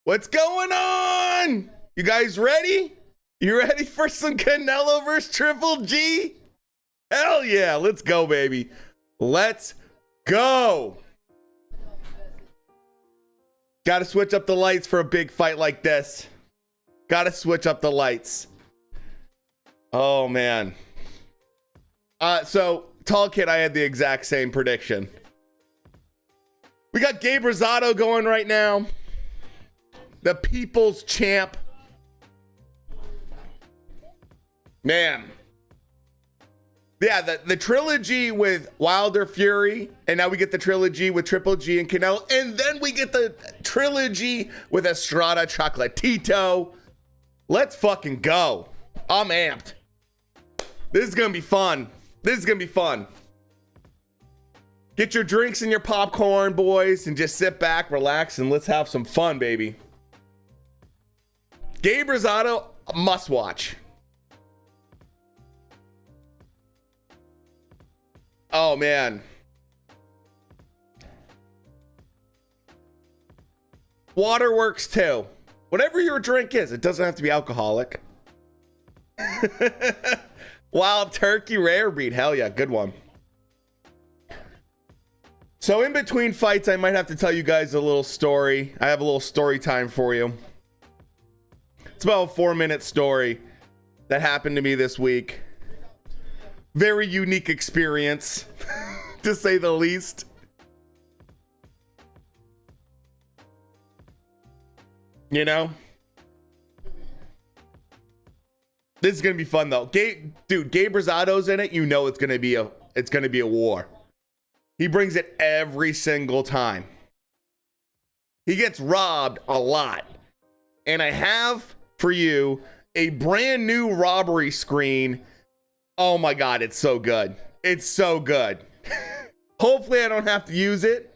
What's going on? You guys ready? You ready for some Canelo versus Triple G? Hell yeah, let's go, baby. Let's go. Gotta switch up the lights for a big fight like this. Gotta switch up the lights. Oh, man. So, Tall Kid, I had the exact same prediction. We got Gabe Rosado going right now. The people's champ. Man. Yeah, the trilogy with Wilder Fury, and now we get the trilogy with Triple G and Canelo, and then we get the trilogy with Estrada Chocolatito. Let's fucking go. I'm amped. This is gonna be fun. This is gonna be fun. Get your drinks and your popcorn, boys, and just sit back, relax, and let's have some fun, baby. Gabe Rosado, must watch. Oh, man. Water works too. Whatever your drink is, it doesn't have to be alcoholic. Wild Turkey Rare Breed. Hell yeah, good one. So in between fights, I might have to tell you guys a little story. I have a little story time for you. It's about a 4-minute story that happened to me this week. Very unique experience, to say the least. You know? This is gonna be fun though. Gabe Rosado's in it. You know it's gonna be a war. He brings it every single time. He gets robbed a lot. And I have for you a brand new robbery screen. Oh my God, it's so good. It's so good. Hopefully I don't have to use it,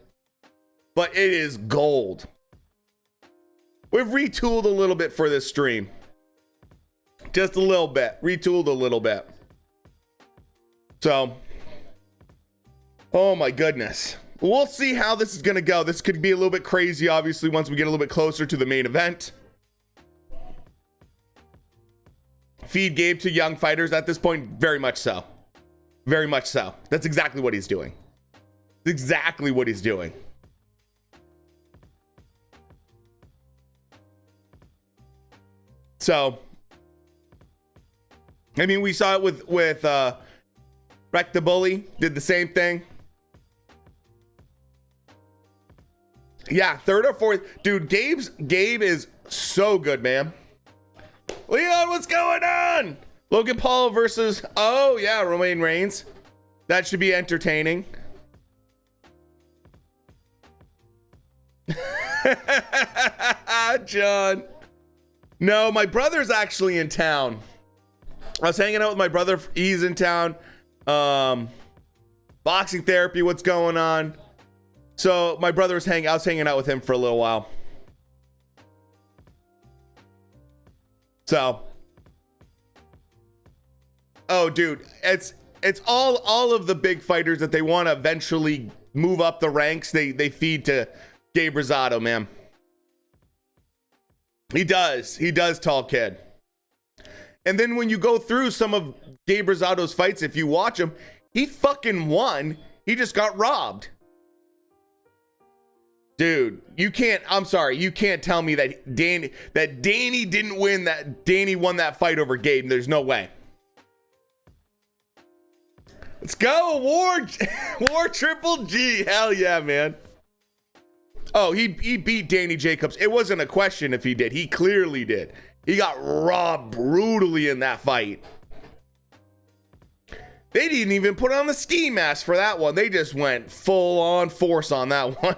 but it is gold. We've retooled a little bit for this stream. Just a little bit. Retooled a little bit. So, oh my goodness. We'll see how this is going to go. This could be a little bit crazy, obviously, once we get a little bit closer to the main event. Feed Gabe to young fighters at this point? Very much so. Very much so. That's exactly what he's doing. Exactly what he's doing. So, I mean, we saw it with Wreck the Bully. Did the same thing. Yeah, third or fourth. Dude, Gabe is so good, man. Leon, what's going on? Logan Paul versus, oh yeah, Romain Reigns. That should be entertaining. John. No, my brother's actually in town. I was hanging out with my brother. He's in town. Boxing therapy, what's going on? So my brother was I was hanging out with him for a little while. So, oh, dude, it's all of the big fighters that they want to eventually move up the ranks. They feed to Gabe Rosado, man. He does, Tall Kid. And then when you go through some of Gabe Rosado's fights, if you watch him, he fucking won. He just got robbed. Dude, I'm sorry, you can't tell me that Danny didn't win that. Danny won that fight over Gabe. There's no way. Let's go, War Triple G. Hell yeah, man. Oh, he beat Danny Jacobs. It wasn't a question if he did. He clearly did. He got robbed brutally in that fight. They didn't even put on the ski mask for that one. They just went full on force on that one.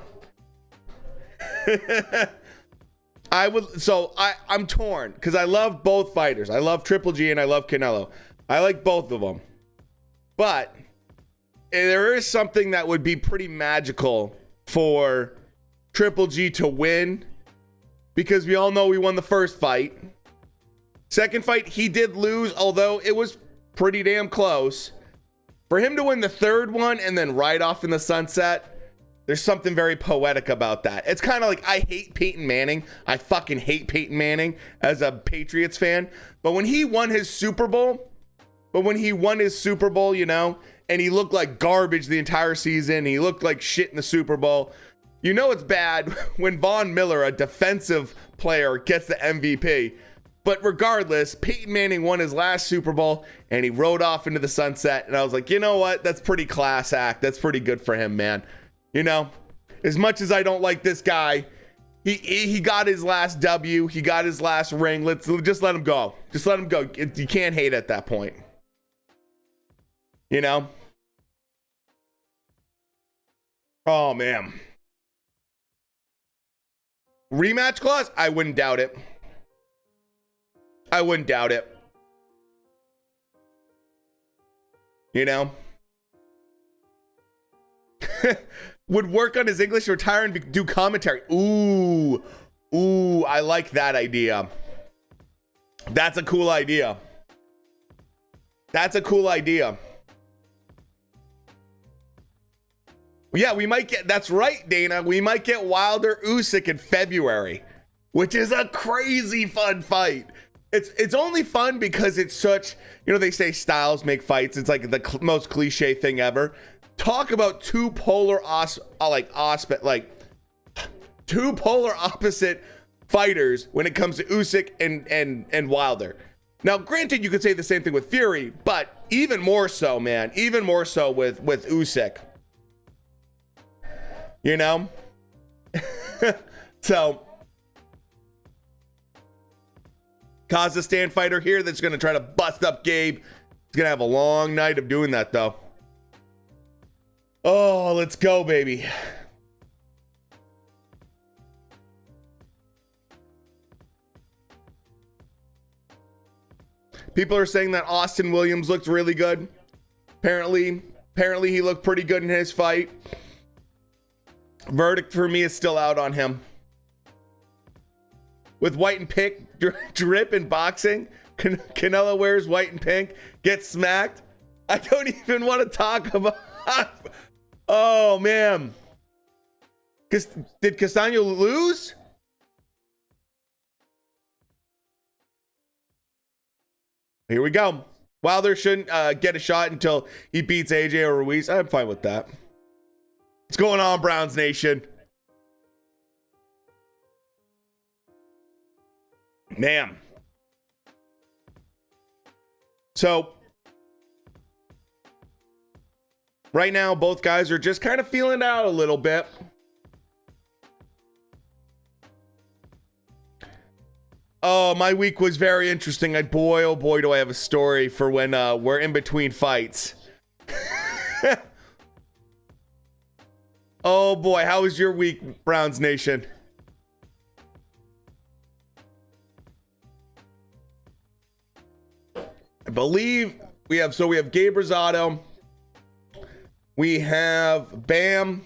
I'm torn because I love both fighters. I love Triple G and I love Canelo. I like both of them. But there is something that would be pretty magical for Triple G to win, because we all know we won the first fight. Second fight, he did lose, although it was pretty damn close. For him to win the third one and then ride off in the sunset, There's something very poetic about that. It's kind of like, I hate Peyton Manning. I fucking hate Peyton Manning as a Patriots fan. But when he won his Super Bowl, you know, and he looked like garbage the entire season, he looked like shit in the Super Bowl, you know it's bad when Von Miller, a defensive player, gets the MVP. But regardless, Peyton Manning won his last Super Bowl, and he rode off into the sunset. And I was like, you know what? That's pretty class act. That's pretty good for him, man. You know, as much as I don't like this guy, he got his last W. He got his last ring. Let's just let him go. Just let him go. You can't hate at that point. You know? Oh, man. Rematch clause? I wouldn't doubt it. I wouldn't doubt it. You know? Would work on his English, retire, and do commentary. Ooh, I like that idea. That's a cool idea. That's a cool idea. Yeah, we might get, that's right, Dana. We might get Wilder Usyk in February, which is a crazy fun fight. It's only fun because it's such, you know, they say styles make fights. It's like the most cliche thing ever. Talk about two polar opposite fighters when it comes to Usyk and Wilder. Now, granted, you could say the same thing with Fury, but even more so, man. Even more so with Usyk. You know? So, Kazakhstan fighter here that's going to try to bust up Gabe. He's going to have a long night of doing that, though. Oh, let's go, baby. People are saying that Austin Williams looked really good. Apparently he looked pretty good in his fight. Verdict for me is still out on him. With white and pink drip in boxing, Canelo wears white and pink, gets smacked. I don't even want to talk about. Oh man, did Castaño lose? Here we go. Wilder shouldn't get a shot until he beats AJ or Ruiz. I'm fine with that. What's going on, Browns Nation? Man. So, right now, both guys are just kind of feeling it out a little bit. Oh, my week was very interesting. Boy, oh boy, do I have a story for when we're in between fights. Oh boy, how was your week, Browns Nation? I believe we have Gabe Rosado, we have Bam,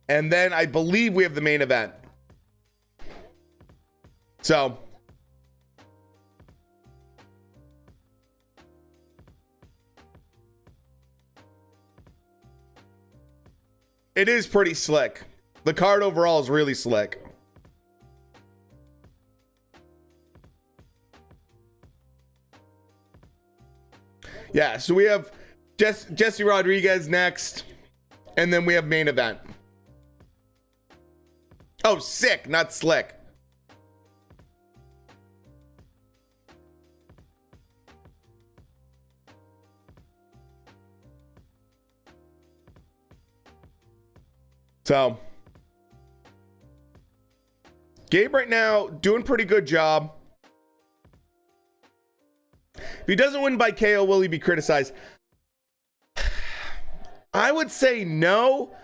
and then I believe we have the main event. So, it is pretty slick. The card overall is really slick. Yeah, so we have Jesse Rodriguez next, and then we have main event. Oh, sick, not slick. So, Gabe right now doing pretty good job. If he doesn't win by KO, will he be criticized? I would say no,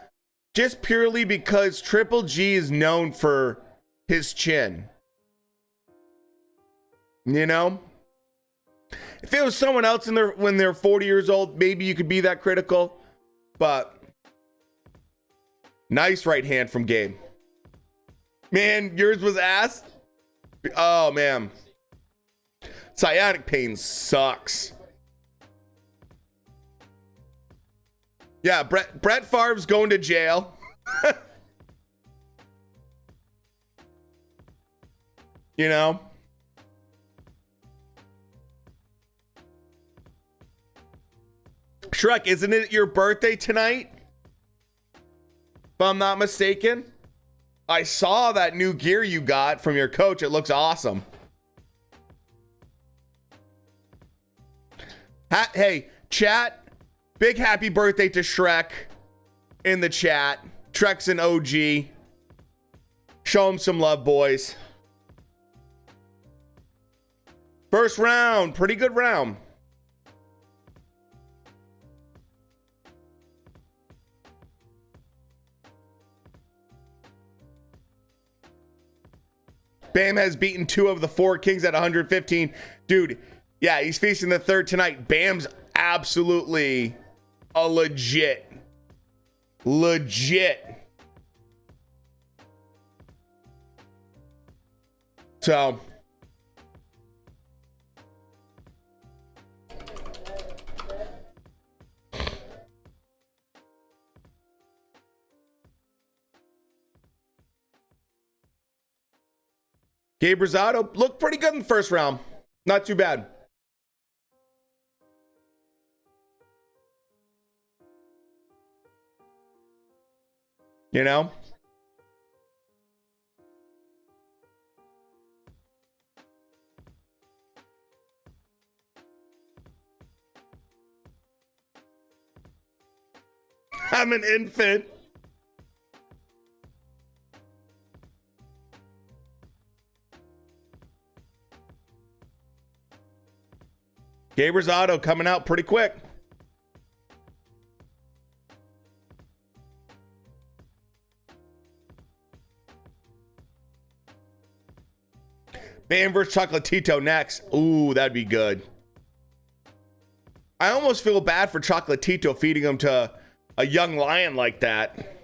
just purely because Triple G is known for his chin. You know? If it was someone else when they're 40 years old, maybe you could be that critical. But nice right hand from Gabe. Man, yours was ass. Oh, man. Sciatic pain sucks. Yeah, Brett Favre's going to jail. You know? Shrek, isn't it your birthday tonight? If I'm not mistaken. I saw that new gear you got from your coach. It looks awesome. Hey, chat, big happy birthday to Shrek in the chat. Shrek's an OG. Show him some love, boys. First round, pretty good round. Bam has beaten 2 of the 4 kings at 115. Dude, yeah, he's facing the 3rd tonight. Bam's absolutely a legit. So. Gabe Rosado looked pretty good in the first round. Not too bad. You know? I'm an infant. Gabe Rosado coming out pretty quick. Bam versus Chocolatito next. Ooh, that'd be good. I almost feel bad for Chocolatito feeding him to a young lion like that.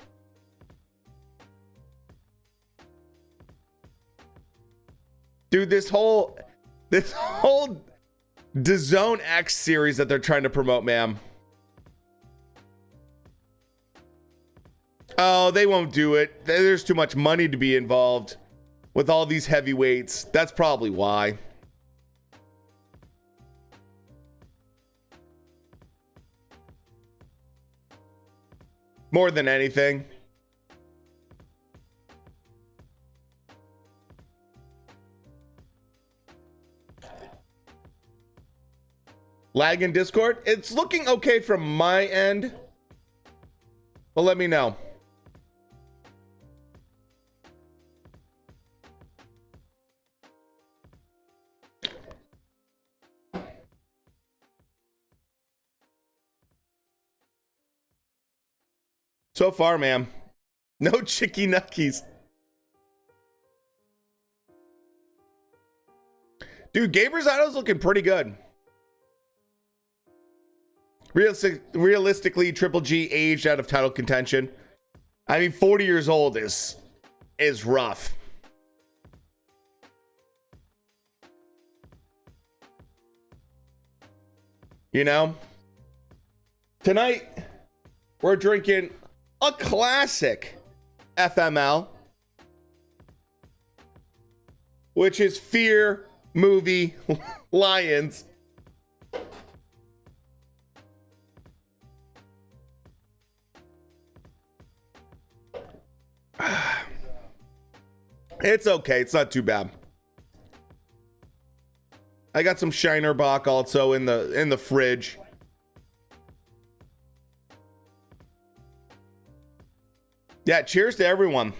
Dude, this whole DAZN X series that they're trying to promote, ma'am. Oh, they won't do it. There's too much money to be involved with all these heavyweights. That's probably why. More than anything. Lag in Discord? It's looking okay from my end. Well, let me know. So far, ma'am. No chicky nuckies. Dude, Gabe Rosado's looking pretty good. Realistically, Triple G aged out of title contention. I mean, 40 years old is rough. You know? Tonight, we're drinking a classic FML, which is Fear Movie Lions. It's okay. It's not too bad. I got some Shiner Bock also in the fridge. Yeah, cheers to everyone.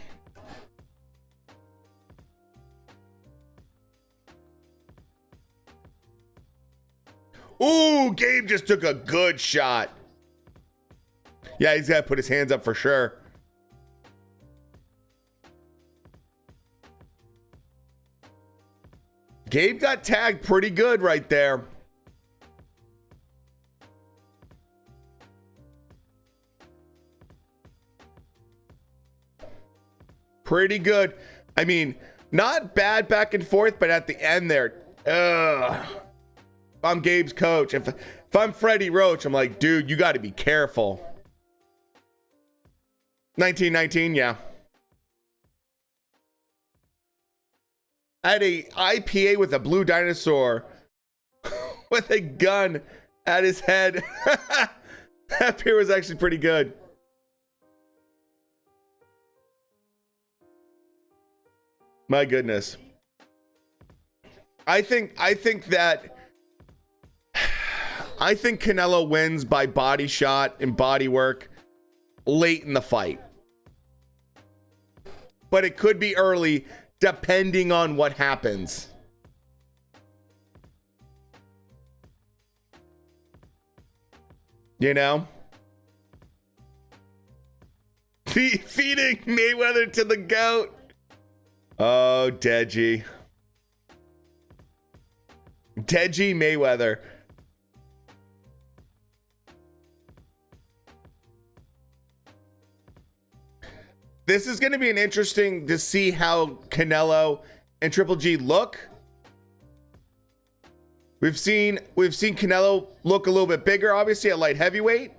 Ooh, Gabe just took a good shot. Yeah, he's got to put his hands up for sure. Gabe got tagged pretty good right there. Pretty good. I mean, not bad back and forth, but at the end there, if I'm Gabe's coach, if I'm Freddie Roach, I'm like, dude, you got to be careful. 1919, yeah. I had a IPA with a blue dinosaur with a gun at his head. That beer was actually pretty good. My goodness. I think Canelo wins by body shot and body work late in the fight. But it could be early depending on what happens. You know? Feeding Mayweather to the GOAT. Oh, Deji. Deji Mayweather. This is going to be an interesting to see how Canelo and Triple G look. We've seen Canelo look a little bit bigger, obviously at light heavyweight.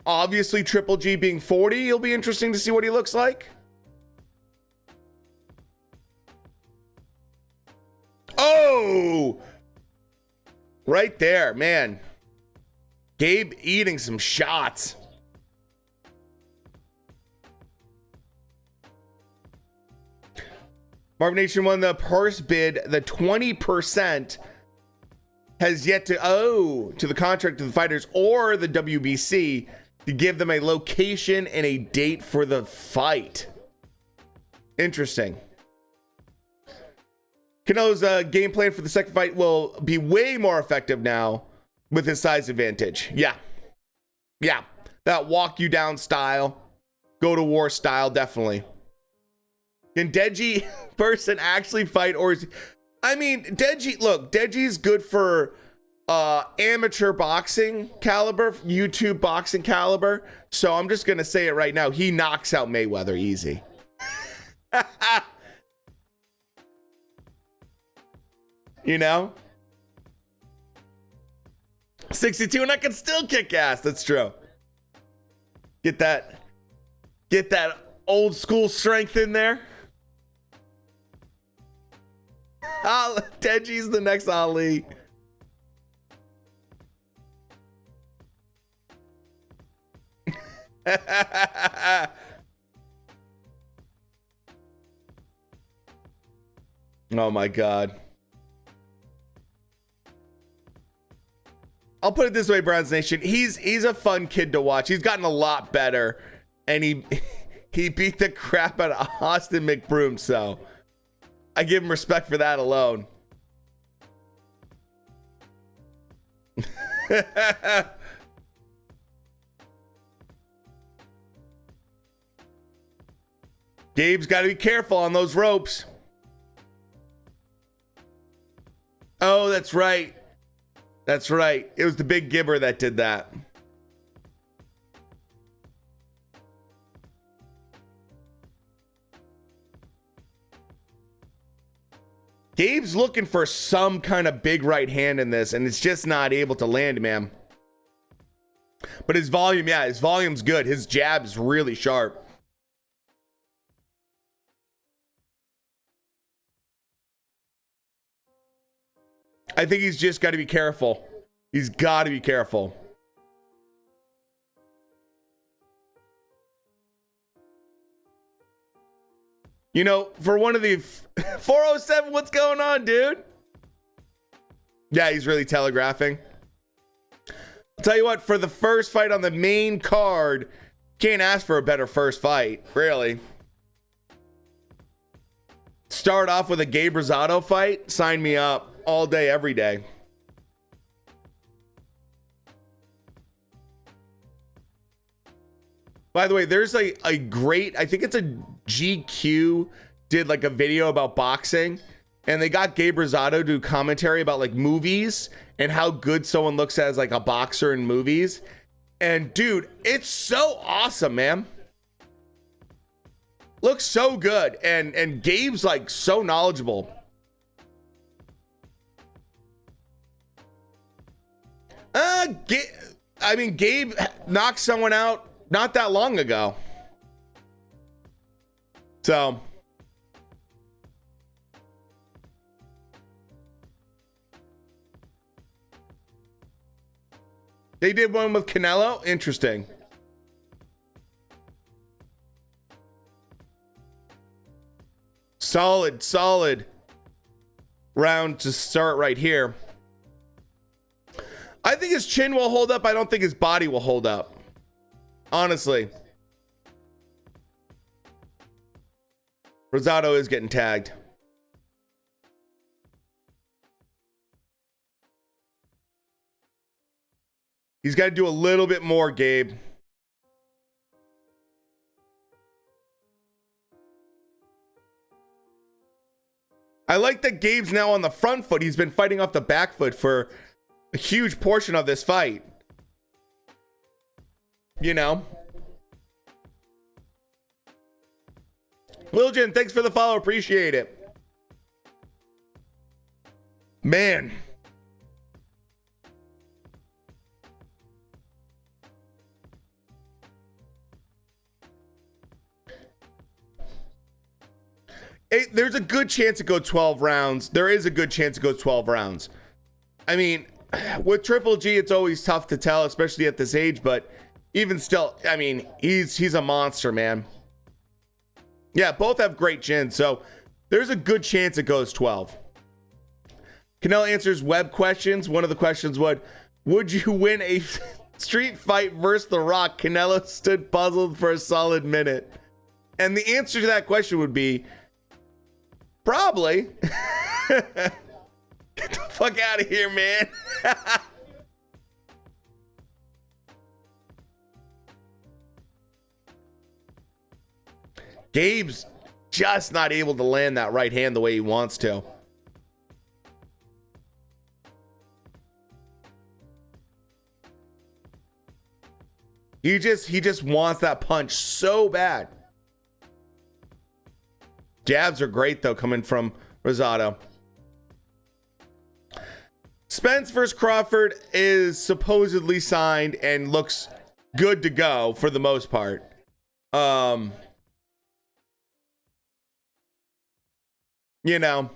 Obviously, Triple G being 40, it'll be interesting to see what he looks like. Oh! Right there, man. Gabe eating some shots. Marv Nation won the purse bid. The 20% has yet to owe to the contract of the fighters or the WBC to give them a location and a date for the fight. Interesting. Canelo's game plan for the second fight will be way more effective now with his size advantage. Yeah. That walk you down style, go to war style, definitely. Can Deji person actually fight, or is, I mean, Deji's good for amateur boxing caliber, YouTube boxing caliber. So I'm just gonna say it right now. He knocks out Mayweather easy. You know? 62 and I can still kick ass. That's true. Get that old school strength in there. Deji's the next Ali. Oh my God. I'll put it this way, Browns Nation. He's a fun kid to watch. He's gotten a lot better, and he beat the crap out of Austin McBroom, so I give him respect for that alone. Gabe's got to be careful on those ropes. Oh, that's right. That's right. It was the big Gibber that did that. Gabe's looking for some kind of big right hand in this, and it's just not able to land, man. But his volume, yeah, his volume's good. His jab's really sharp. I think he's just got to be careful. He's got to be careful. You know, for one of the 407, what's going on, dude? Yeah, he's really telegraphing. I'll tell you what, for the first fight on the main card, can't ask for a better first fight, really. Start off with a Gabe Rosado fight, sign me up. All day, every day. By the way, there's a great, I think it's a GQ did like a video about boxing, and they got Gabe Rosado to do commentary about like movies and how good someone looks as like a boxer in movies. And dude, it's so awesome, man. Looks so good. And Gabe's like so knowledgeable. I mean, Gabe knocked someone out not that long ago. So they did one with Canelo. Interesting. Solid round to start right here. I think his chin will hold up. I don't think his body will hold up. Honestly. Rosado is getting tagged. He's got to do a little bit more, Gabe. I like that Gabe's now on the front foot. He's been fighting off the back foot for a huge portion of this fight. You know. Liljan, thanks for the follow. Appreciate it. Man. There's a good chance it goes 12 rounds. There is a good chance it goes 12 rounds. I mean, with Triple G, it's always tough to tell, especially at this age, but even still, I mean, he's a monster, man. Yeah, both have great chins, so there's a good chance it goes 12. Canelo answers web questions. One of the questions would you win a street fight versus The Rock? Canelo stood puzzled for a solid minute. And the answer to that question would be, probably. Get the fuck out of here, man. Gabe's just not able to land that right hand the way he wants to. He just wants that punch so bad. Jabs are great, though, coming from Rosado. Spence versus Crawford is supposedly signed and looks good to go for the most part. You know,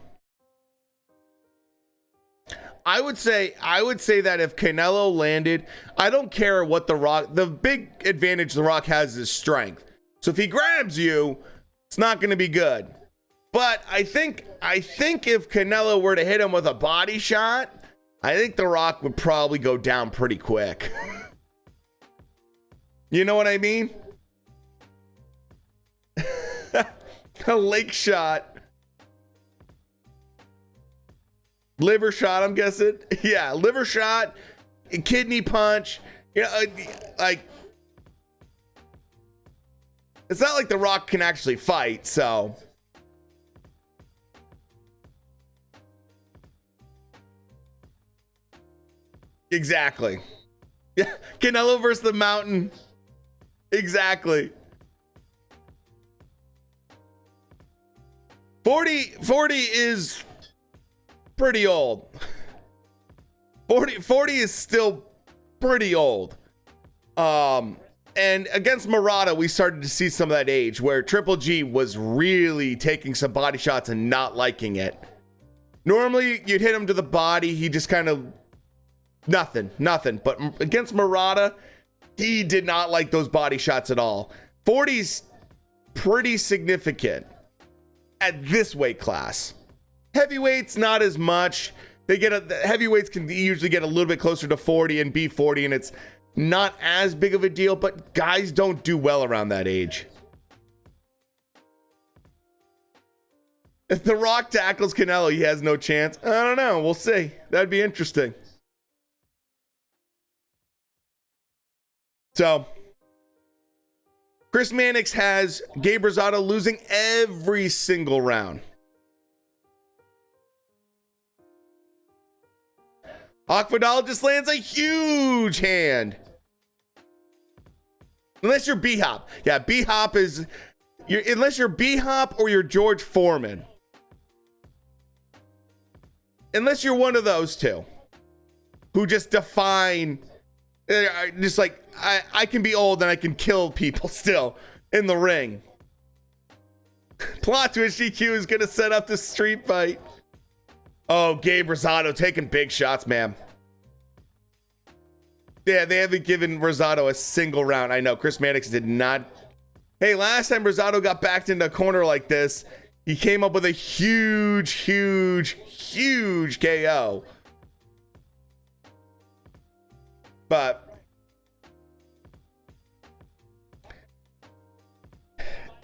I would say that if Canelo landed, I don't care what the big advantage The Rock has is strength. So if he grabs you, it's not going to be good. But I think if Canelo were to hit him with a body shot, I think The Rock would probably go down pretty quick. You know what I mean? A leg shot. Liver shot, I'm guessing. Yeah, liver shot, kidney punch. You know, like, it's not like The Rock can actually fight, so. Exactly. Yeah, Canelo versus the Mountain. Exactly. 40 is pretty old. 40 is still pretty old. And against Murata, we started to see some of that age where Triple G was really taking some body shots and not liking it. Normally, you'd hit him to the body. He just kind of nothing. But against Murata, he did not like those body shots at all. 40's pretty significant at this weight class. Heavyweights, not as much. The heavyweights can usually get a little bit closer to 40 and be 40, and it's not as big of a deal, but guys don't do well around that age. If The Rock tackles Canelo, he has no chance. I don't know. We'll see. That'd be interesting. So, Chris Mannix has Gabe Rosado losing every single round. Akvidal just lands a huge hand. Unless you're B-Hop. Yeah, B-Hop is... unless you're B-Hop or you're George Foreman. Unless you're one of those two. Who just define Just like, I can be old and I can kill people still in the ring. Plot twist, GQ is going to set up the street fight. Oh, Gabe Rosado taking big shots, man. Yeah, they haven't given Rosado a single round. I know, Chris Mannix did not. Hey, last time Rosado got backed into a corner like this, he came up with a huge KO. But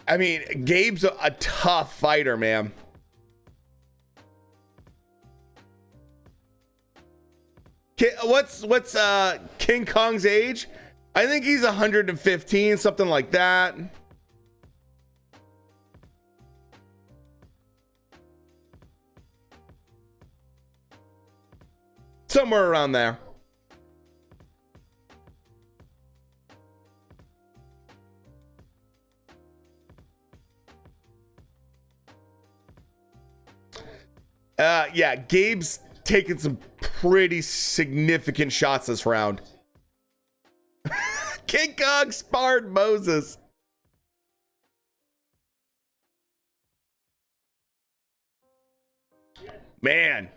I mean, Gabe's a tough fighter, man. What's King Kong's age? I think he's 115, something like that. Somewhere around there. Yeah, Gabe's taking some pretty significant shots this round. King Kong sparred Moses. Man.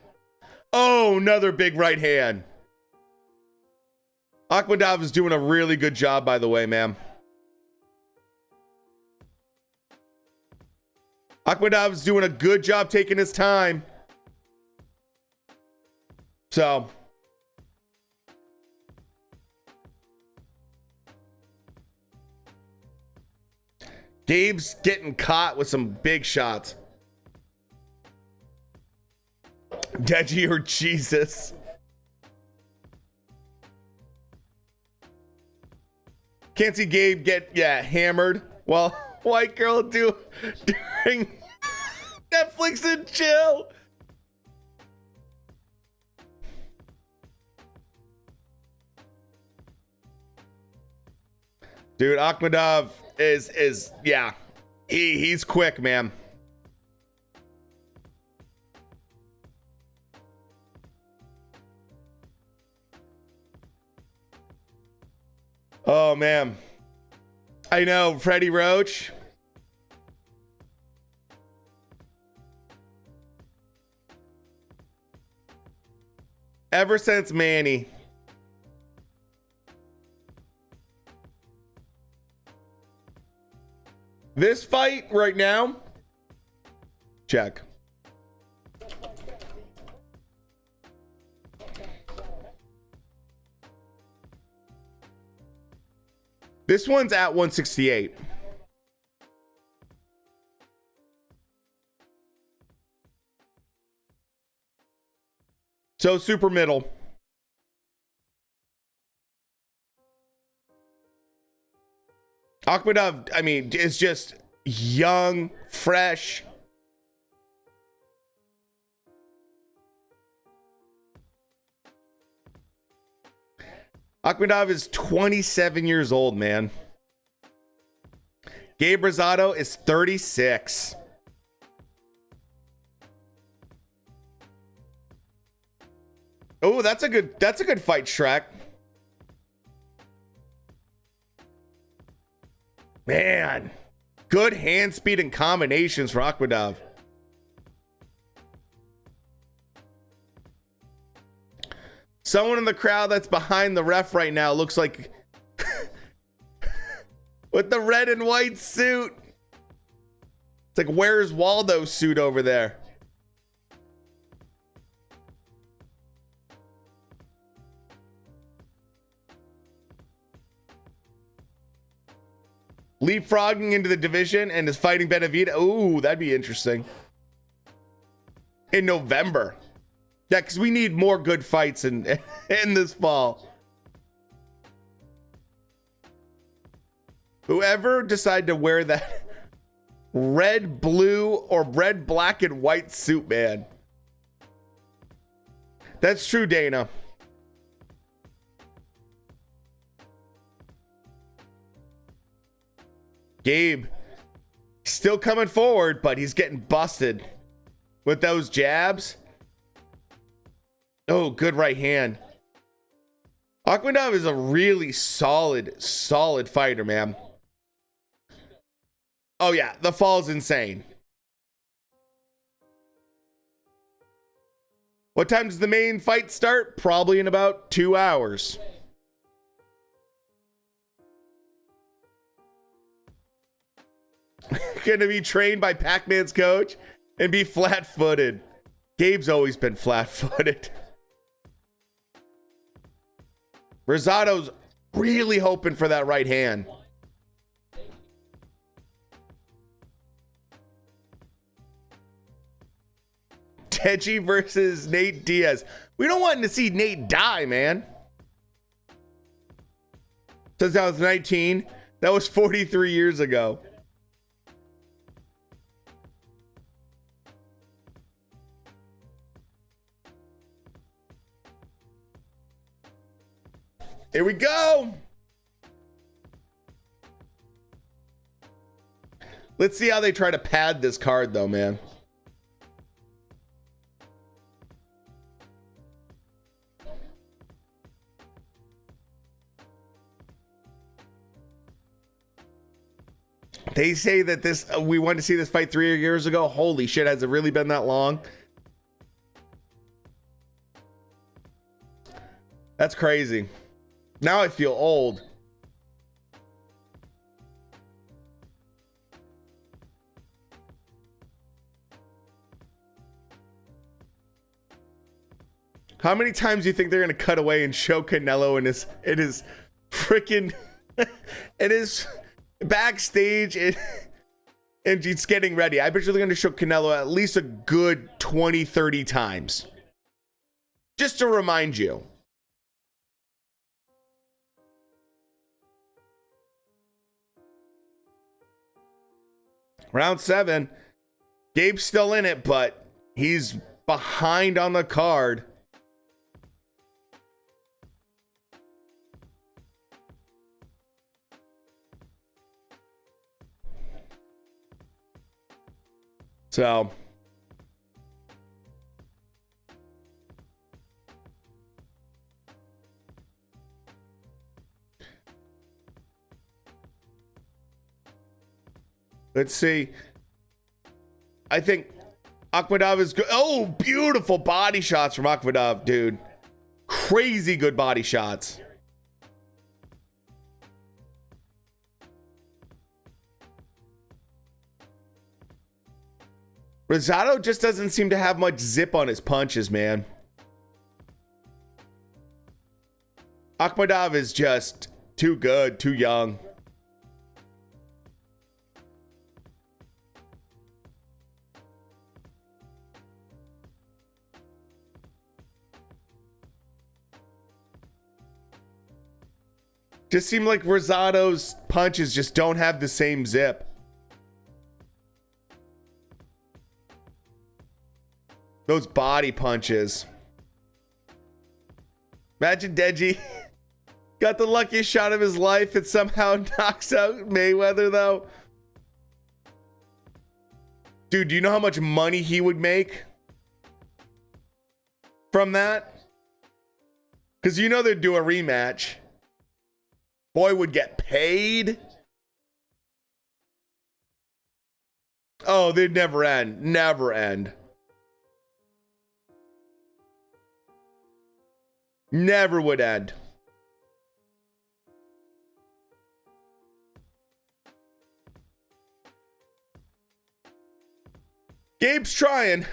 Oh, another big right hand. Akhmadov is doing a really good job, by the way, man. Akhmadov is doing a good job taking his time. So, Gabe's getting caught with some big shots. Deji or Jesus. Can't see Gabe get, hammered while white girl during Netflix and chill. Dude, Akhmadov is he's quick, man. Oh man, I know, Freddie Roach. Ever since Manny. This fight right now, check. This one's at 168. So super middle. Akhmadov, I mean, is just young, fresh. Akhmadov is 27 years old, man. Gabe Rosado is 36. Oh, that's a good fight, Shrek. Man, good hand speed and combinations for Akhmadov. Someone in the crowd that's behind the ref right now looks like with the red and white suit. It's like, where's Waldo's suit over there? Leapfrogging into the division and is fighting Benavidez. Ooh, that'd be interesting. In November. Yeah, because we need more good fights in this fall. Whoever decided to wear that red, blue, or red, black, and white suit, man. That's true, Dana. Gabe still coming forward, but he's getting busted with those jabs. Oh, good right hand. Akhmadov is a really solid fighter, man. Oh yeah, the fall's insane. What time does the main fight start? Probably in about 2 hours. Gonna be trained by Pac-Man's coach and be flat-footed. Gabe's always been flat-footed. Rosado's really hoping for that right hand. Deji versus Nate Diaz. We don't want to see Nate die, man. 2019. That was 43 years ago. Here we go. Let's see how they try to pad this card, though, man. They say that this we wanted to see this fight 3 years ago. Holy shit, has it really been that long? That's crazy. Now I feel old. How many times do you think they're gonna cut away and show Canelo in his freaking in his backstage and he's getting ready? I bet you're going to show Canelo at least a good 20, 30 times. Just to remind you. Round 7. Gabe's still in it, but he's behind on the card. So let's see. I think Akhmadov is good. Oh, beautiful body shots from Akhmadov, dude. Crazy good body shots. Rosado just doesn't seem to have much zip on his punches, man. Akhmadov is just too good, too young. Just seem like Rosado's punches just don't have the same zip. Those body punches. Imagine Deji got the luckiest shot of his life and somehow knocks out Mayweather, though. Dude, do you know how much money he would make from that? Because you know they'd do a rematch. Boy would get paid. Oh, they'd never end. Never end. Never would end. Gabe's trying.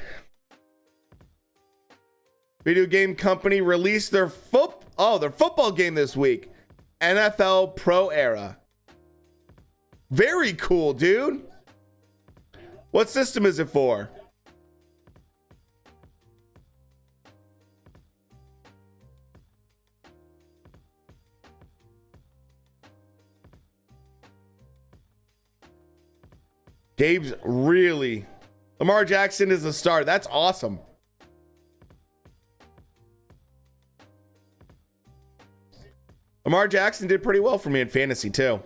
Video game company released their football game this week. NFL Pro Era. Very cool, dude. What system is it for? Gabe's really... Lamar Jackson is a star. That's awesome. Lamar Jackson did pretty well for me in fantasy, too.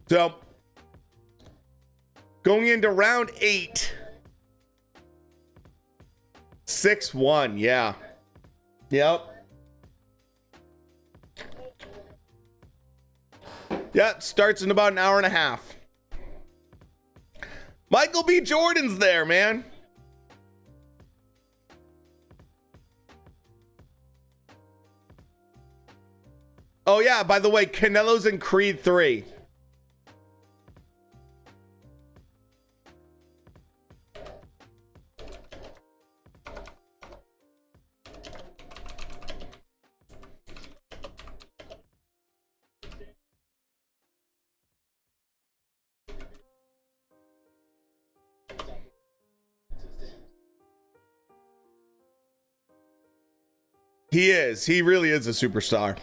So, Going into round 8. 6-1, yeah. Yep. Yep, starts in about an hour and a half. Michael B. Jordan's there, man. Oh, yeah, by the way, Canelo's in Creed 3. He is. He really is a superstar.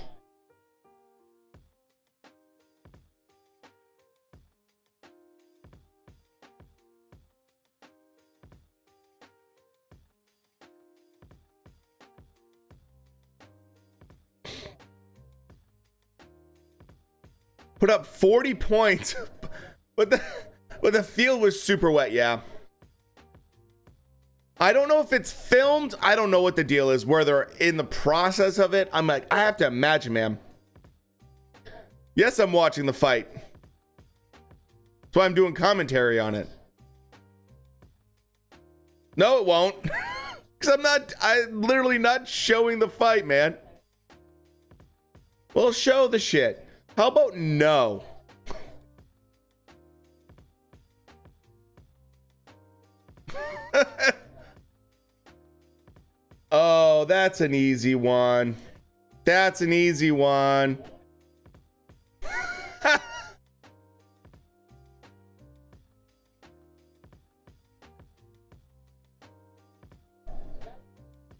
Put up 40 points, but the field was super wet, yeah. I don't know if it's filmed. I don't know what the deal is, where they're in the process of it. I'm like, I have to imagine, man. Yes, I'm watching the fight. That's why I'm doing commentary on it. No, it won't. Because I'm literally not showing the fight, man. Well, show the shit. How about no? Oh, that's an easy one. That's an easy one.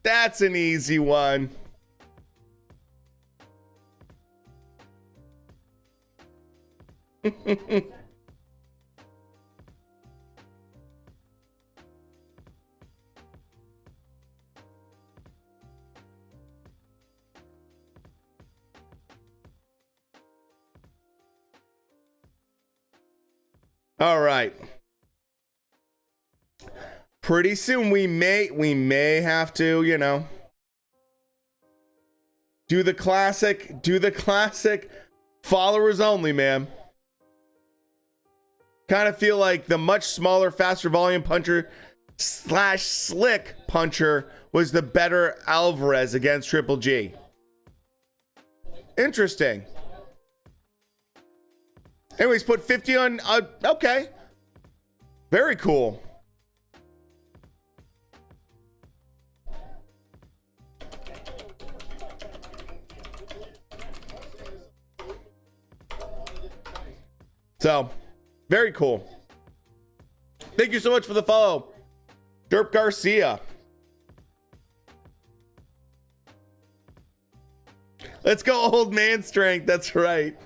That's an easy one. All right. Pretty soon we may have to, you know, do the classic followers only, man. Kind of feel like the much smaller, faster volume puncher / slick puncher was the better Alvarez against Triple G. Interesting. Anyways, put 50 on, okay. Very cool. So, very cool. Thank you so much for the follow, Derp Garcia. Let's go old man strength. That's right.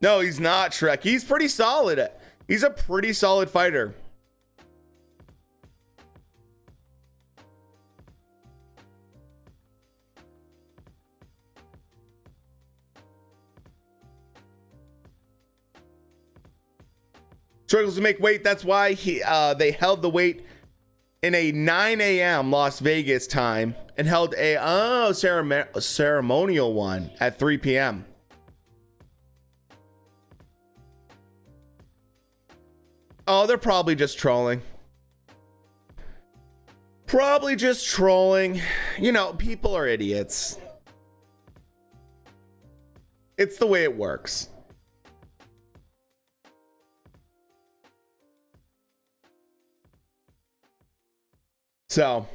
No, he's not Shrek. He's pretty solid. He's a pretty solid fighter. Struggles to make weight. That's why they held the weight in a 9 a.m. Las Vegas time and held a ceremonial one at 3 p.m. Oh, they're probably just trolling. Probably just trolling. You know, people are idiots. It's the way it works. So,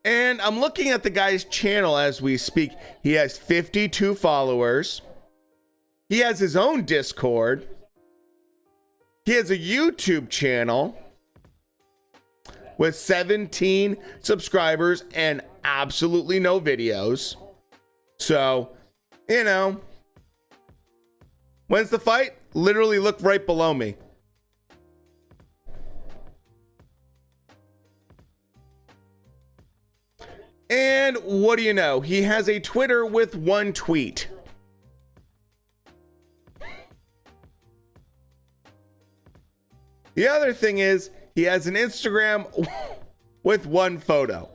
and I'm looking at the guy's channel as we speak. He has 52 followers. He has his own Discord. He has a YouTube channel with 17 subscribers and absolutely no videos. So, you know, when's the fight? Literally look right below me. And what do you know? He has a Twitter with one tweet. The other thing is he has an Instagram with one photo.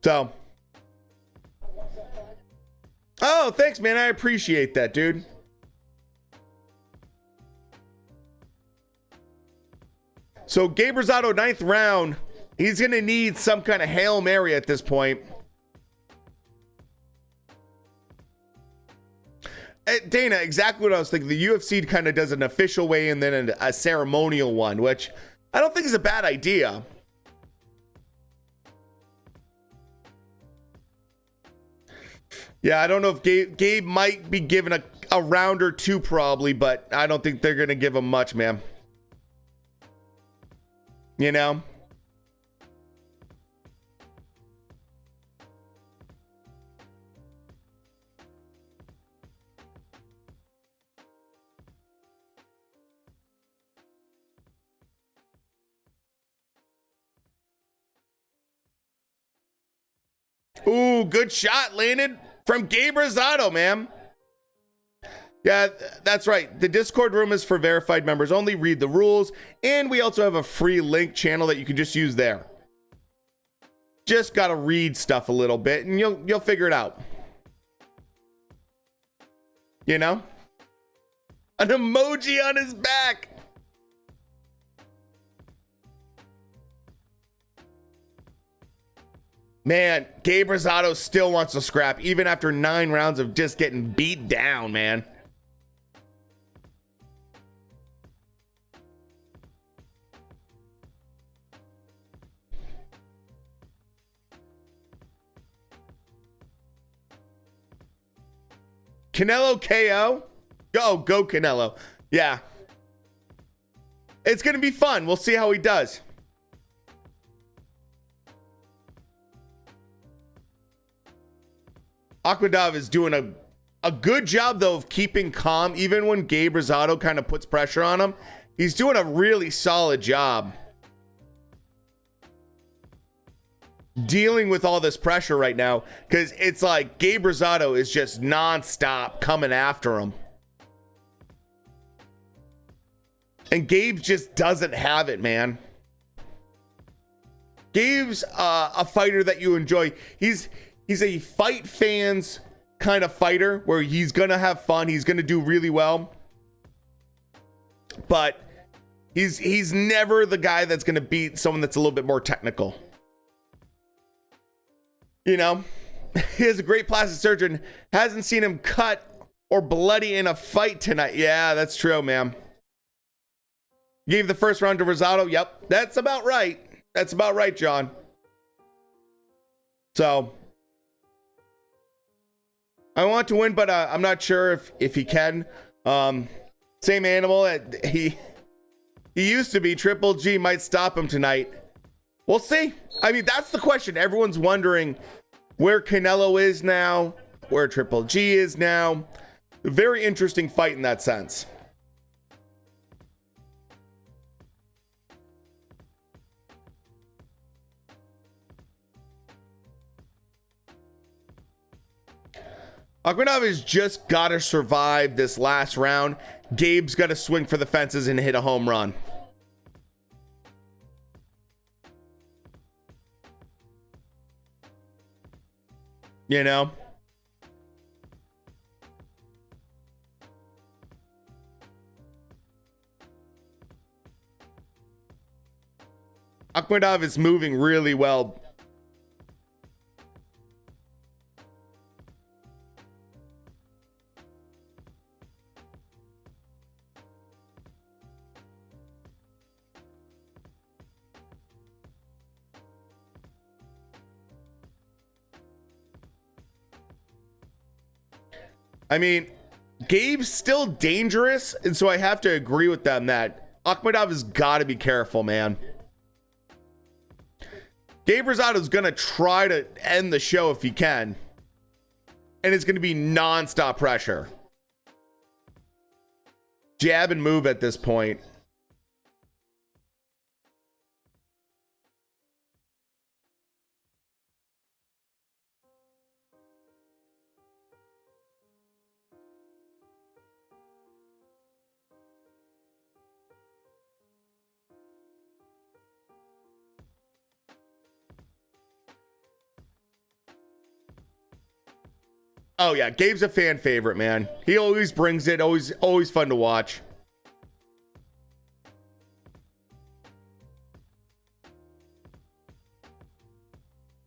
So. Oh, thanks, man. I appreciate that, dude. So Gabe Rosado, 9th round. He's going to need some kind of Hail Mary at this point. Dana, exactly what I was thinking. The UFC kind of does an official weigh and then a ceremonial one, which I don't think is a bad idea. Yeah, I don't know if Gabe might be given a round or two probably, but I don't think they're going to give him much, man. You know? Ooh, good shot landed from Gabe Rosado, man. Yeah, that's right. The Discord room is for verified members only. Read the rules. And we also have a free link channel that you can just use there. Just got to read stuff a little bit and you'll figure it out. You know? An emoji on his back. Man, Gabe Rosado still wants to scrap, even after 9 rounds of just getting beat down, man. Canelo KO? Go Canelo. Yeah. It's going to be fun. We'll see how he does. Akhmadov is doing a good job, though, of keeping calm, even when Gabe Rosado kind of puts pressure on him. He's doing a really solid job dealing with all this pressure right now, because it's like Gabe Rosado is just nonstop coming after him. And Gabe just doesn't have it, man. Gabe's a fighter that you enjoy. He's a fight fans kind of fighter where he's going to have fun. He's going to do really well. But he's never the guy that's going to beat someone that's a little bit more technical. You know, he has a great plastic surgeon. Hasn't seen him cut or bloody in a fight tonight. Yeah, that's true, man. Gave the first round to Rosado. Yep, that's about right. That's about right, John. So I want to win, but I'm not sure if he can. Same animal. He used to be. Triple G might stop him tonight. We'll see. I mean, that's the question. Everyone's wondering where Canelo is now, where Triple G is now. A very interesting fight in that sense. Akhmadov has just got to survive this last round. Gabe's got to swing for the fences and hit a home run. You know? Akhmadov is moving really well. I mean, Gabe's still dangerous, and so I have to agree with them that Akhmadov has got to be careful, man. Gabe Rosado's going to try to end the show if he can, and it's going to be nonstop pressure. Jab and move at this point. Oh yeah, Gabe's a fan favorite, man. He always brings it. Always fun to watch.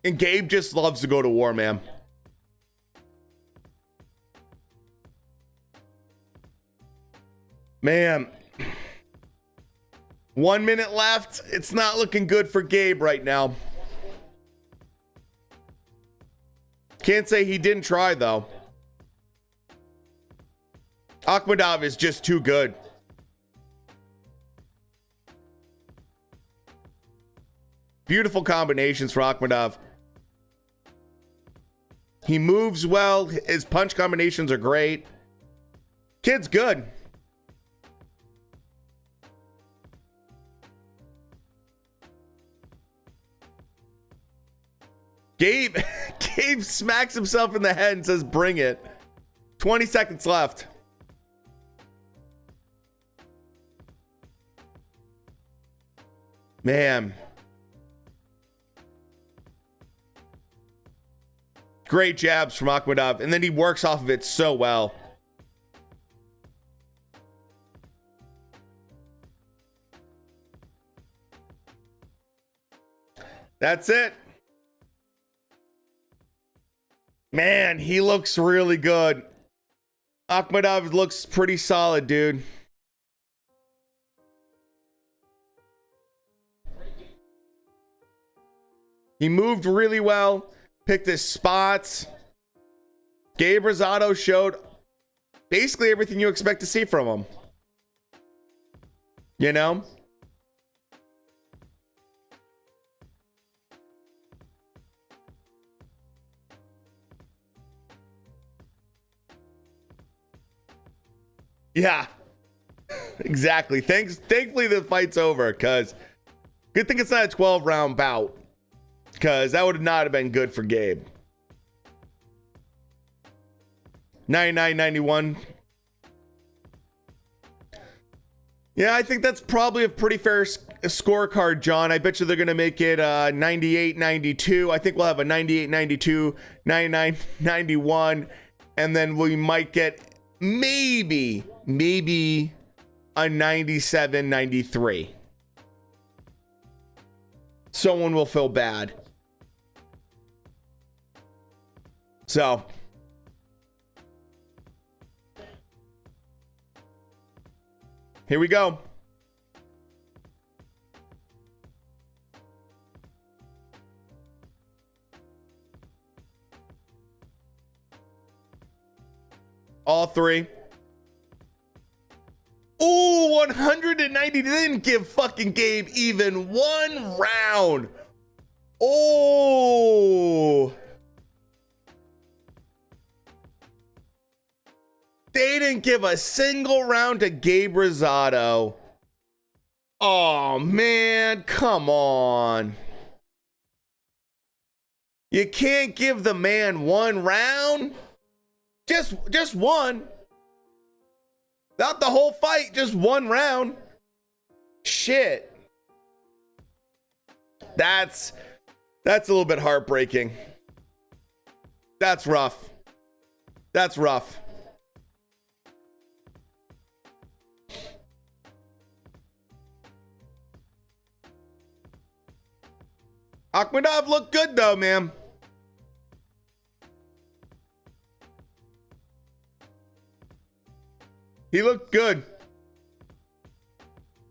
And Gabe just loves to go to war, man. Man. 1 minute left. It's not looking good for Gabe right now. Can't say he didn't try, though. Akhmadov is just too good. Beautiful combinations for Akhmadov. He moves well. His punch combinations are great. Kid's good. Gabe smacks himself in the head and says, bring it. 20 seconds left. Man. Great jabs from Akhmadov, and then he works off of it so well. That's it. Man, he looks really good. Akhmadov looks pretty solid, dude. He moved really well, picked his spots. Gabe Rosado showed basically everything you expect to see from him. You know? Yeah, exactly. Thankfully the fight's over, because good thing it's not a 12-round bout, because that would not have been good for Gabe. 99-91. Yeah, I think that's probably a pretty fair scorecard, John. I bet you they're going to make it 98-92. I think we'll have a 98-92, 99-91, and then we might get maybe a 97-93. Someone will feel bad. So here we go. All three. Ooh, 190. They didn't give fucking Gabe even one round. Oh. They didn't give a single round to Gabe Rosado. Oh, man. Come on. You can't give the man one round? Just one. Not the whole fight, just one round. Shit. That's a little bit heartbreaking. That's rough. That's rough. Akhmadov looked good though, man. He looked good.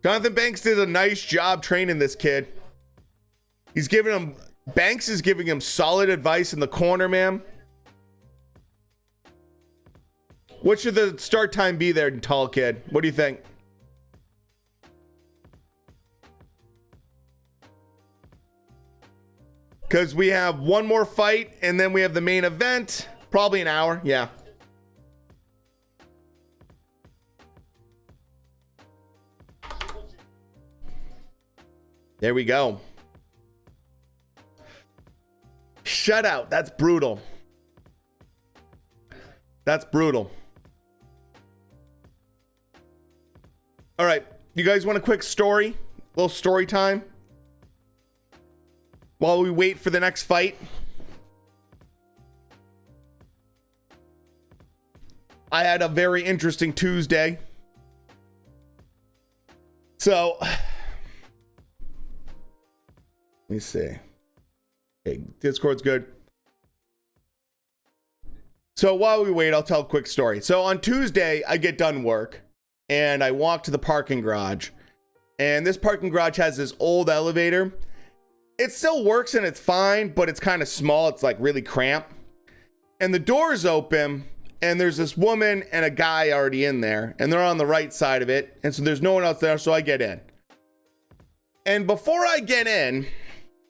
Jonathan Banks did a nice job training this kid. He's giving him, Banks is giving him solid advice in the corner, man. What should the start time be there, tall kid? What do you think? Because we have one more fight and then we have the main event. Probably an hour. Yeah. There we go. Shutout. That's brutal. That's brutal. All right. You guys want a quick story? A little story time? While we wait for the next fight. I had a very interesting Tuesday. So, let me see. Okay, Discord's good. So while we wait, I'll tell a quick story. So on Tuesday, I get done work and I walk to the parking garage. And this parking garage has this old elevator. It still works and it's fine, but it's kind of small. It's like really cramped. And the door's open and there's this woman and a guy already in there. And they're on the right side of it. And so there's no one else there, so I get in. And before I get in,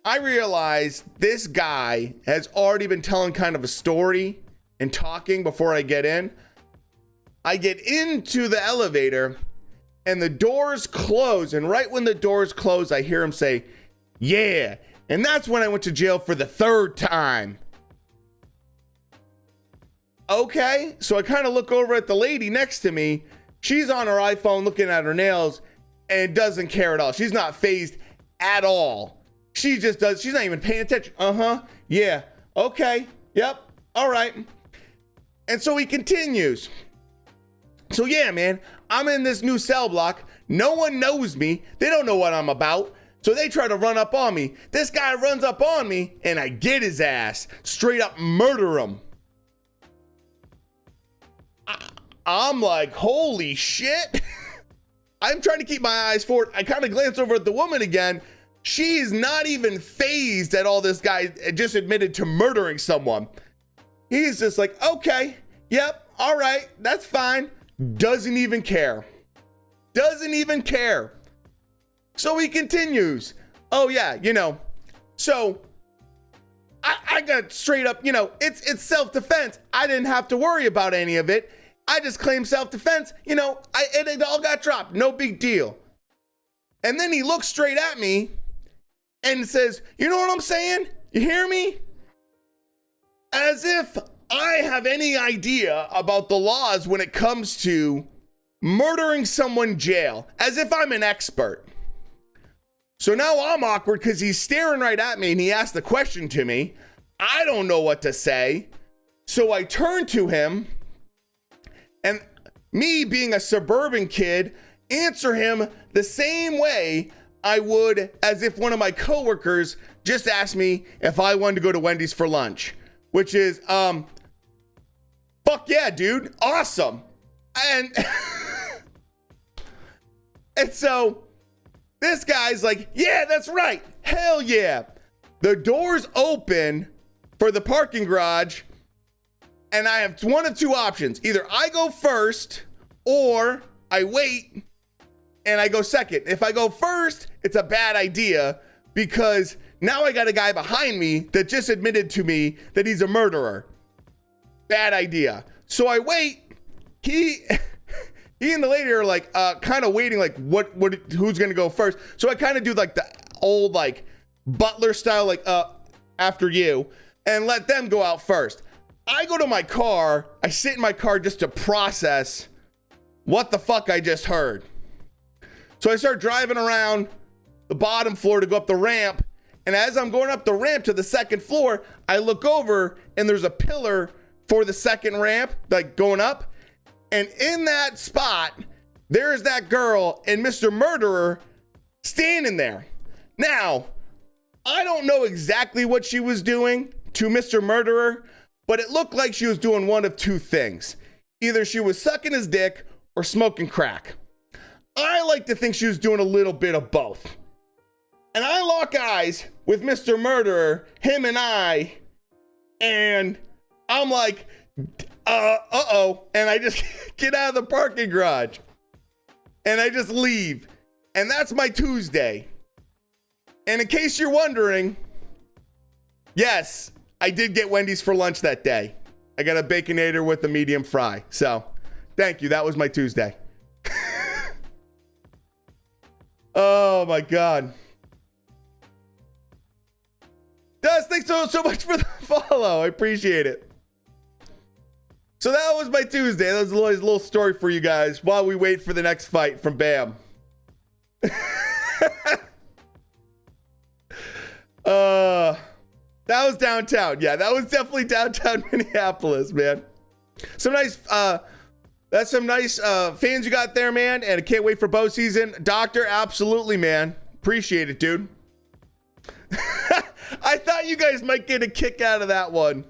I realize this guy has already been telling kind of a story and talking before I get in. I get into the elevator and the doors close. And right when the doors close, I hear him say, "Yeah." And that's when I went to jail for the 3rd time. Okay, so I kind of look over at the lady next to me. She's on her iPhone looking at her nails and doesn't care at all. She's not fazed at all. She just does. She's not even paying attention. Yeah. Okay. Yep. All right. And so he continues. So yeah, man, I'm in this new cell block. No one knows me. They don't know what I'm about. So they try to run up on me. This guy runs up on me and I get his ass. Straight up murder him. I'm like, holy shit. I'm trying to keep my eyes forward. I kind of glance over at the woman again. She's not even fazed at all this guy just admitted to murdering someone. He's just like, okay, yep, all right, that's fine. Doesn't even care. Doesn't even care. So he continues. Oh yeah, so I got straight up, it's self-defense. I didn't have to worry about any of it. I just claimed self-defense. It all got dropped. No big deal. And then he looks straight at me and says, "You know what I'm saying? You hear me?" As if I have any idea about the laws when it comes to murdering someone in jail. As if I'm an expert. So now I'm awkward because he's staring right at me and he asked the question to me. I don't know what to say. So I turn to him and me being a suburban kid, answer him the same way I would as if one of my coworkers just asked me if I wanted to go to Wendy's for lunch, which is, fuck yeah, dude. Awesome. And, and so this guy's like, yeah, that's right. Hell yeah. The doors open for the parking garage and I have one of two options. Either I go first or I wait and I go second. If I go first, it's a bad idea because now I got a guy behind me that just admitted to me that he's a murderer. Bad idea. So I wait. He and the lady are like kind of waiting like who's gonna go first. So I kind of do like the old like butler style like after you and let them go out first. I go to my car. I sit in my car just to process what the fuck I just heard. So I start driving around the bottom floor to go up the ramp. And as I'm going up the ramp to the second floor, I look over and there's a pillar for the second ramp, like going up. And in that spot, there's that girl and Mr. Murderer standing there. Now, I don't know exactly what she was doing to Mr. Murderer, but it looked like she was doing one of two things. Either she was sucking his dick or smoking crack. I like to think she was doing a little bit of both. And I lock eyes with Mr. Murderer, him and I, and I'm like, uh-oh. And I just get out of the parking garage. And I just leave. And that's my Tuesday. And in case you're wondering, yes, I did get Wendy's for lunch that day. I got a Baconator with a medium fry. So, thank you. That was my Tuesday. Oh my God. Dust, thanks so much for the follow. I appreciate it. So that was my Tuesday. That was a little story for you guys while we wait for the next fight from Bam. That was downtown. Yeah, that was definitely downtown Minneapolis, man. Some nice That's some nice fans you got there, man. And I can't wait for bow season. Doctor, absolutely, man. Appreciate it, dude. I thought you guys might get a kick out of that one.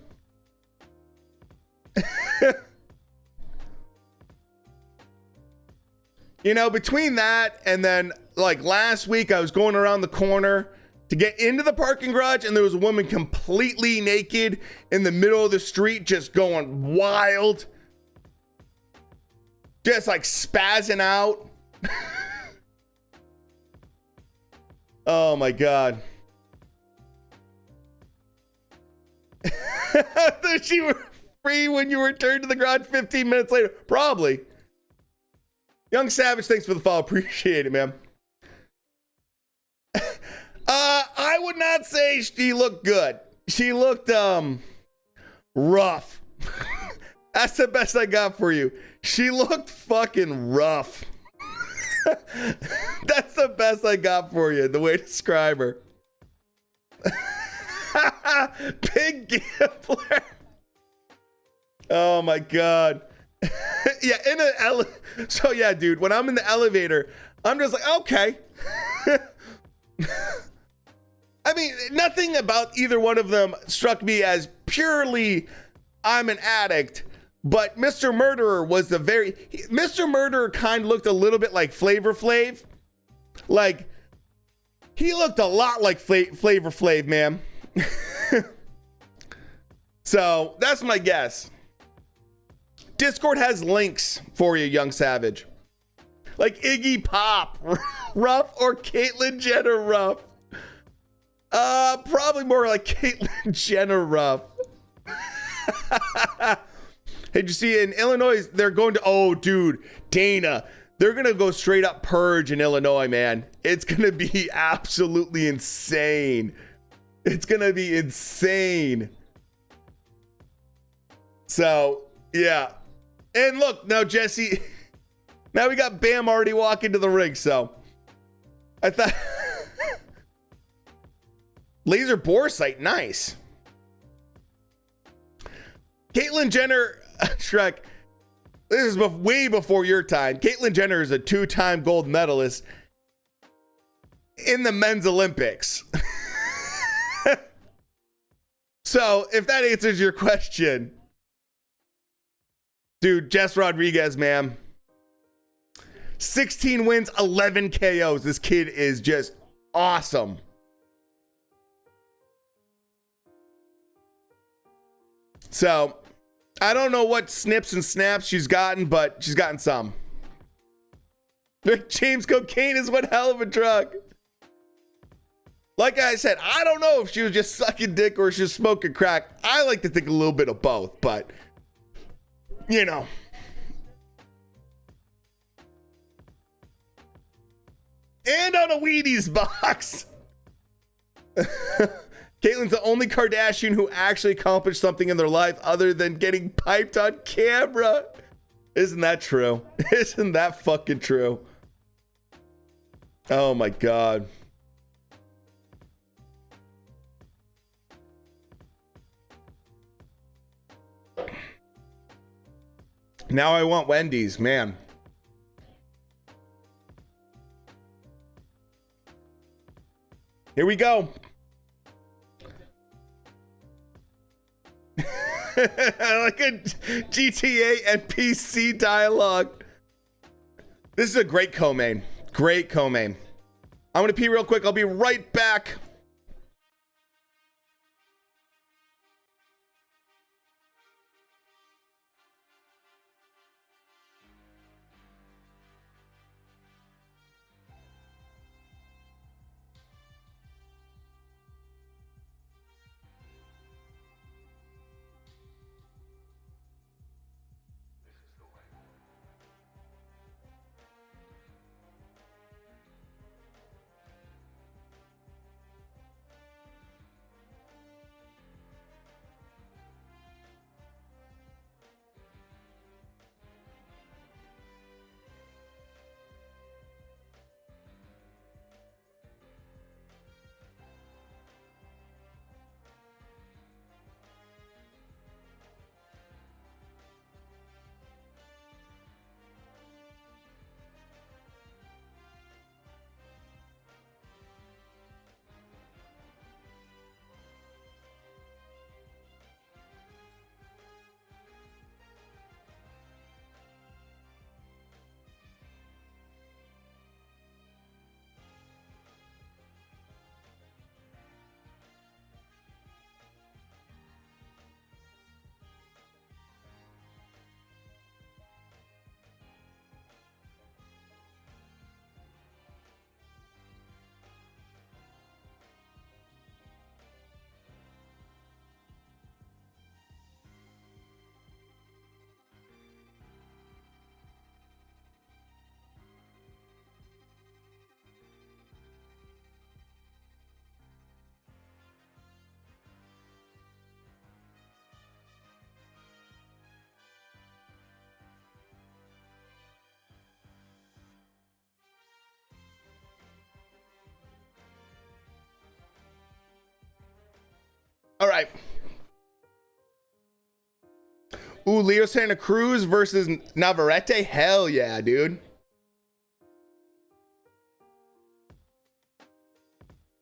You know, between that and then, like, last week, I was going around the corner to get into the parking garage, and there was a woman completely naked in the middle of the street, just going wild. Just, like, spazzing out. Oh, my God. Thought you were free when you returned to the garage 15 minutes later. Probably. Young Savage, thanks for the follow. Appreciate it, man. I would not say she looked good. She looked rough. That's the best I got for you. She looked fucking rough. That's the best I got for you, the way to describe her. Big gambler. Oh my God. Yeah, so yeah, dude, when I'm in the elevator, I'm just like, okay. I mean, nothing about either one of them struck me as purely I'm an addict, but Mr. Murderer was Mr. Murderer kind of looked a little bit like Flavor Flav. Like, he looked a lot like Flavor Flav, man. So that's my guess. Discord has links for you, Young Savage. Like Iggy Pop, rough, or Caitlyn Jenner, rough. Probably more like Caitlyn Jenner, rough. Hey, did you see in Illinois, they're going to, oh, dude, Dana, they're going to go straight up purge in Illinois, man. It's going to be absolutely insane. It's going to be insane. So, yeah. And look, now Jesse, now we got Bam already walking to the ring, so I thought laser bore sight, nice. Caitlyn Jenner, Shrek, this is way before your time. Caitlyn Jenner is a 2-time gold medalist in the men's Olympics. So if that answers your question, dude, Jess Rodriguez, man. 16 wins, 11 KOs. This kid is just awesome. So, I don't know what snips and snaps she's gotten, but she's gotten some. Rick James cocaine is one hell of a drug. Like I said, I don't know if she was just sucking dick or she was smoking crack. I like to think a little bit of both, but you know. And on a Wheaties box. Caitlyn's the only Kardashian who actually accomplished something in their life other than getting piped on camera. Isn't that true? Isn't that fucking true? Oh my God. Now I want Wendy's, man. Here we go. Like a GTA NPC dialogue. This is a great co-main. Great co-main. I'm going to pee real quick. I'll be right back. All right. Ooh, Leo Santa Cruz versus Navarrete. Hell yeah, dude.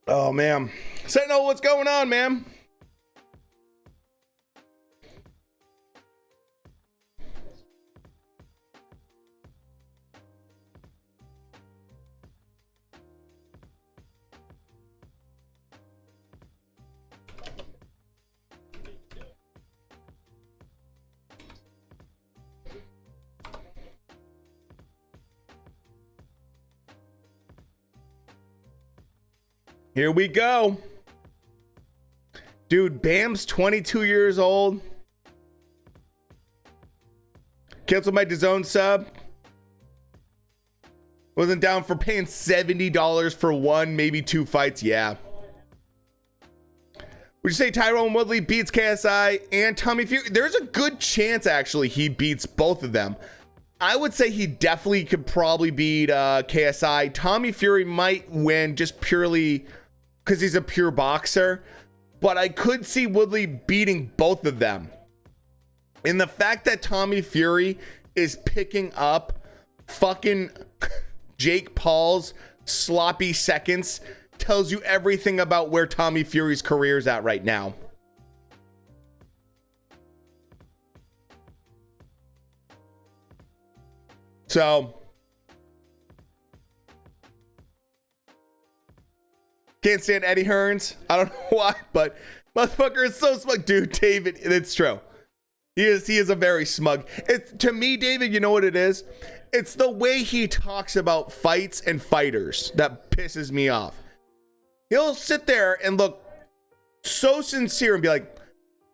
Oh, man. Sentinel, what's going on, man? Here we go. Dude, Bam's 22 years old. Canceled my DAZN sub. Wasn't down for paying $70 for one, maybe two fights. Yeah. Would you say Tyrone Woodley beats KSI and Tommy Fury? There's a good chance, actually, he beats both of them. I would say he definitely could probably beat KSI. Tommy Fury might win just purely because he's a pure boxer. But I could see Woodley beating both of them. And the fact that Tommy Fury is picking up fucking Jake Paul's sloppy seconds tells you everything about where Tommy Fury's career is at right now. So, can't stand Eddie Hearns. I don't know why, but motherfucker is so smug. Dude, David, it's true. He is a very smug. To me, David, you know what it is? It's the way he talks about fights and fighters that pisses me off. He'll sit there and look so sincere and be like,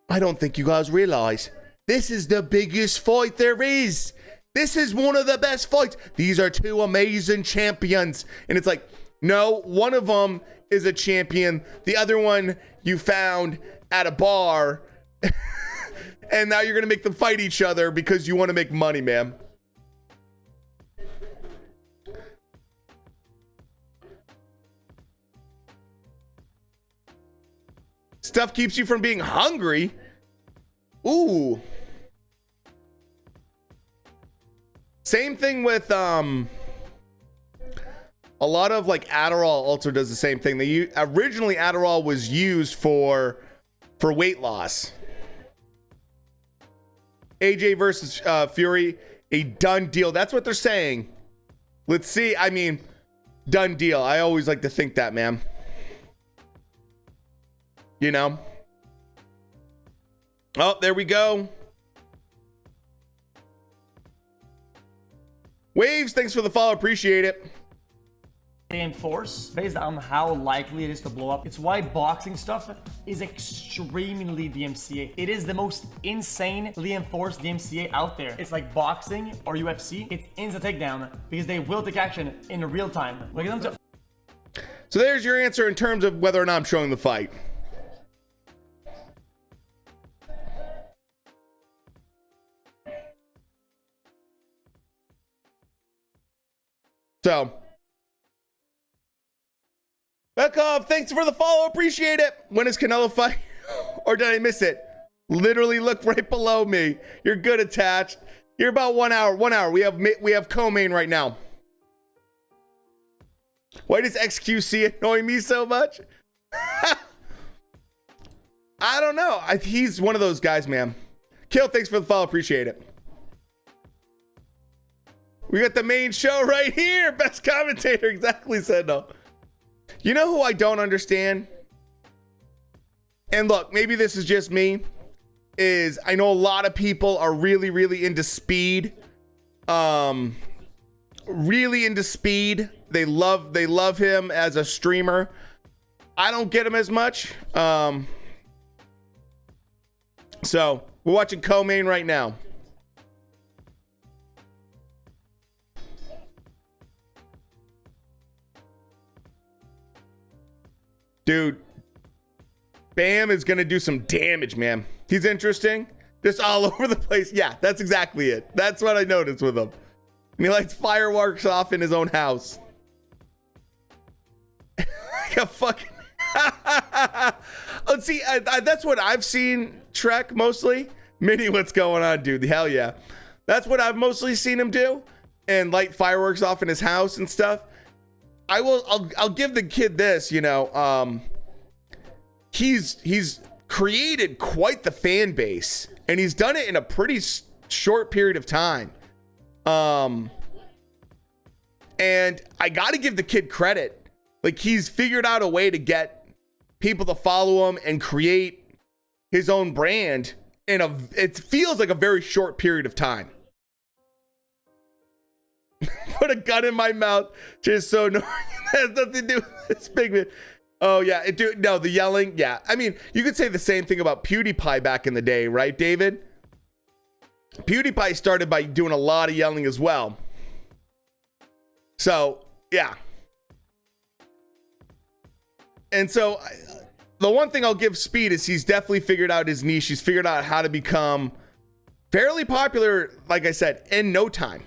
I don't think you guys realize this is the biggest fight there is. This is one of the best fights. These are two amazing champions. And it's like, no, one of them is a champion. The other one you found at a bar. And now you're going to make them fight each other because you want to make money, man. Stuff keeps you from being hungry. Ooh. Same thing with a lot of like Adderall also does the same thing. Originally Adderall was used for weight loss. AJ versus Fury, a done deal. That's what they're saying. Let's see. I mean, done deal. I always like to think that, man. You know? Oh, there we go. Waves, thanks for the follow. Appreciate it. Reinforce based on how likely it is to blow up. It's why boxing stuff is extremely DMCA. It is the most insanely enforced DMCA out there. It's like boxing or UFC. It's instant takedown because they will take action in real time. Look at them. So there's your answer in terms of whether or not I'm showing the fight. So, Bekov, thanks for the follow. Appreciate it. When is Canelo fight? Or did I miss it? Literally look right below me. You're good attached. You're about 1 hour. 1 hour. We have co-main right now. Why does XQC annoy me so much? I don't know. He's one of those guys, man. Kill, thanks for the follow. Appreciate it. We got the main show right here. Best commentator. Exactly, said no. You know who I don't understand? And look, maybe this is just me. Is I know a lot of people are really, really into speed. Really into speed. They love him as a streamer. I don't get him as much. So we're watching co-main right now. Dude, Bam is going to do some damage, man. He's interesting. Just all over the place. Yeah, that's exactly it. That's what I noticed with him. And he lights fireworks off in his own house. Like a fucking... see, that's what I've seen Trek mostly. Minnie, what's going on, dude? Hell yeah. That's what I've mostly seen him do, and light fireworks off in his house and stuff. I'll give the kid this, you know, he's created quite the fan base, and he's done it in a pretty short period of time. And I got to give the kid credit. Like, he's figured out a way to get people to follow him and create his own brand in it feels like a very short period of time. Put a gun in my mouth, just so annoying. That has nothing to do with this big man. Oh yeah, no, the yelling. Yeah, I mean, you could say the same thing about PewDiePie back in the day, right, David? PewDiePie started by doing a lot of yelling as well. So yeah, and so the one thing I'll give Speed is he's definitely figured out his niche. He's figured out how to become fairly popular, like I said, in no time.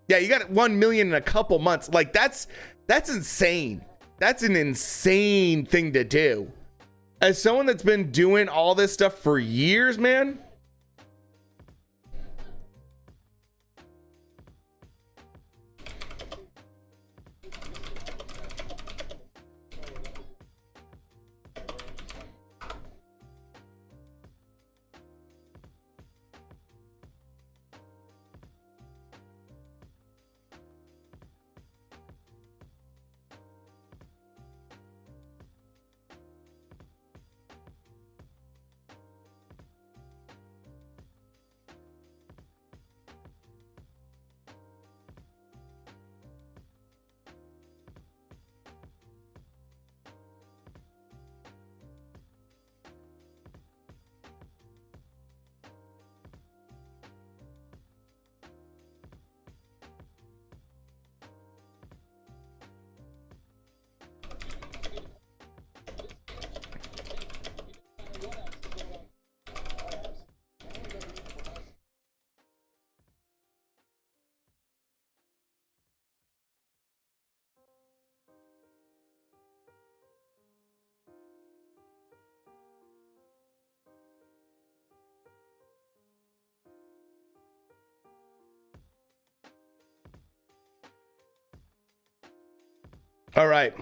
Yeah, you got 1 million in a couple months. Like, that's insane. That's an insane thing to do. As someone that's been doing all this stuff for years, man. All right.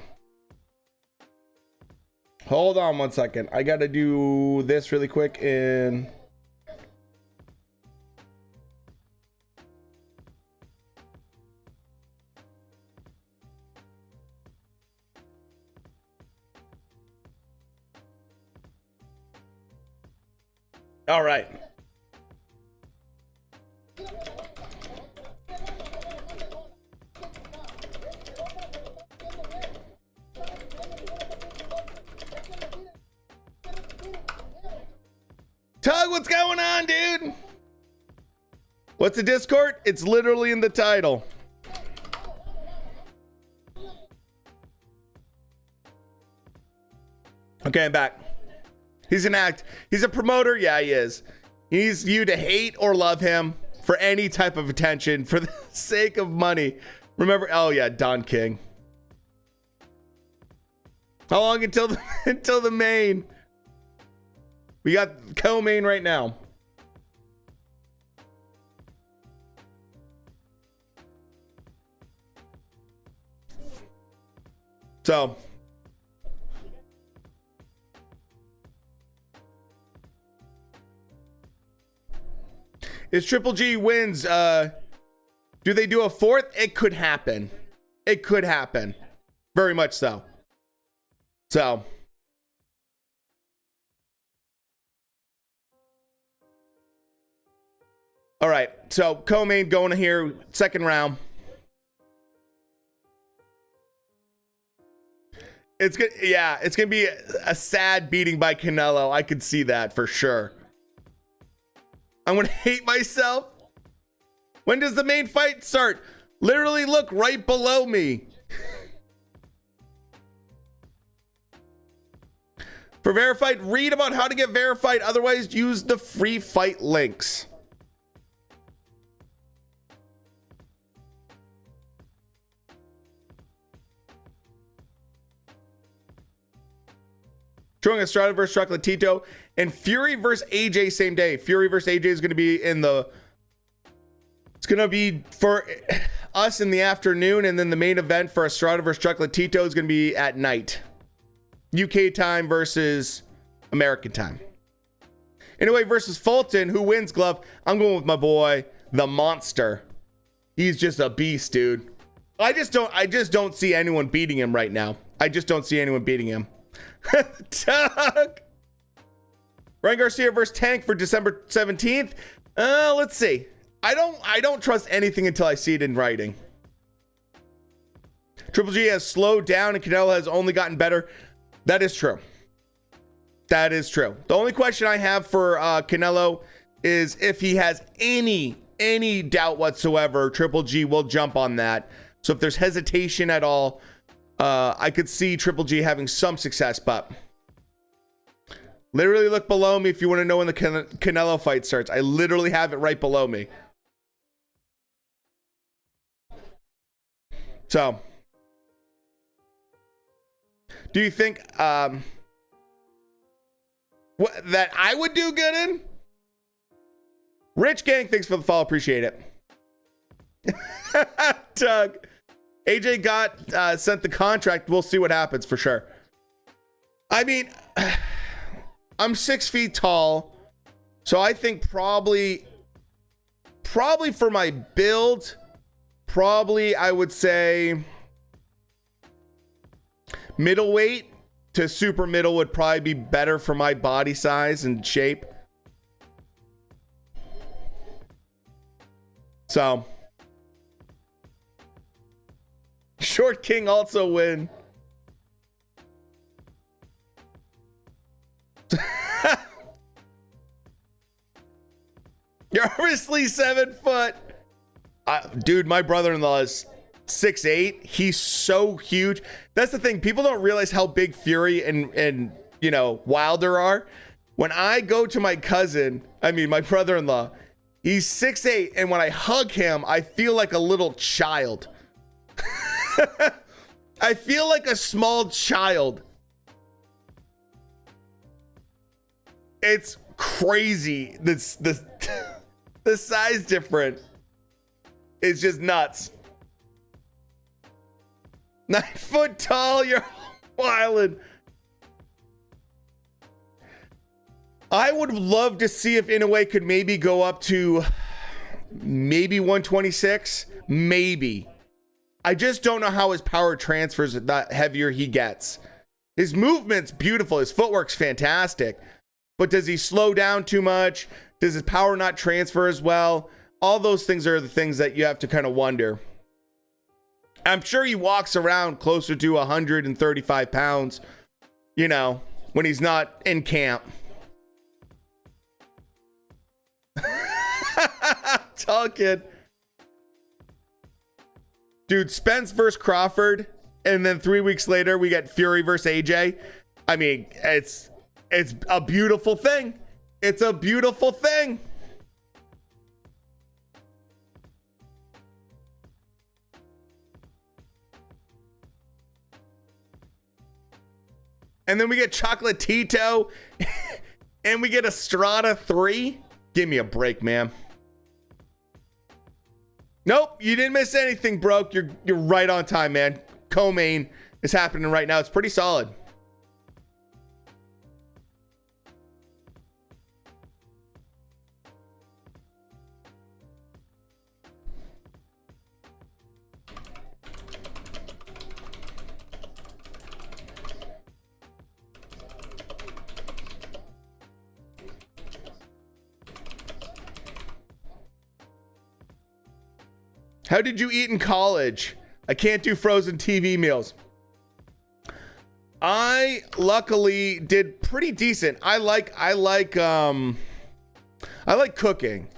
Hold on 1 second. I got to do this really quick and all right. Tug, what's going on, dude? What's the Discord? It's literally in the title. Okay, I'm back. He's an act. He's a promoter. Yeah, he is. He needs you to hate or love him for any type of attention for the sake of money. Remember, oh yeah, Don King. How long until the main? We got co-main right now. So if Triple G wins, do they do a fourth? It could happen. It could happen. Very much so. So all right, so co-main going here, second round. It's good. Yeah, it's gonna be a sad beating by Canelo. I could see that for sure. I'm gonna hate myself. When does the main fight start? Literally, look right below me. For verified, read about how to get verified. Otherwise, use the free fight links. Showing Estrada versus Chocolatito. And Fury versus AJ same day. Fury versus AJ is going to be in the... It's going to be for us in the afternoon. And then the main event for Estrada versus Chocolatito is going to be at night. UK time versus American time. Anyway, versus Fulton, who wins, Glove? I'm going with my boy, the Monster. He's just a beast, dude. I just don't see anyone beating him right now. I just don't see anyone beating him. Doug. Ryan Garcia versus Tank for December 17th. Let's see. I don't trust anything until I see it in writing. Triple G has slowed down and Canelo has only gotten better. That is true. That is true. The only question I have for Canelo is if he has any doubt whatsoever, Triple G will jump on that. So if there's hesitation at all, I could see Triple G having some success, but literally look below me if you want to know when the Canelo fight starts. I literally have it right below me. So, do you think that I would do good in? Rich Gang, thanks for the follow. Appreciate it. Doug. AJ got sent the contract. We'll see what happens for sure. I mean, I'm 6 feet tall. So I think probably for my build, I would say middleweight to super middle would probably be better for my body size and shape. So Short King also win. You're obviously 7 foot. Dude, my brother-in-law is 6'8". He's so huge. That's the thing. People don't realize how big Fury and you know, Wilder are. When I go to my cousin, my brother-in-law, he's 6'8", and when I hug him, I feel like a little child. I feel like a small child. It's crazy. The size difference is just nuts. 9 foot tall, you're wildin'. I would love to see if Inoue could maybe go up to maybe 126. Maybe. I just don't know how his power transfers the heavier he gets. His movement's beautiful. His footwork's fantastic. But does he slow down too much? Does his power not transfer as well? All those things are the things that you have to kind of wonder. I'm sure he walks around closer to 135 pounds, you know, when he's not in camp. Tall kid. Dude, Spence versus Crawford, and then 3 weeks later we get Fury versus AJ. I mean, it's a beautiful thing. It's a beautiful thing. And then we get Chocolatito and we get Estrada 3. Give me a break, man. Nope, you didn't miss anything, bro. You're right on time, man. Co-main is happening right now. It's pretty solid. How did you eat in college? I can't do frozen TV meals. I luckily did pretty decent. I like cooking.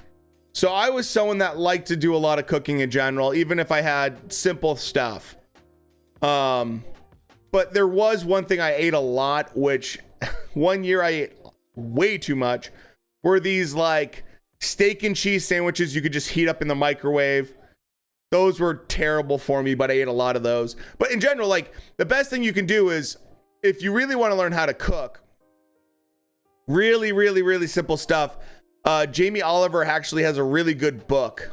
So I was someone that liked to do a lot of cooking in general, even if I had simple stuff. But there was one thing I ate a lot, which one year I ate way too much, were these like steak and cheese sandwiches you could just heat up in the microwave. Those were terrible for me, but I ate a lot of those. But in general, like, the best thing you can do is, if you really want to learn how to cook, Really, really, really simple stuff. Jamie Oliver actually has a really good book.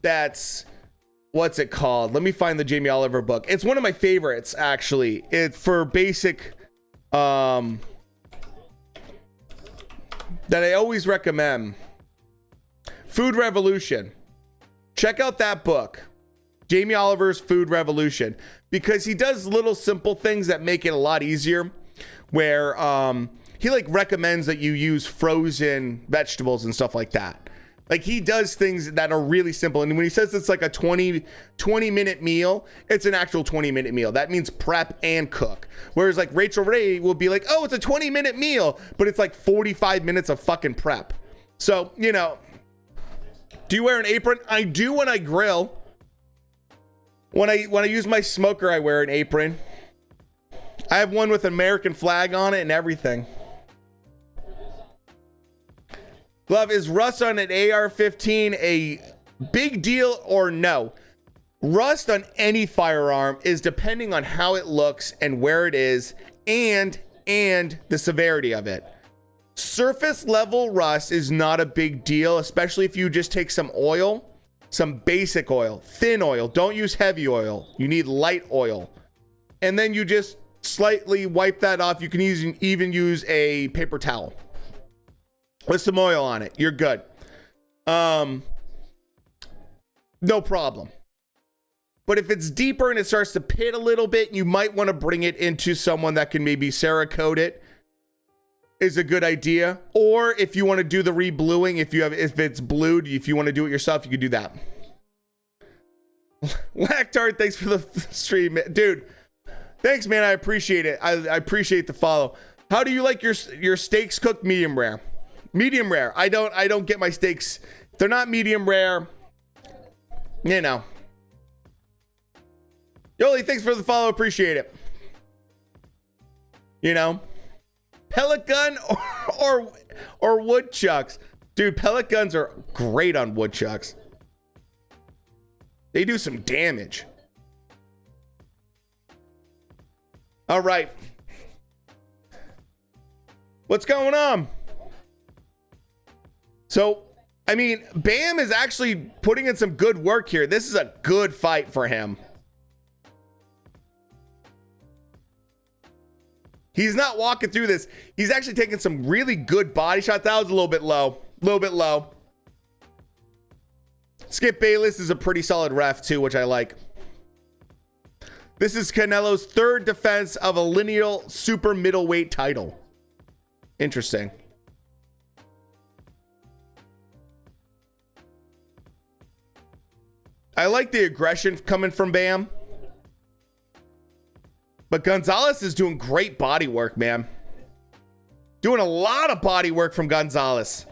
That's, what's it called? Let me find the Jamie Oliver book. It's one of my favorites, actually. It's for basic, that I always recommend. Food Revolution. Check out that book. Jamie Oliver's Food Revolution. Because he does little simple things that make it a lot easier. Where he like recommends that you use frozen vegetables and stuff like that. Like he does things that are really simple. And when he says it's like a 20-minute meal, it's an actual 20-minute meal. That means prep and cook. Whereas like Rachel Ray will be like, oh, it's a 20-minute meal, but it's like 45 minutes of fucking prep. So, you know, do you wear an apron? I do when I grill. When I use my smoker, I wear an apron. I have one with an American flag on it and everything. Glove, is rust on an AR-15 a big deal or no? Rust on any firearm is depending on how it looks and where it is and the severity of it. Surface level rust is not a big deal, especially if you just take some oil, some basic oil, thin oil. Don't use heavy oil. You need light oil. And then you just slightly wipe that off. You can even use a paper towel with some oil on it. You're good. No problem. But if it's deeper and it starts to pit a little bit, you might want to bring it into someone that can maybe Cerakote it. Is a good idea. Or if you want to do the re-bluing, if it's blued, if you want to do it yourself, you can do that. Lactard, thanks for the stream, dude. Thanks, man. I appreciate it. I appreciate the follow. How do you like your steaks cooked? Medium rare. Medium rare. I don't get my steaks. If they're not medium rare, you know. Yoli, thanks for the follow. Appreciate it. You know. Pellet gun or woodchucks. Dude, pellet guns are great on woodchucks. They do some damage. All right. What's going on? So, I mean, Bam is actually putting in some good work here. This is a good fight for him. He's not walking through this. He's actually taking some really good body shots. That was a little bit low. A little bit low. Skip Bayless is a pretty solid ref too, which I like. This is Canelo's third defense of a lineal super middleweight title. Interesting. I like the aggression coming from Bam. But Gonzalez is doing great body work, man. Doing a lot of body work from Gonzalez.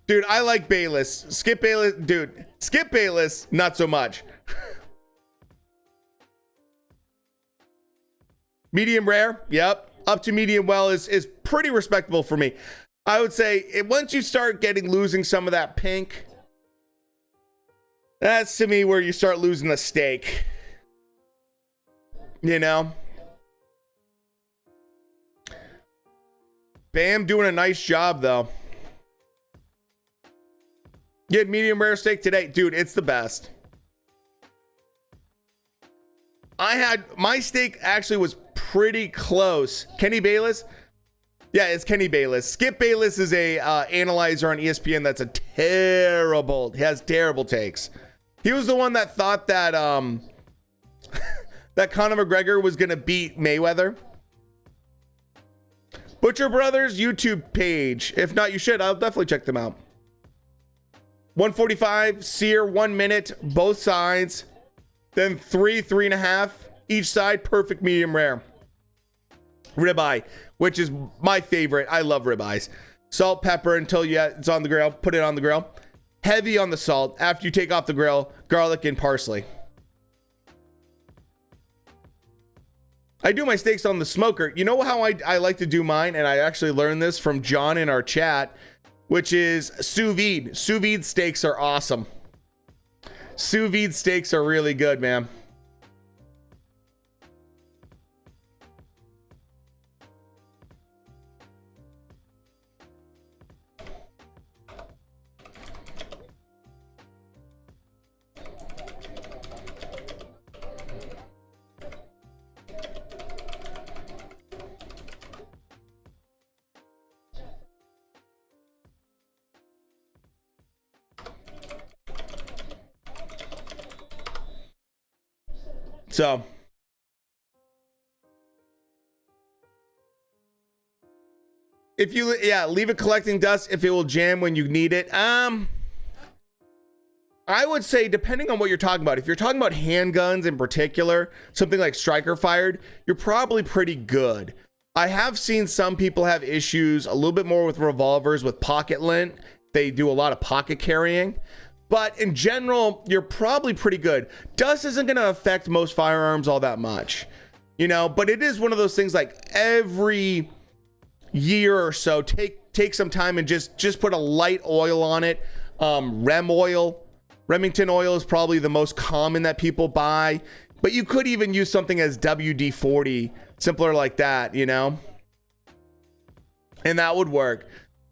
Dude, I like Bayless. Skip Bayless, dude. Skip Bayless, not so much. Medium rare, yep. Up to medium well is pretty respectable for me. I would say once you start losing some of that pink, that's to me where you start losing the steak. You know? Bam doing a nice job, though. Get medium rare steak today. Dude, it's the best. My steak actually was pretty close. Kenny Bayless? Yeah, it's Kenny Bayless. Skip Bayless is a analyzer on ESPN that's he has terrible takes. He was the one that thought that that Conor McGregor was going to beat Mayweather. Butcher Brothers YouTube page. If not, you should. I'll definitely check them out. 145, sear, 1 minute, both sides. Then 3.5 each side. Perfect medium rare. Ribeye, which is my favorite. I love ribeyes. Salt, pepper until it's on the grill. Put it on the grill. Heavy on the salt. After you take off the grill, garlic and parsley. I do my steaks on the smoker. You know how I like to do mine? And I actually learned this from John in our chat, which is sous vide. Sous vide steaks are awesome. Sous vide steaks are really good, man. So if you, yeah, leave it collecting dust if it will jam when you need it. I would say, depending on what you're talking about, if you're talking about handguns in particular, something like striker fired, you're probably pretty good. I have seen some people have issues a little bit more with revolvers with pocket lint. They do a lot of pocket carrying, but in general, you're probably pretty good. Dust isn't going to affect most firearms all that much, you know, but it is one of those things like every year or so, take some time and just put a light oil on it. Remington oil is probably the most common that people buy, but you could even use something as WD-40, simpler like that, you know, and that would work.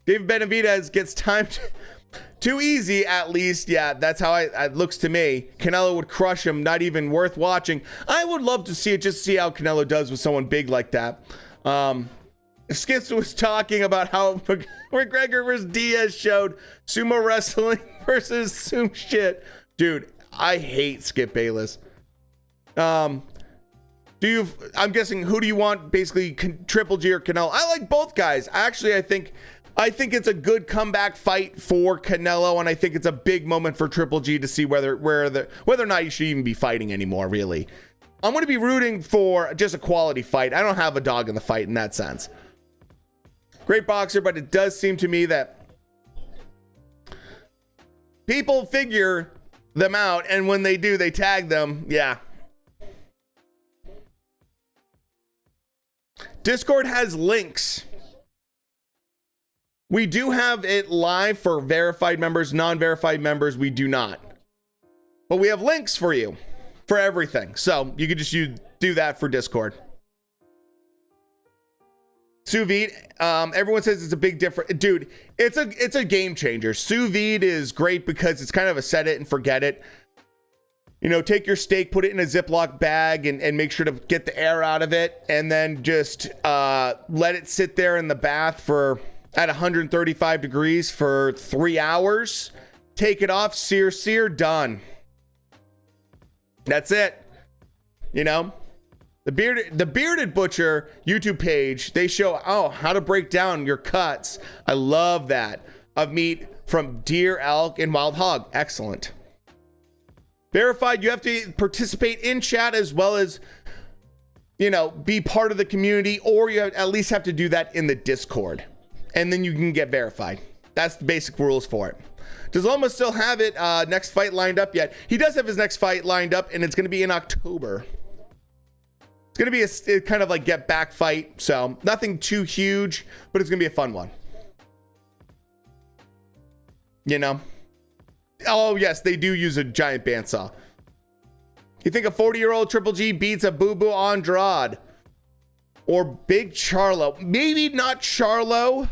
David Benavidez gets timed too easy, at least. Yeah, that's how it looks to me. Canelo would crush him, not even worth watching. I would love to see it, just see how Canelo does with someone big like that. Skits was talking about how McGregor versus Diaz showed sumo wrestling versus sumo shit. Dude, I hate Skip Bayless. I'm guessing, who do you want, basically, Triple G or Canelo? I like both guys. Actually, I think it's a good comeback fight for Canelo, and I think it's a big moment for Triple G to see whether or not he should even be fighting anymore, really. I'm going to be rooting for just a quality fight. I don't have a dog in the fight in that sense. Great boxer, but it does seem to me that people figure them out, and when they do, they tag them. Yeah. Discord has links. We do have it live for verified members. Non-verified members, we do not. But we have links for you for everything. So you could just do that for Discord. Sous vide, everyone says it's a big difference. Dude, it's a game changer. Sous vide is great because it's kind of a set it and forget it. You know, take your steak, put it in a Ziploc bag, and make sure to get the air out of it, and then just let it sit there in the bath at 135 degrees for 3 hours. Take it off, sear, done. That's it. You know? The Bearded Butcher YouTube page, they show how to break down your cuts. I love that. Of meat from deer, elk, and wild hog. Excellent. Verified, you have to participate in chat as well as, you know, be part of the community, or you at least have to do that in the Discord. And then you can get verified. That's the basic rules for it. Does Loma still have it next fight lined up yet? He does have his next fight lined up, and it's going to be in October. It's going to be a kind of like get back fight. So nothing too huge, but it's going to be a fun one. You know? Oh, yes, they do use a giant bandsaw. You think a 40-year-old Triple G beats a Boo-Boo Andrade? Or Big Charlo? Maybe not Charlo.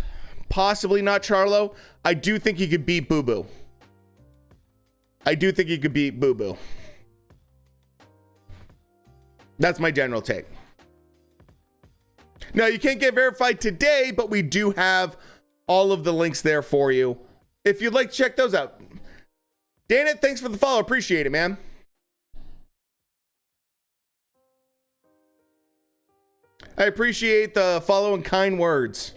Possibly not Charlo. I do think he could beat Boo-Boo. That's my general take. Now, you can't get verified today, but we do have all of the links there for you if you'd like to check those out. Danit, thanks for the follow. Appreciate it, man. I appreciate the follow and kind words.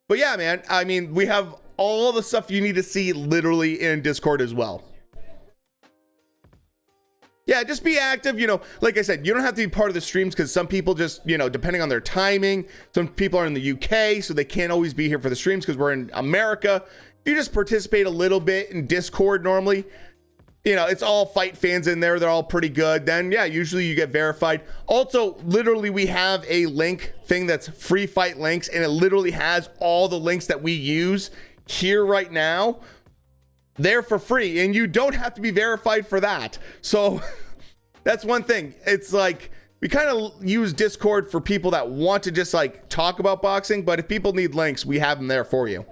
But yeah, man, I mean, we have all the stuff you need to see literally in Discord as well. Yeah, just be active. You know, like I said, you don't have to be part of the streams because some people just, you know, depending on their timing, some people are in the UK, so they can't always be here for the streams because we're in America. If you just participate a little bit in Discord normally, you know, it's all fight fans in there. They're all pretty good. Then, yeah, usually you get verified. Also, literally, we have a link thing that's free fight links, and it literally has all the links that we use here right now. They're for free, and you don't have to be verified for that. So that's one thing. It's like we kind of use Discord for people that want to just like talk about boxing, but if people need links, we have them there for you.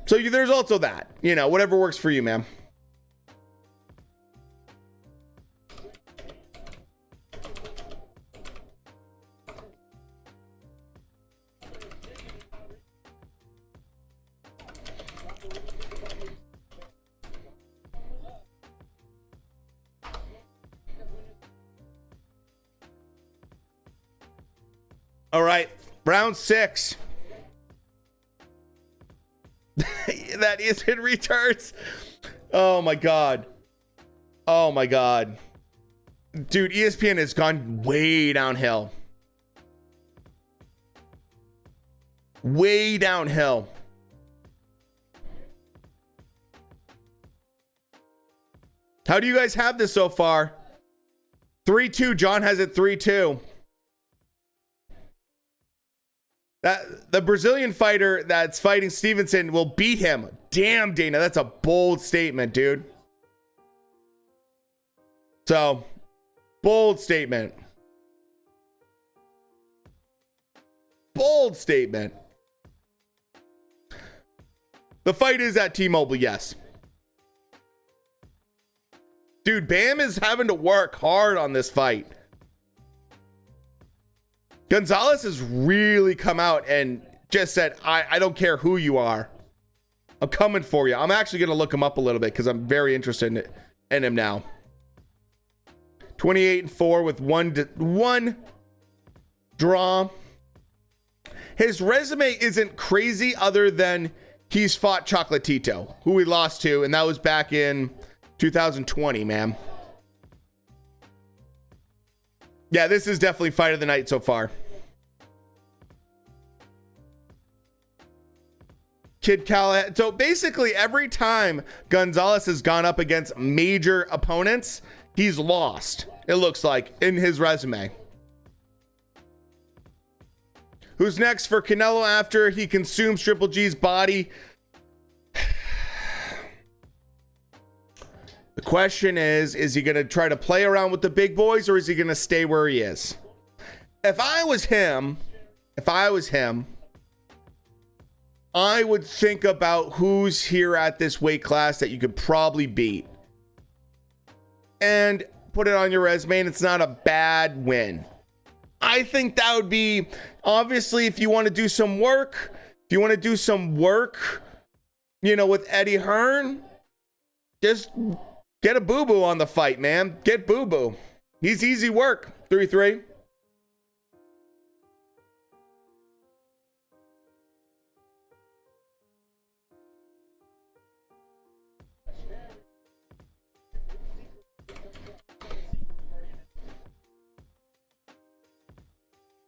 So there's also that, you know, whatever works for you, man. All right, round 6. That isn't retards. Oh my god. Oh my god. Dude, ESPN has gone way downhill. Way downhill. How do you guys have this so far? 3-2. John has it 3-2. That the Brazilian fighter that's fighting Stevenson will beat him. Damn, Dana, that's a bold statement, dude. So, bold statement. Bold statement. The fight is at T-Mobile, yes. Dude, Bam is having to work hard on this fight. Gonzalez has really come out and just said, I don't care who you are. I'm coming for you. I'm actually going to look him up a little bit because I'm very interested in him now. 28-4 with one draw. His resume isn't crazy other than he's fought Chocolatito, who we lost to, and that was back in 2020, man. Yeah, this is definitely fight of the night so far. Kid Callahan. So basically, every time Gonzalez has gone up against major opponents, he's lost, it looks like, in his resume. Who's next for Canelo after he consumes Triple G's body? The question is he going to try to play around with the big boys, or is he going to stay where he is? If I was him, I would think about who's here at this weight class that you could probably beat and put it on your resume, and it's not a bad win. I think that would be, obviously, if you want to do some work, you know, with Eddie Hearn, just get a boo-boo on the fight, man. Get boo-boo. He's easy work. 3-3.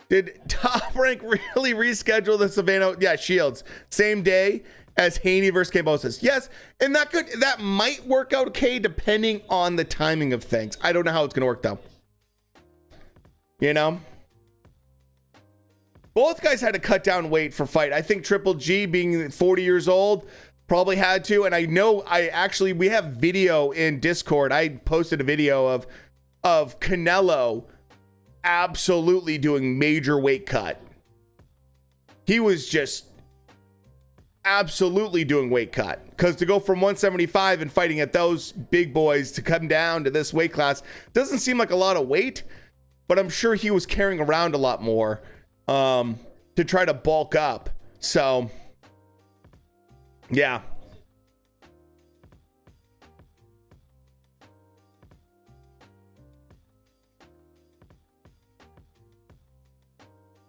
Did Top Rank really reschedule the Savannah? Yeah, Shields. Same day as Haney versus Cambosis. Yes, and that might work out okay depending on the timing of things. I don't know how it's gonna work though. You know? Both guys had to cut down weight for fight. I think Triple G, being 40 years old, probably had to. And I know we have video in Discord. I posted a video of Canelo absolutely doing major weight cut. He was just absolutely doing weight cut, because to go from 175 and fighting at those big boys to come down to this weight class doesn't seem like a lot of weight, but I'm sure he was carrying around a lot more to try to bulk up. So yeah.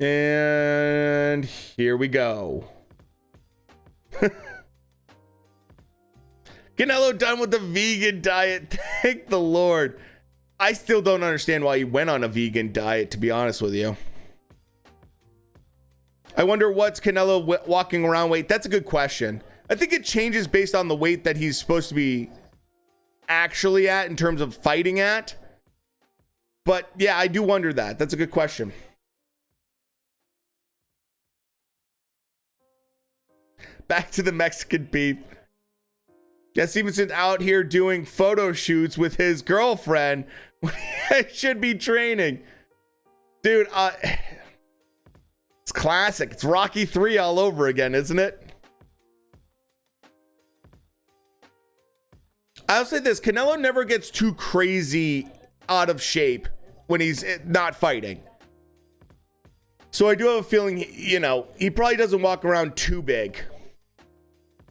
And here we go. Canelo done with the vegan diet. Thank the Lord. I still don't understand why he went on a vegan diet, to be honest with you. I wonder what's Canelo walking around weight. That's a good question. I think it changes based on the weight that he's supposed to be actually at in terms of fighting at. But yeah, I do wonder that. That's a good question. Back to the Mexican beef. Yeah, Stevenson's out here doing photo shoots with his girlfriend when he should be training. Dude, it's classic. It's Rocky 3 all over again, isn't it? I'll say this. Canelo never gets too crazy out of shape when he's not fighting. So I do have a feeling, you know, he probably doesn't walk around too big.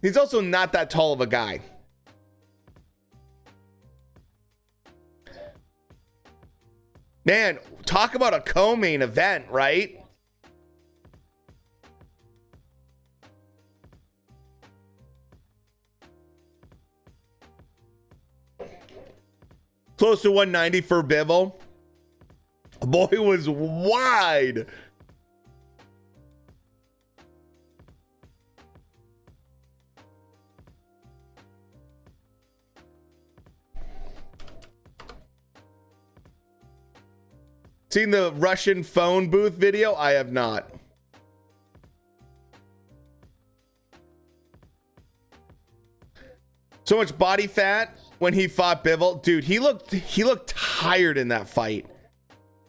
He's also not that tall of a guy. Man, talk about a co-main event, right? close to 190 for Bivol. Boy was wide. Seen the Russian phone booth video? I have not. So much body fat when he fought Bivol. Dude, he looked tired in that fight.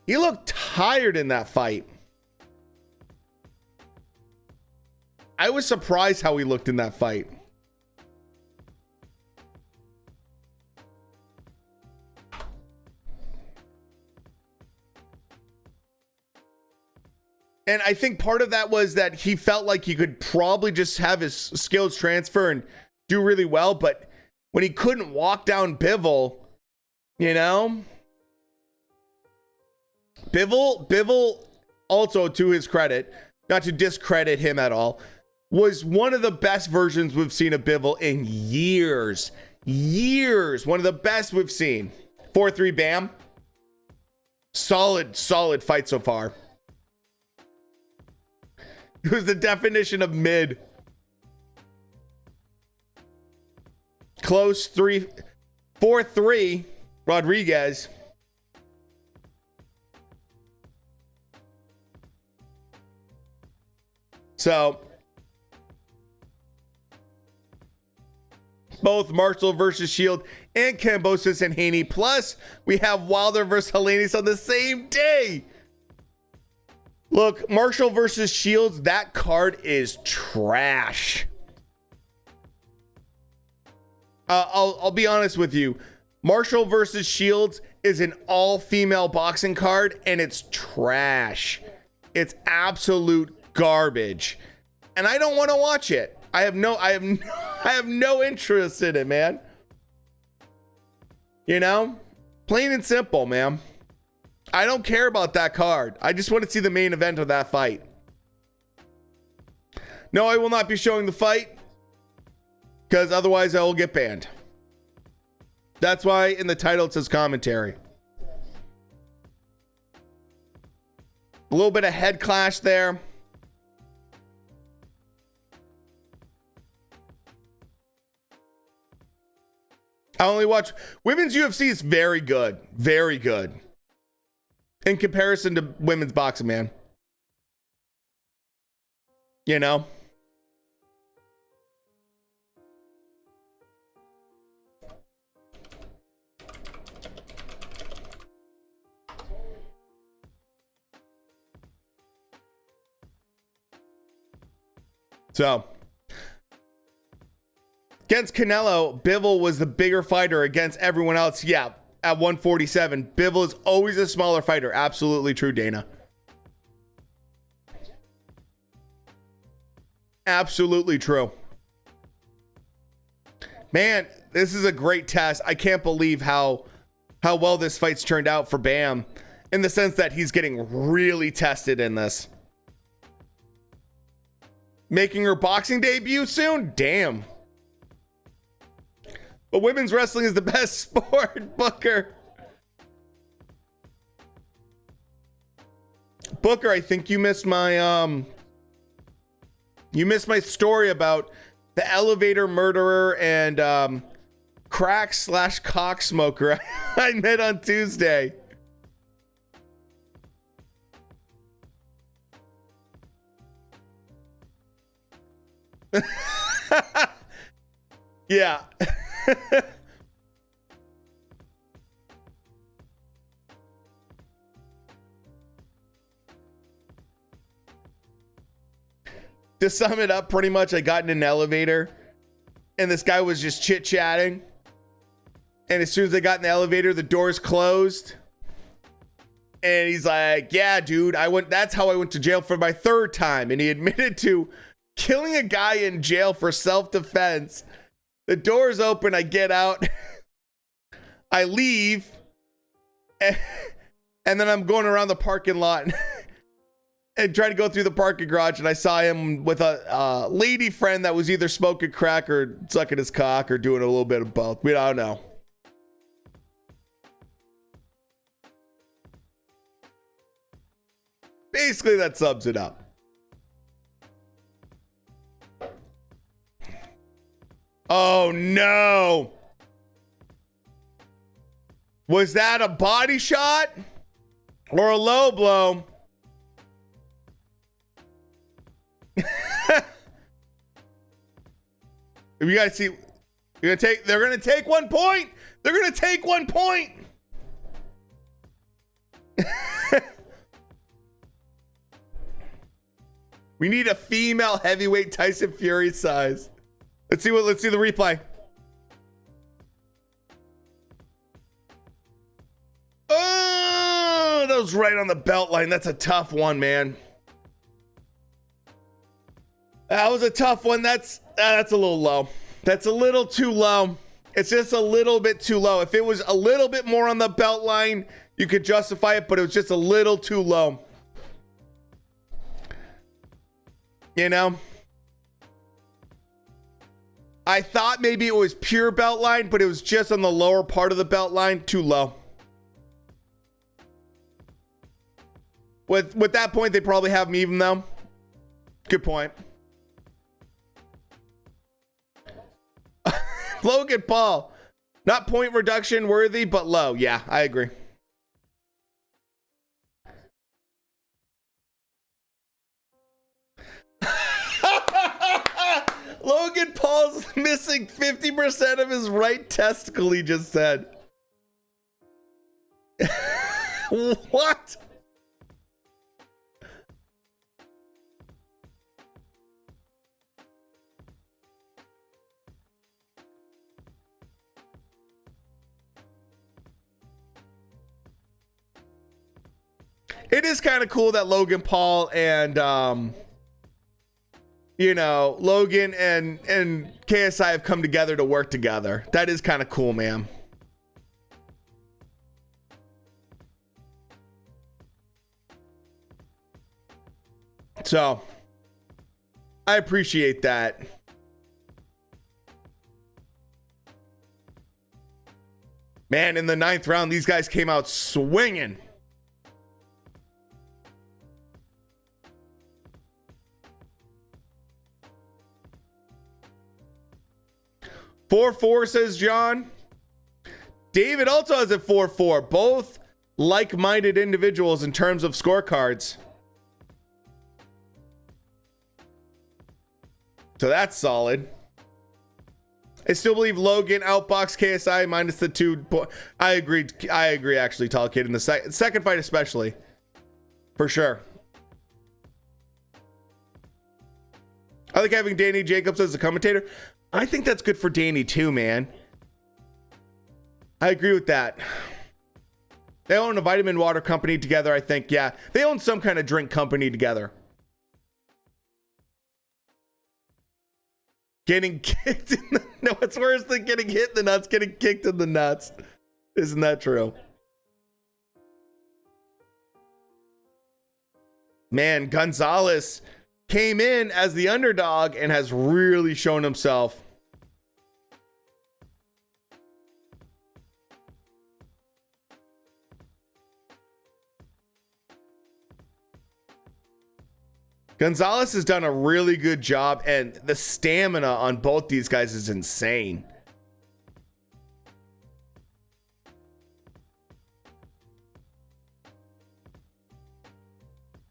He looked tired in that fight. I was surprised how he looked in that fight. And I think part of that was that he felt like he could probably just have his skills transfer and do really well. But when he couldn't walk down Bivol, you know, Bivol also, to his credit, not to discredit him at all, was one of the best versions we've seen of Bivol in years. Years. One of the best we've seen. 4-3 bam. Solid fight so far. It was the definition of mid. Close 4-3 Rodriguez. So both Marshall versus Shield and Kambosos and Haney. Plus, we have Wilder versus Helenius on the same day. Look, Marshall versus Shields, that card is trash. I'll be honest with you. Marshall versus Shields is an all-female boxing card, and it's trash. It's absolute garbage, and I don't want to watch it. I have no interest in it, man. You know, plain and simple, man. I don't care about that card. I just want to see the main event of that fight. No, I will not be showing the fight because otherwise I will get banned. That's why in the title it says commentary. A little bit of head clash there. I only watch women's UFC is very good. Very good. In comparison to women's boxing, man. You know? So, against Canelo, Bivol was the bigger fighter against everyone else. Yeah. At 147, Bivol is always a smaller fighter. Absolutely true, Dana. Absolutely true. Man, this is a great test. I can't believe how well this fight's turned out for Bam, in the sense that he's getting really tested in this. Making her boxing debut soon? Damn. But women's wrestling is the best sport, Booker. Booker, I think you missed my story about the elevator murderer and crack/cock smoker I met on Tuesday. Yeah. To sum it up, pretty much I got in an elevator and this guy was just chit-chatting, and as soon as I got in the elevator, the doors closed, and he's like, yeah dude, that's how I went to jail for my third time. And he admitted to killing a guy in jail for self-defense. The doors open, I get out, I leave, and then I'm going around the parking lot and trying to go through the parking garage, and I saw him with a lady friend that was either smoking crack or sucking his cock or doing a little bit of both. We don't know. Basically, that sums it up. Oh, no. Was that a body shot or a low blow? We got to see. They're going to take 1 point. They're going to take 1 point. We need a female heavyweight Tyson Fury size. Let's see the replay. Oh, that was right on the belt line. That's a tough one, man. That was a tough one. That's a little low. That's a little too low. It's just a little bit too low. If it was a little bit more on the belt line, you could justify it, but it was just a little too low. You know? I thought maybe it was pure belt line, but it was just on the lower part of the belt line. Too low. With that point, they probably have me even though. Good point. Logan Paul. Not point reduction worthy, but low. Yeah, I agree. Logan Paul's missing 50% of his right testicle, he just said. What? It is kind of cool that Logan Paul and Logan and KSI have come together to work together. That is kind of cool, man. So, I appreciate that. Man, in the 9th round, these guys came out swinging. Four, says John. David also has a 4-4. Both like-minded individuals in terms of scorecards. So that's solid. I still believe Logan outboxed KSI minus the 2 I agree actually, Tall Kid, in the second fight especially. For sure. I like having Danny Jacobs as a commentator. I think that's good for Danny too, man. I agree with that. They own a vitamin water company together, I think. Yeah, they own some kind of drink company together. Getting kicked in the... No, it's worse than getting hit in the nuts, getting kicked in the nuts. Isn't that true? Man, Gonzalez came in as the underdog and has really shown himself. Gonzalez has done a really good job, and the stamina on both these guys is insane.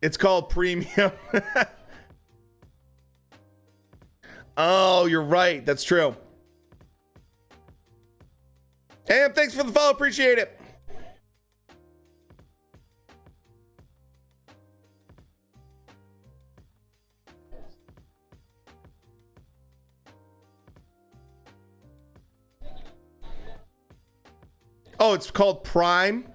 It's called premium. Oh, you're right. That's true. And thanks for the follow. Appreciate it. Oh, it's called Prime.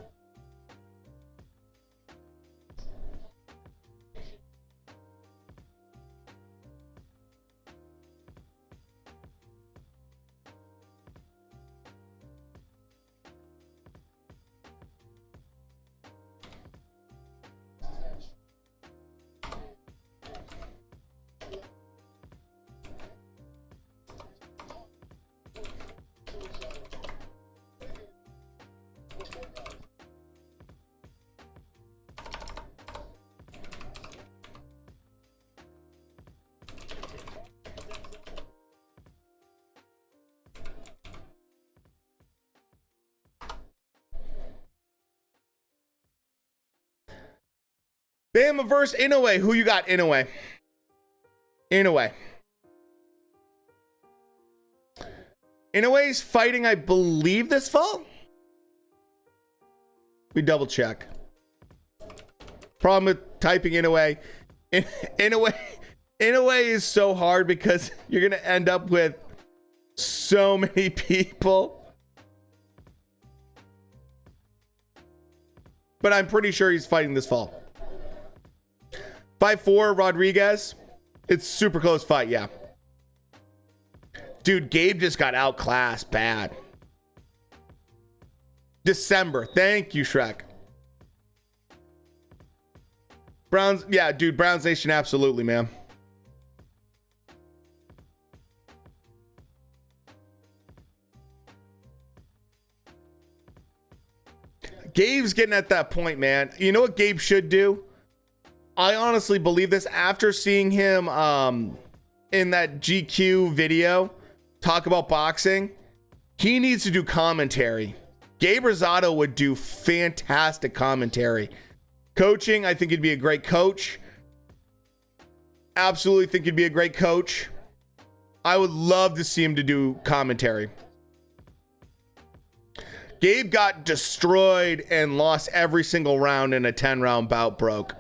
Bama versus Inoue. Who you got? Inoue. Inoue. Inoue's fighting, I believe, this fall. We double check. Problem with typing Inoue. Inoue is so hard because you're going to end up with so many people. But I'm pretty sure he's fighting this fall. 5'4", Rodriguez. It's super close fight, yeah. Dude, Gabe just got outclassed bad. December. Thank you, Shrek. Browns, yeah, dude, Browns Nation, absolutely, man. Gabe's getting at that point, man. You know what Gabe should do? I honestly believe this after seeing him in that GQ video talk about boxing. He needs to do commentary. Gabe Rosado would do fantastic commentary. Coaching, I think he'd be a great coach. Absolutely think he'd be a great coach. I would love to see him to do commentary. Gabe got destroyed and lost every single round in a 10-round bout, broke.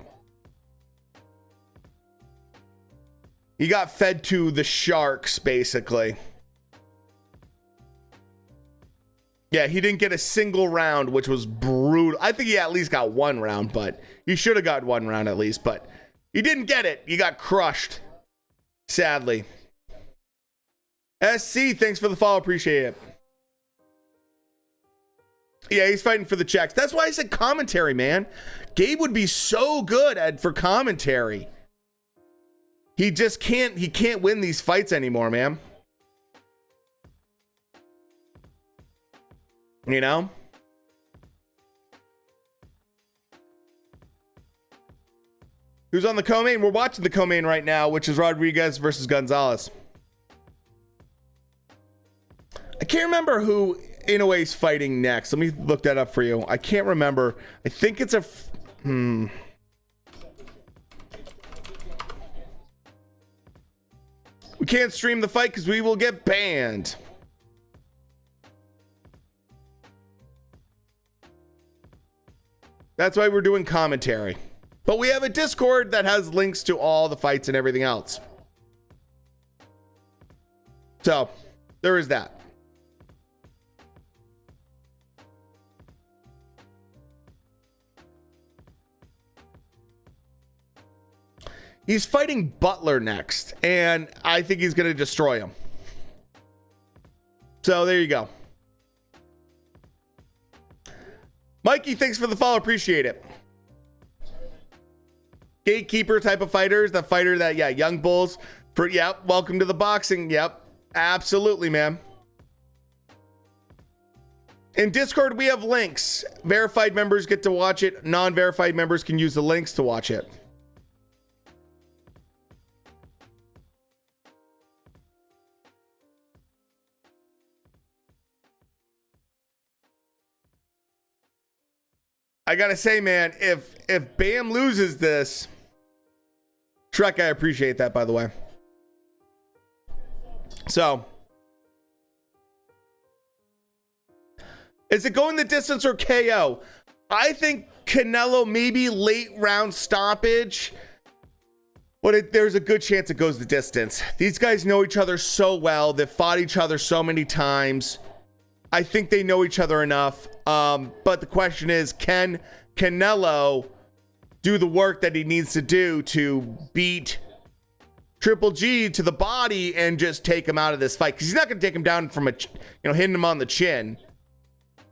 He got fed to the sharks, basically. Yeah, he didn't get a single round, which was brutal. I think he at least got one round, but he should have got one round at least, but he didn't get it. He got crushed, sadly. SC, thanks for the follow. Appreciate it. Yeah, he's fighting for the checks. That's why I said commentary, man. Gabe would be so good for commentary. He just can't win these fights anymore, man. You know? Who's on the co-main? We're watching the co-main right now, which is Rodriguez versus Gonzalez. I can't remember who Inoue's fighting next. Let me look that up for you. I can't remember. I think it's a... We can't stream the fight because we will get banned. That's why we're doing commentary. But we have a Discord that has links to all the fights and everything else. So, there is that. He's fighting Butler next, and I think he's going to destroy him. So, there you go. Mikey, thanks for the follow. Appreciate it. Gatekeeper type of fighters. The fighter that, yeah, Young Bulls. Yep, welcome to the boxing. Yep, absolutely, man. In Discord, we have links. Verified members get to watch it. Non-verified members can use the links to watch it. I gotta say, man, if Bam loses this, Shrek, I appreciate that, by the way. So, is it going the distance or KO? I think Canelo maybe late round stoppage, but there's a good chance it goes the distance. These guys know each other so well. They've fought each other so many times. I think they know each other enough. But the question is, can Canelo do the work that he needs to do to beat Triple G to the body and just take him out of this fight? Because he's not going to take him down from hitting him on the chin.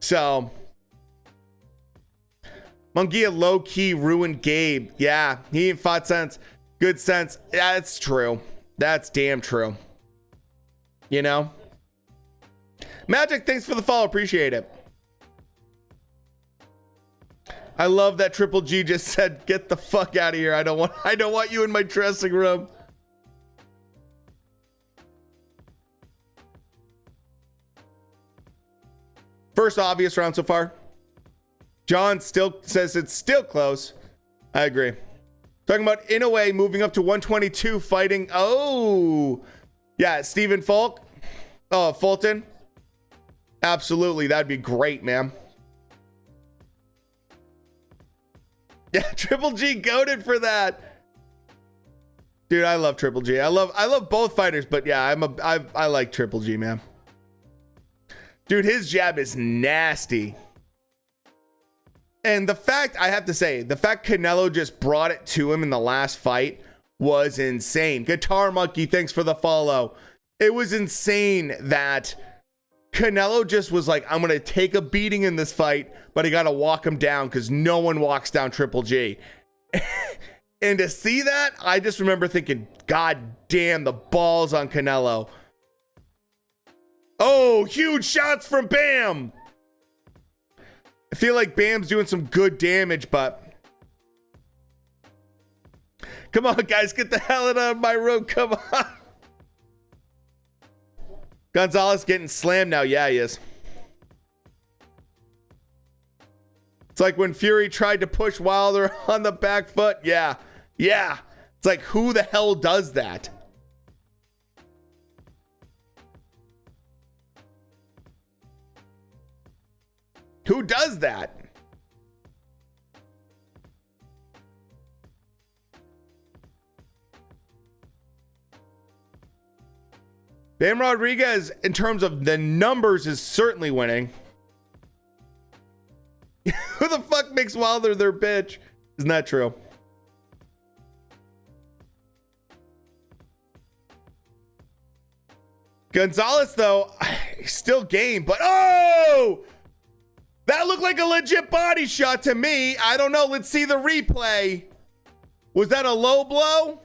So, Munguia low-key ruined Gabe. Yeah, he ain't fought sense. Good sense. Yeah, that's true. That's damn true. You know? Magic, thanks for the follow. Appreciate it. I love that Triple G just said, "Get the fuck out of here. I don't want you in my dressing room." First obvious round so far. John still says it's still close. I agree. Talking about Inoue moving up to 122, fighting. Oh, yeah, Stephen Falk. Oh, Fulton. Absolutely, that'd be great, man. Yeah, Triple G goated for that. Dude, I love Triple G. I love both fighters, but yeah, I like Triple G, man. Dude, his jab is nasty. And the fact, I have to say, the fact Canelo just brought it to him in the last fight was insane. Guitar Monkey, thanks for the follow. It was insane that Canelo just was like, I'm going to take a beating in this fight, but I got to walk him down because no one walks down Triple G. And to see that, I just remember thinking, God damn, the balls on Canelo. Oh, huge shots from Bam. I feel like Bam's doing some good damage, but come on, guys, get the hell out of my room. Come on. Gonzalez getting slammed now. Yeah, he is. It's like when Fury tried to push Wilder on the back foot. Yeah. Yeah. It's like, who the hell does that? Who does that? Bam Rodriguez, in terms of the numbers, is certainly winning. Who the fuck makes Wilder their bitch? Isn't that true? Gonzalez, though, still game, but oh! That looked like a legit body shot to me. I don't know. Let's see the replay. Was that a low blow?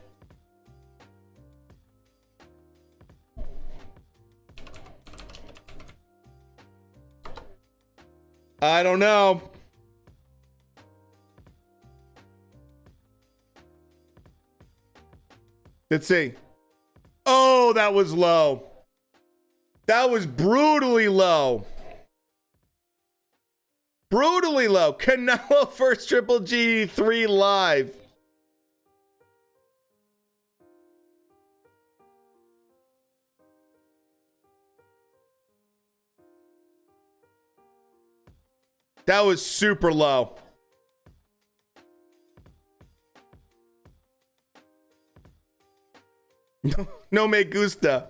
I don't know. Let's see. Oh, that was low. That was brutally low. Brutally low. Canelo first Triple G3 live. That was super low. No me gusta.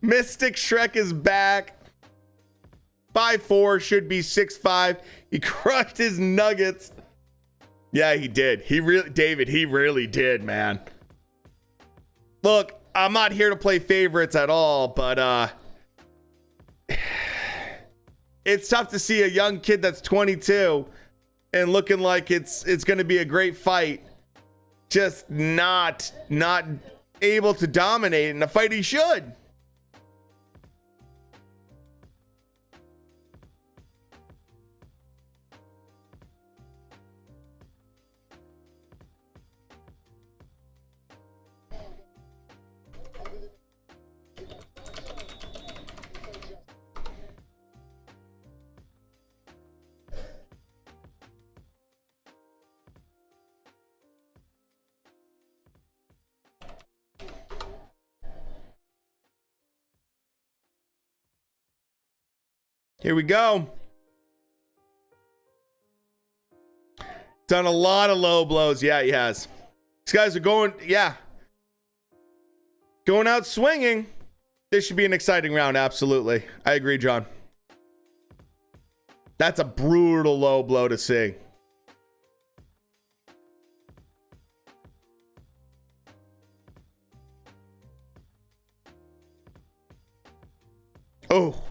Mystic Shrek is back. 5'4", should be 6'5". He crushed his nuggets. Yeah, he did. He really did, man. Look, I'm not here to play favorites at all, but it's tough to see a young kid that's 22 and looking like it's going to be a great fight, just not able to dominate in a fight he should. Here we go. Done a lot of low blows. Yeah, he has. These guys are going, yeah. Going out swinging. This should be an exciting round. Absolutely. I agree, John. That's a brutal low blow to see. Oh.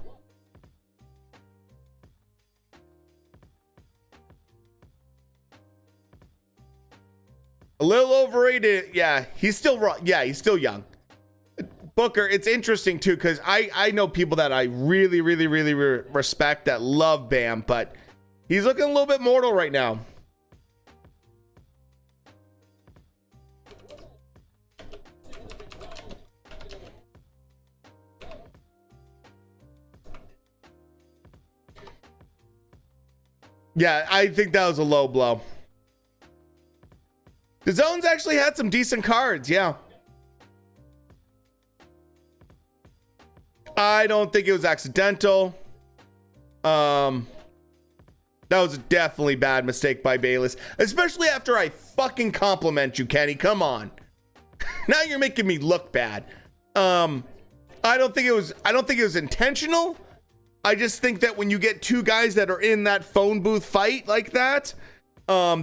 A little overrated. Yeah, he's still young. Booker, it's interesting too, because I know people that I really respect that love Bam, but he's looking a little bit mortal right now. Yeah, I think that was a low blow. The Zones actually had some decent cards, yeah. I don't think it was accidental. That was a definitely bad mistake by Bayless, especially after I fucking compliment you, Kenny. Come on. Now you're making me look bad. I don't think it was intentional. I just think that when you get two guys that are in that phone booth fight like that,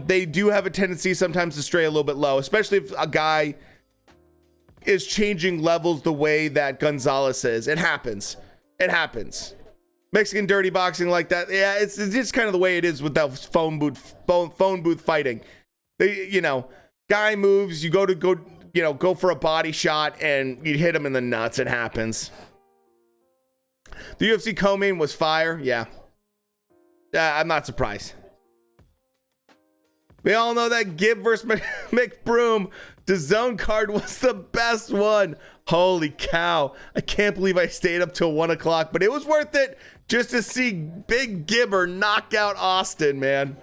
they do have a tendency sometimes to stray a little bit low, especially if a guy is changing levels the way that Gonzalez is. It happens. It happens. Mexican dirty boxing like that. Yeah, it's just kind of the way it is with that phone booth fighting. They, you know, guy moves, you go for a body shot and you hit him in the nuts. It happens. The UFC co-main was fire. Yeah. I'm not surprised. We all know that Gibb versus McBroom, the zone card was the best one. Holy cow. I can't believe I stayed up till 1 o'clock, but it was worth it just to see Big Gibber knock out Austin, man.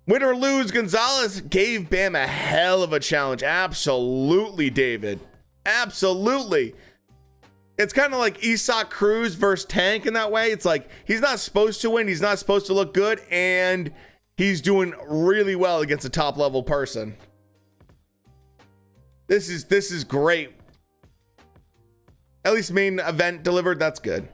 Win or lose, Gonzalez gave Bam a hell of a challenge. Absolutely, David. Absolutely. It's kind of like Isak Cruz versus Tank in that way. It's like he's not supposed to win. He's not supposed to look good. And he's doing really well against a top level person. This is great. At least main event delivered. That's good.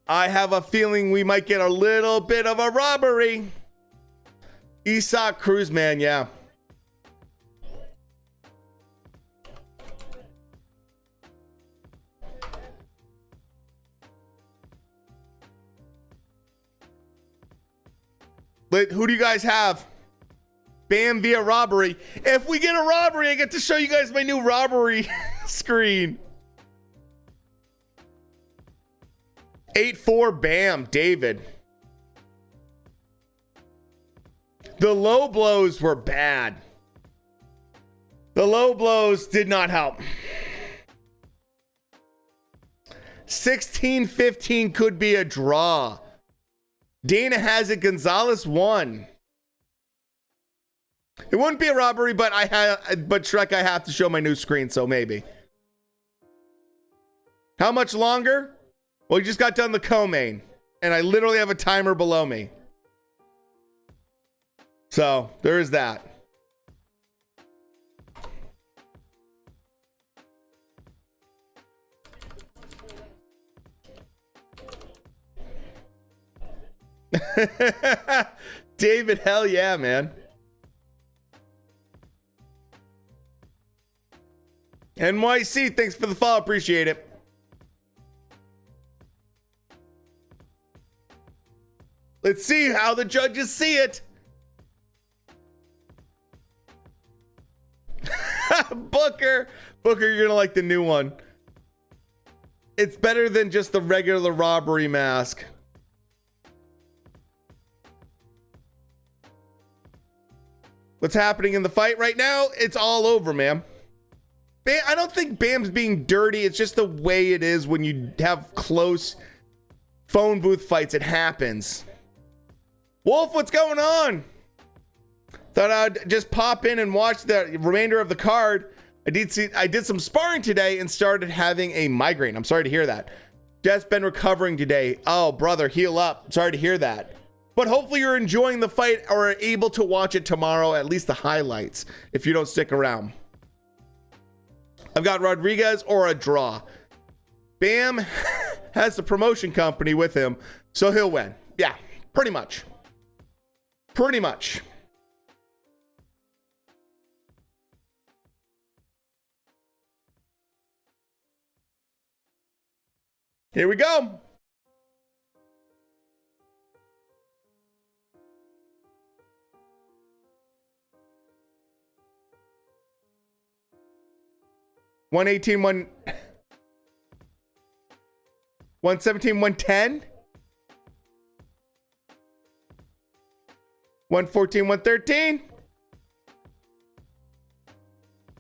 I have a feeling we might get a little bit of a robbery. Isak Cruz, man, yeah. Who do you guys have? Bam via robbery. If we get a robbery, I get to show you guys my new robbery screen. 8-4 Bam, David. The low blows were bad. The low blows did not help. 16-15 could be a draw. Dana has it. Gonzalez won. It wouldn't be a robbery, but Shrek, I have to show my new screen, so maybe. How much longer? Well, you just got done the co-main, and I literally have a timer below me. So there is that. David, hell yeah, man. NYC, thanks for the follow. Appreciate it. Let's see how the judges see it. Booker, you're gonna like the new one. It's better than just the regular robbery mask. What's happening in the fight right now? It's all over, man. I don't think Bam's being dirty. It's just the way it is when you have close phone booth fights. It happens. Wolf, what's going on? Thought I'd just pop in and watch the remainder of the card. I did some sparring today and started having a migraine. I'm sorry to hear that. Just been recovering today. Oh, brother, heal up. Sorry to hear that. But hopefully you're enjoying the fight or are able to watch it tomorrow, at least the highlights, if you don't stick around. I've got Rodriguez or a draw. Bam has the promotion company with him, so he'll win. Yeah, pretty much. Pretty much. Here we go. 118, 117, 110. 114, 113.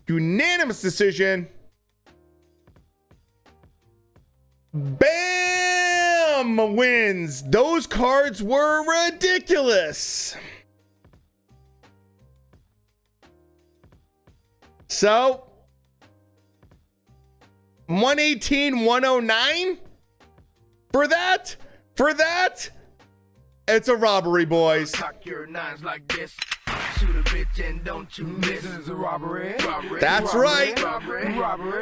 Unanimous decision. Bam wins. Those cards were ridiculous. So 118, 109 for that. It's a robbery, boys. Cock your nines like this. Shoot a bitch and don't you miss. This is a robbery. That's right. Robbery.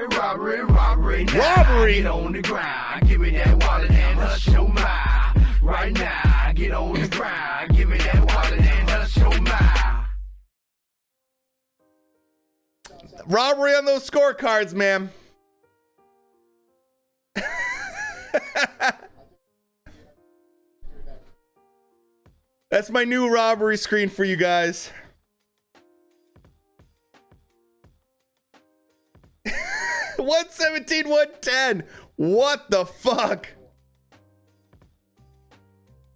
Robbery. Get on the ground. Give me that wallet and hush your mouth. Right now. Get on the ground. Give me that wallet and hush your mouth. Robbery on those scorecards, man. That's my new robbery screen for you guys. 117, 110. What the fuck?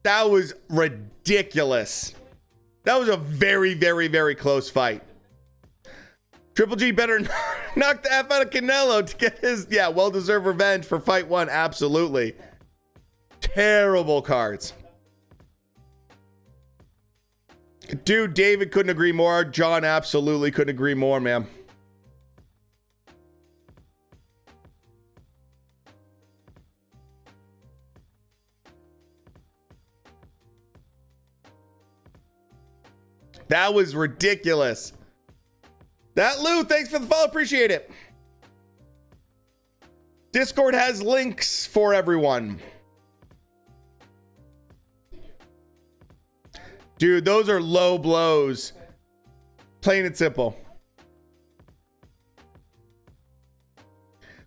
That was ridiculous. That was a very, very, very close fight. Triple G better knock the F out of Canelo to get his, well-deserved revenge for fight one. Absolutely. Terrible cards. Dude, David couldn't agree more. John absolutely couldn't agree more, man. That was ridiculous. That Lou, thanks for the follow. Appreciate it. Discord has links for everyone. Dude, those are low blows. Plain and simple.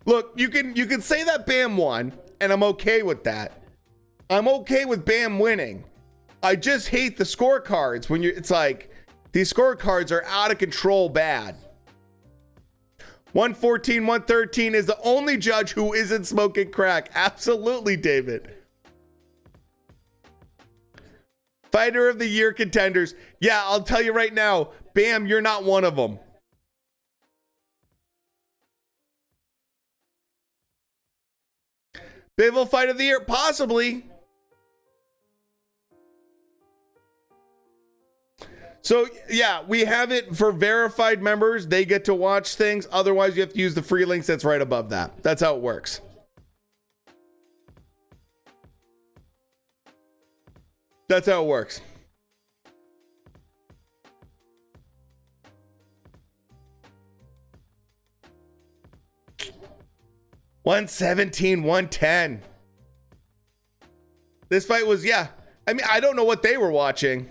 Look, you can say that Bam won, and I'm okay with that. I'm okay with Bam winning. I just hate the scorecards when it's like these scorecards are out of control bad. 114, 113 is the only judge who isn't smoking crack. Absolutely, David. Fighter of the year contenders. Yeah, I'll tell you right now, Bam, you're not one of them. Bivol fight of the year, possibly. So, yeah, we have it for verified members. They get to watch things. Otherwise, you have to use the free links that's right above that. That's how it works. That's how it works. $117, $110. This fight was, I mean, I don't know what they were watching.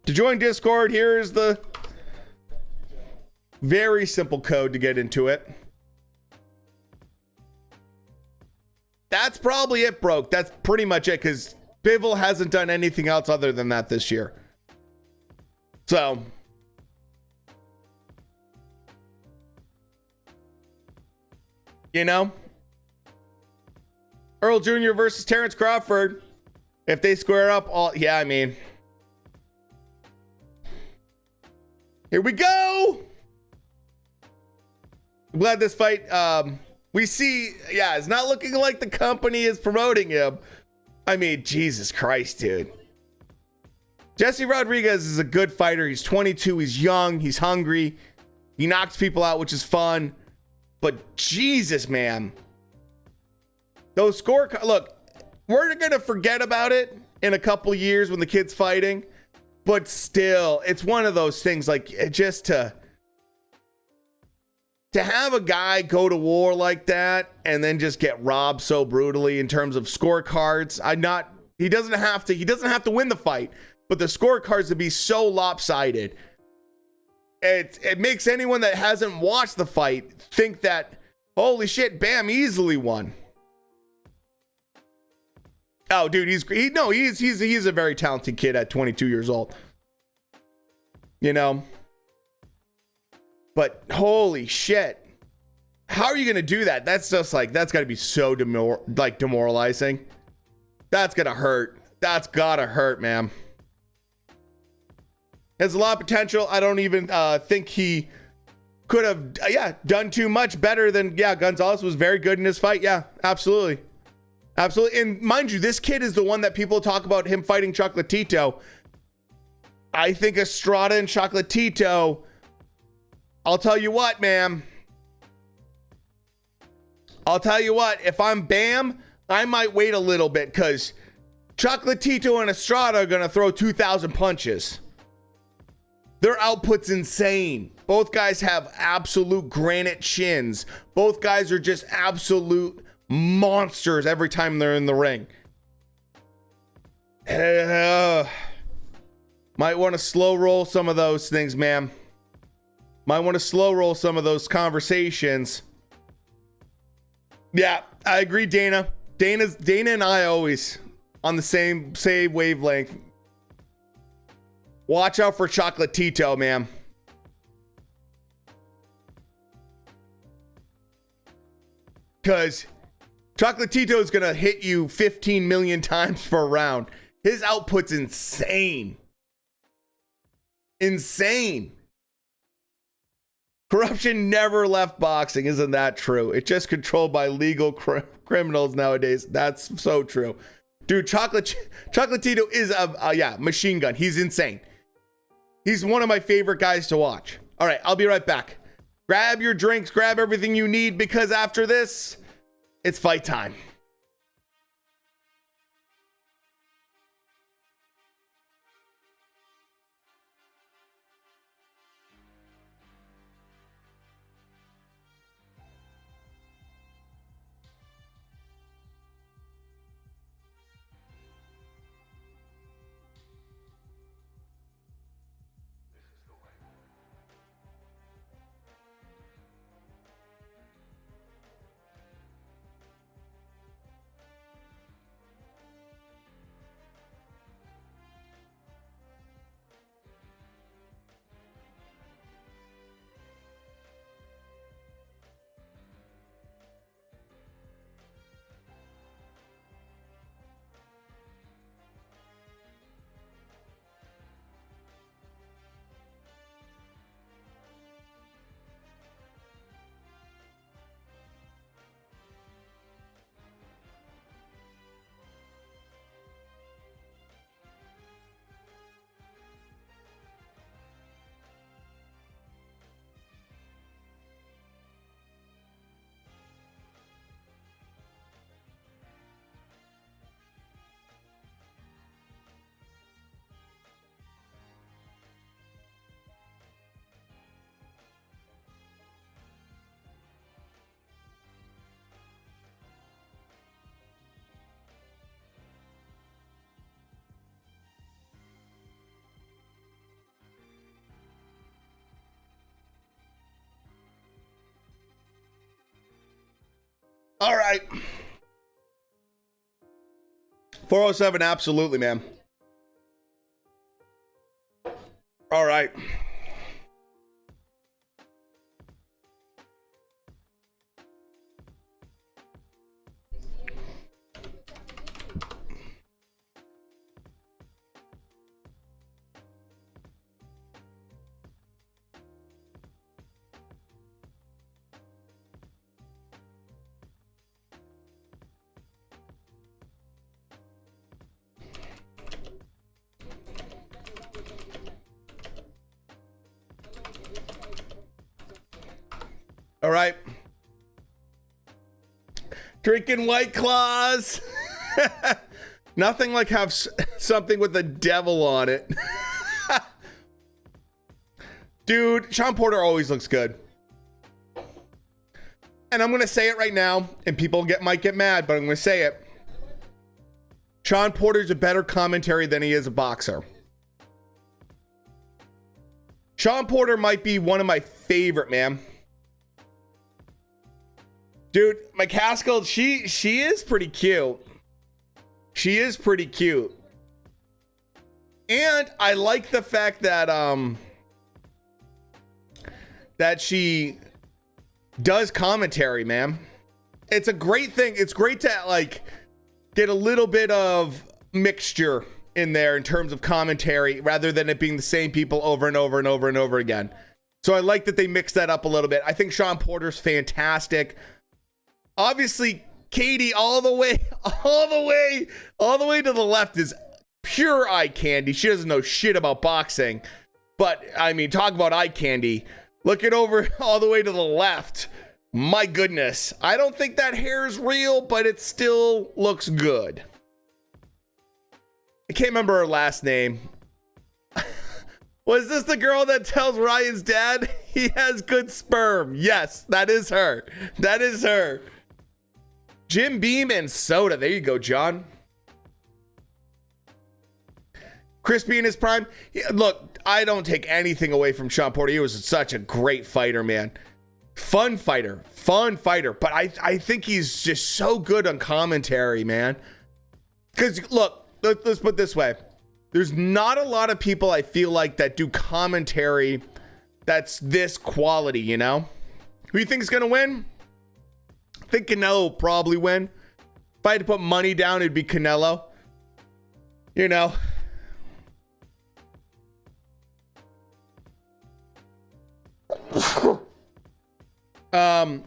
To join Discord, here is the very simple code to get into it. That's probably it, broke. That's pretty much it, because Bivol hasn't done anything else other than that this year. So, you know, Earl Jr. versus Terrence Crawford. If they square up, I mean, here we go. I'm glad this fight, we see, it's not looking like the company is promoting him. I mean, Jesus Christ, dude. Jesse Rodriguez is a good fighter. He's 22. He's young. He's hungry. He knocks people out, which is fun. But Jesus, man. Those look, we're going to forget about it in a couple years when the kid's fighting. But still, it's one of those things, like, just to have a guy go to war like that and then just get robbed so brutally in terms of scorecards. He doesn't have to win the fight, but the scorecards to be so lopsided. It makes anyone that hasn't watched the fight think that, holy shit, Bam easily won. Oh, dude, he's a very talented kid at 22 years old. You know, But holy shit. How are you going to do that? That's just like, that's got to be so demoralizing. That's going to hurt. That's got to hurt, man. Has a lot of potential. I don't even think he could have, done too much better than, Gonzalez was very good in his fight. Yeah, absolutely. Absolutely. And mind you, this kid is the one that people talk about him fighting Chocolatito. I think Estrada and Chocolatito, I'll tell you what, man. I'll tell you what, if I'm Bam, I might wait a little bit because Chocolatito and Estrada are going to throw 2,000 punches. Their output's insane. Both guys have absolute granite chins. Both guys are just absolute monsters every time they're in the ring. Might want to slow roll some of those things, man. Might want to slow roll some of those conversations. Yeah, I agree, Dana. Dana and I always on the same wavelength. Watch out for Chocolatito, man. Because Chocolatito is going to hit you 15 million times per round. His output's insane. Insane. Corruption never left boxing. Isn't that true? It's just controlled by legal criminals nowadays. That's so true. Dude, Chocolatito is a machine gun. He's insane. He's one of my favorite guys to watch. All right, I'll be right back. Grab your drinks, grab everything you need, because after this, it's fight time. All right. 407, absolutely, man. All right. All right. Drinking White Claws. Nothing like have something with the devil on it. Dude, Sean Porter always looks good. And I'm going to say it right now, and people might get mad, but I'm going to say it. Sean Porter's a better commentary than he is a boxer. Sean Porter might be one of my favorite, man. Dude, McCaskill, she is pretty cute. She is pretty cute. And I like the fact that that she does commentary, man. It's a great thing. It's great to like get a little bit of mixture in there in terms of commentary rather than it being the same people over and over and over and over again. So I like that they mix that up a little bit. I think Sean Porter's fantastic. Obviously, Katie all the way to the left is pure eye candy. She doesn't know shit about boxing. But I mean, talk about eye candy. Look it over all the way to the left. My goodness. I don't think that hair is real, but it still looks good. I can't remember her last name. Was this the girl that tells Ryan's dad he has good sperm? Yes, that is her. That is her. Jim Beam and soda. There you go, John. Crispy in his prime. Yeah, look, I don't take anything away from Sean Porter. He was such a great fighter, man. Fun fighter. But I think he's just so good on commentary, man. Because, look, let's put it this way. There's not a lot of people I feel like that do commentary that's this quality, you know? Who you think is going to win? I think Canelo will probably win. If I had to put money down, it'd be Canelo. You know?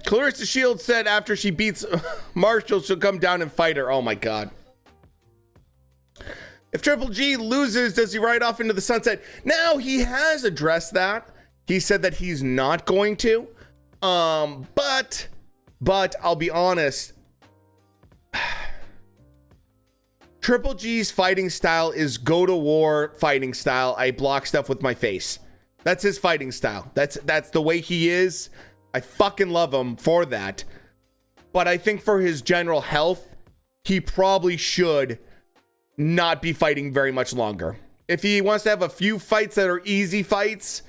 Clarissa Shields said after she beats Marshall, she'll come down and fight her. Oh my God. If Triple G loses, does he ride off into the sunset? Now, he has addressed that. He said that he's not going to. But I'll be honest. Triple G's fighting style is go to war fighting style. I block stuff with my face. That's his fighting style. That's the way he is. I fucking love him for that. But I think for his general health, he probably should not be fighting very much longer. If he wants to have a few fights that are easy fights,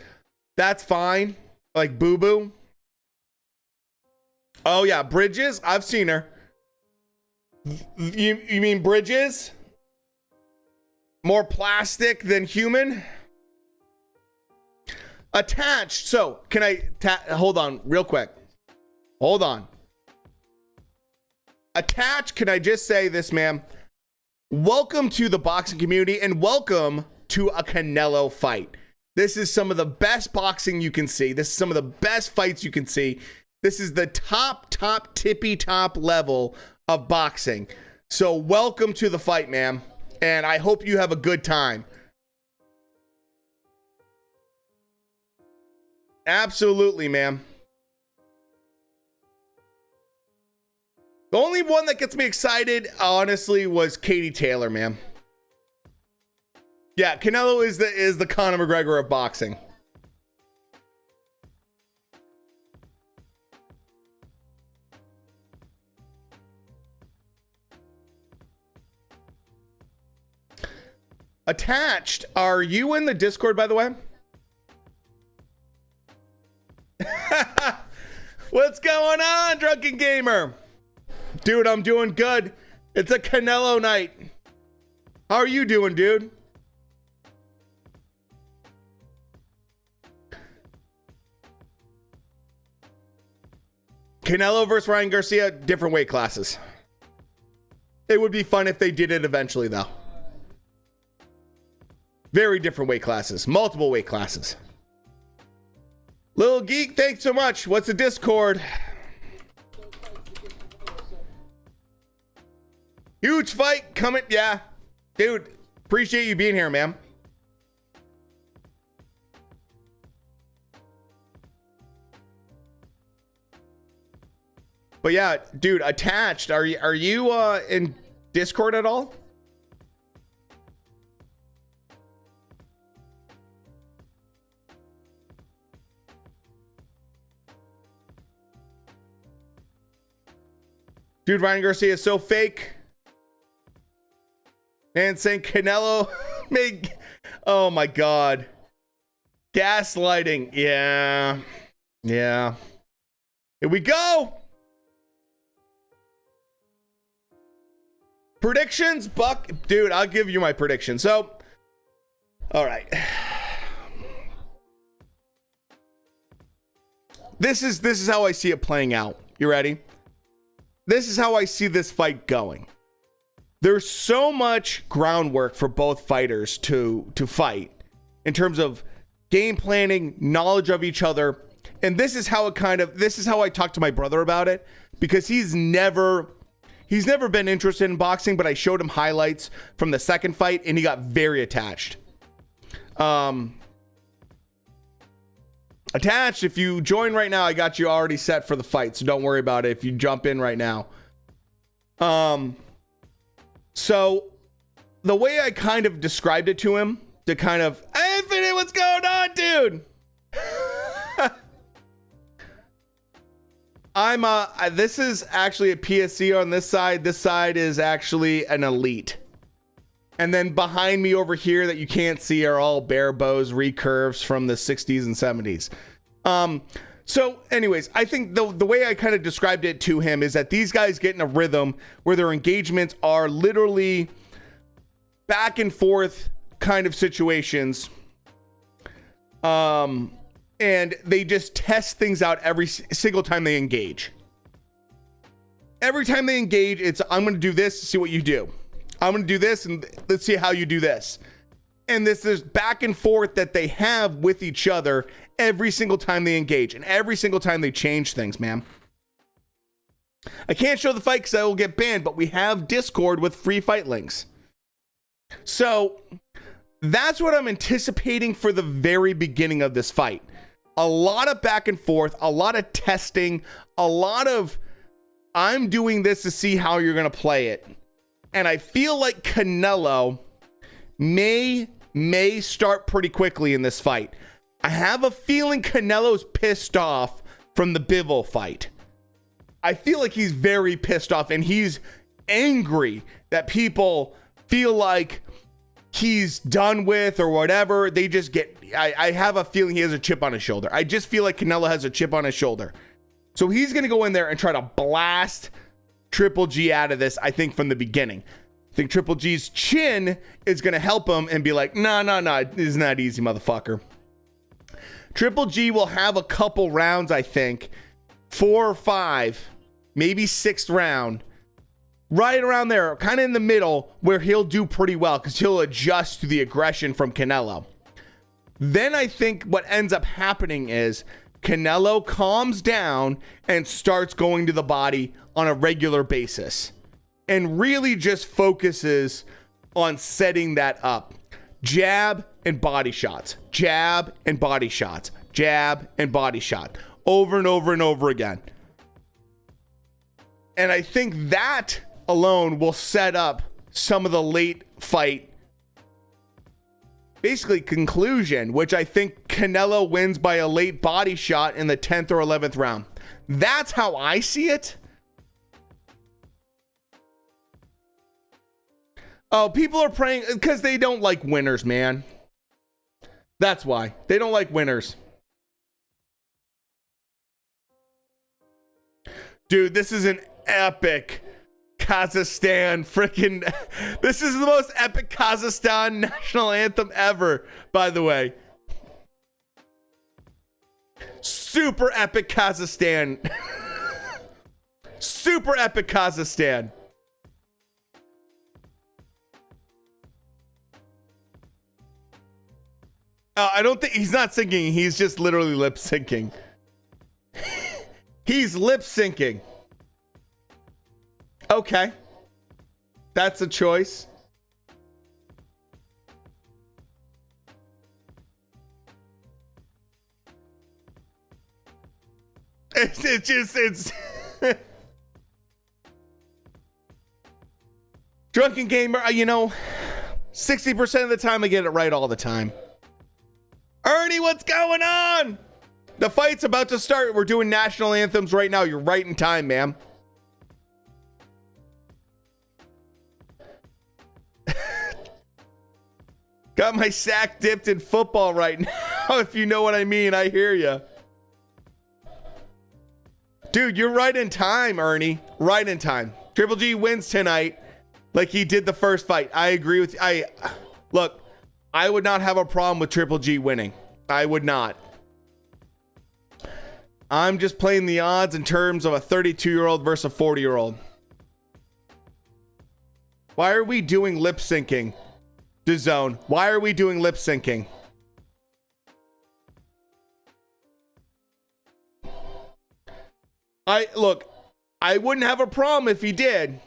that's fine. Like Boo Boo. Oh yeah, Bridges. I've seen her. You mean Bridges? More plastic than human? Attached. So can I hold on real quick? Hold on. Attached. Can I just say this, ma'am? Welcome to the boxing community and welcome to a Canelo fight. This is some of the best boxing you can see. This is some of the best fights you can see. This is the top tippy top level of boxing. So welcome to the fight, ma'am. And I hope you have a good time. Absolutely, ma'am. The only one that gets me excited, honestly, was Katie Taylor, man. Yeah, Canelo is the Conor McGregor of boxing. Attached, are you in the Discord, by the way? What's going on, Drunken Gamer? Dude, I'm doing good. It's a Canelo night. How are you doing, dude? Canelo versus Ryan Garcia, different weight classes. It would be fun if they did it eventually, though. Very different weight classes. Multiple weight classes. Little Geek, thanks so much. What's the Discord? Huge fight coming. Yeah. Dude, appreciate you being here, man. But yeah, dude, attached. Are you in Discord at all? Dude, Ryan Garcia is so fake. And saying Canelo made... Oh my God. Gaslighting. Yeah. Yeah. Here we go. Predictions, Buck. Dude, I'll give you my prediction. So, all right. this is how I see it playing out. You ready? This is how I see this fight going. There's so much groundwork for both fighters to fight in terms of game planning, knowledge of each other. And this is how I talked to my brother about it, because he's never been interested in boxing, but I showed him highlights from the second fight and he got very attached. Attached, if you join right now, I got you already set for the fight, so don't worry about it if you jump in right now. So the way I kind of described it to him, to kind of, hey, Infinite, what's going on, dude? This is actually a PSC on this side. This side is actually an elite. And then behind me over here that you can't see are all bare bows recurves from the 60s and 70s. So anyways, I think the way I kind of described it to him is that these guys get in a rhythm where their engagements are literally back and forth kind of situations. And they just test things out every single time they engage. Every time they engage, it's, I'm going to do this to see what you do. I'm going to do this and let's see how you do this. And this is back and forth that they have with each other every single time they engage and every single time they change things, man. I can't show the fight because I will get banned, but we have Discord with free fight links. So that's what I'm anticipating for the very beginning of this fight. A lot of back and forth, a lot of testing, a lot of I'm doing this to see how you're going to play it. And I feel like Canelo may start pretty quickly in this fight. I have a feeling Canelo's pissed off from the Bivol fight. I feel like he's very pissed off and he's angry that people feel like he's done with or whatever. They just get, I have a feeling he has a chip on his shoulder. I just feel like Canelo has a chip on his shoulder. So he's going to go in there and try to blast Triple G out of this, I think, from the beginning. I think Triple G's chin is going to help him and be like, nah, isn't that easy, motherfucker. Triple G will have a couple rounds, I think, 4 or 5, maybe 6th round, right around there, kind of in the middle, where he'll do pretty well because he'll adjust to the aggression from Canelo. Then I think what ends up happening is Canelo calms down and starts going to the body on a regular basis and really just focuses on setting that up. Jab and body shots, jab and body shots, jab and body shot, over and over and over again. And I think that alone will set up some of the late fight, basically conclusion, which I think Canelo wins by a late body shot in the 10th or 11th round. That's how I see it. Oh, people are praying because they don't like winners, man. That's why. They don't like winners. Dude, this is an epic Kazakhstan freaking. This is the most epic Kazakhstan national anthem ever, by the way. Super epic Kazakhstan. Super epic Kazakhstan. I don't think he's not singing. He's just literally lip syncing. He's lip syncing. Okay. That's a choice. It's Drunken Gamer, you know, 60% of the time I get it right all the time. Ernie, what's going on? The fight's about to start. We're doing national anthems right now. You're right in time, ma'am. Got my sack dipped in football right now, if you know what I mean. I hear you. Dude, you're right in time, Ernie. Right in time. Triple G wins tonight like he did the first fight. I agree with you. Look, I would not have a problem with Triple G winning. I would not. I'm just playing the odds in terms of a 32-year-old versus a 40-year-old. Why are we doing lip syncing? DAZN. Why are we doing lip syncing? Look, I wouldn't have a problem if he did.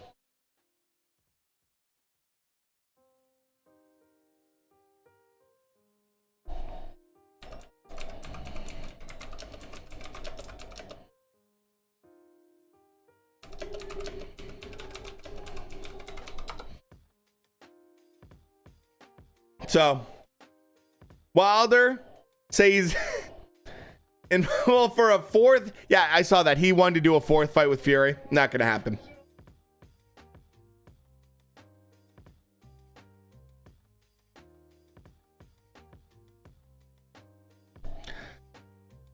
So, Wilder says, and well, for a fourth, yeah, I saw that. He wanted to do a fourth fight with Fury. Not going to happen.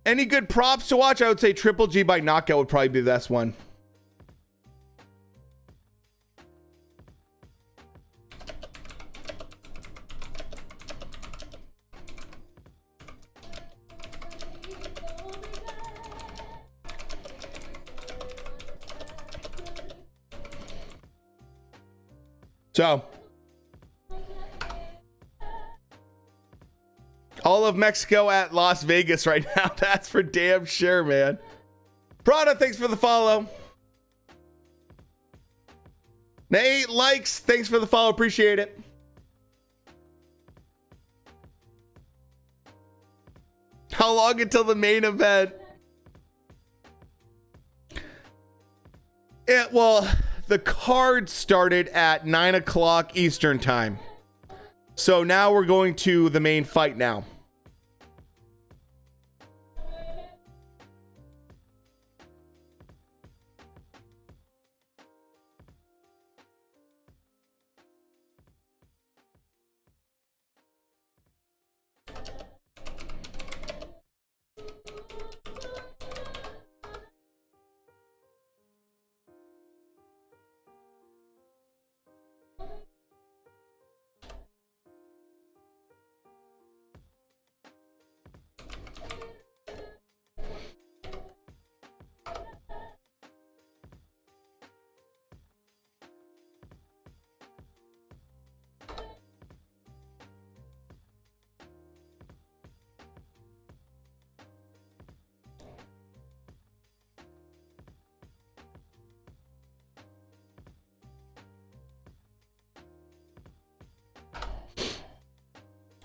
Any good props to watch? I would say Triple G by knockout would probably be the best one. So, all of Mexico at Las Vegas right now. That's for damn sure, man. Prada, thanks for the follow. Nate likes, thanks for the follow. Appreciate it. How long until the main event? Well, the card started at 9 o'clock Eastern time. So now we're going to the main fight now.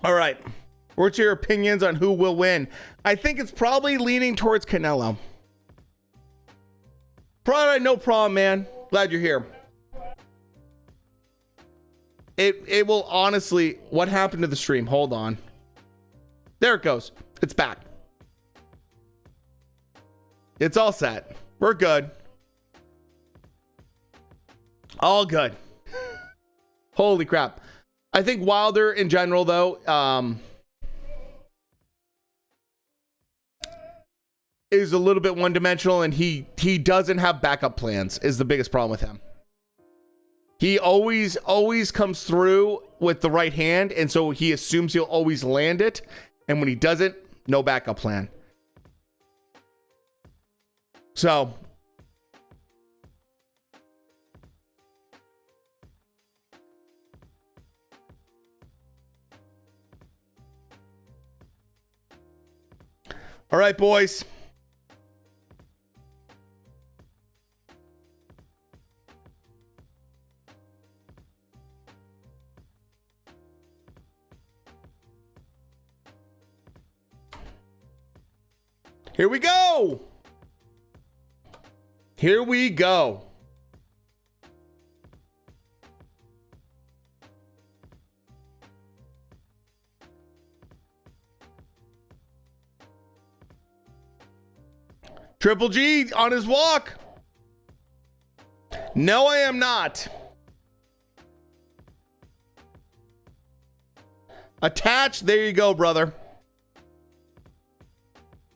All right. What's your opinions on who will win? I think it's probably leaning towards Canelo. Prada, no problem, man. Glad you're here. It will honestly... What happened to the stream? Hold on. There it goes. It's back. It's all set. We're good. All good. Holy crap. I think Wilder in general, though, is a little bit one-dimensional, and he doesn't have backup plans is the biggest problem with him. He always comes through with the right hand, and so he assumes he'll always land it, and when he doesn't, no backup plan. So... All right, boys. Here we go. Here we go. Triple G on his walk. No, I am not. Attached. There you go, brother.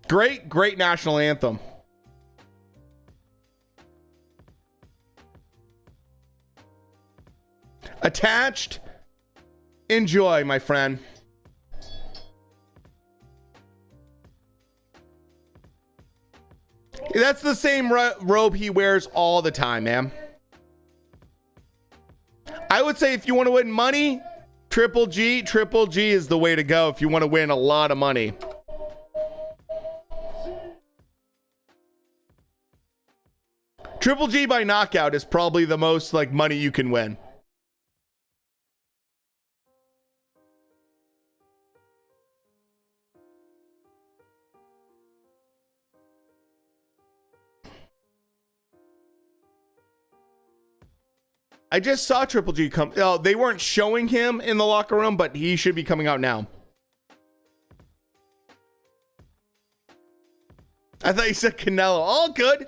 Great national anthem. Attached. Enjoy, my friend. That's the same robe he wears all the time, man. I would say if you want to win money, Triple G is the way to go if you want to win a lot of money. Triple G by knockout is probably the most like money you can win. I just saw Triple G come. Oh, they weren't showing him in the locker room, but he should be coming out now. I thought you said Canelo. All good.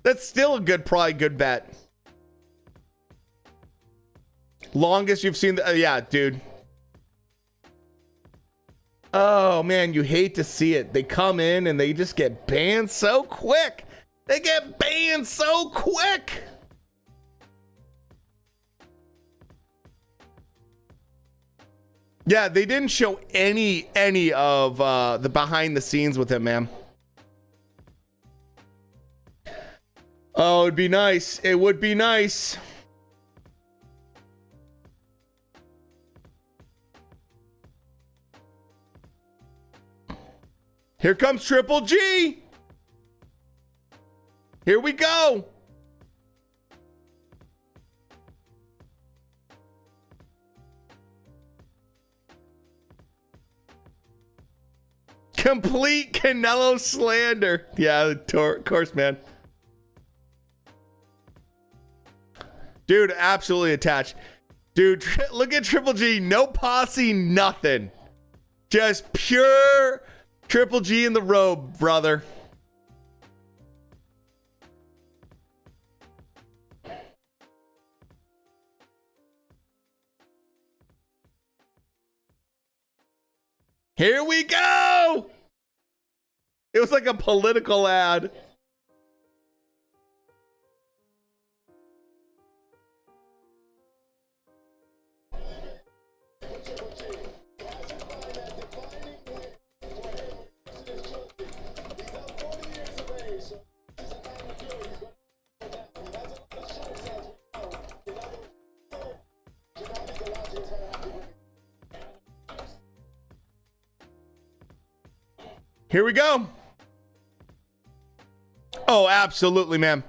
That's still a good, probably good bet. Longest you've seen the, yeah, dude. Oh man, you hate to see it. They come in and they just get banned so quick. They get banned so quick. Yeah, they didn't show any of the behind the scenes with him, man. Oh, it'd be nice. It would be nice. Here comes Triple G. Here we go. Complete Canelo slander. Yeah, of course, man. Dude, absolutely attached. Dude, look at Triple G. No posse, nothing. Just pure Triple G in the robe, brother. Here we go. It was like a political ad. Here we go. Oh, absolutely, man.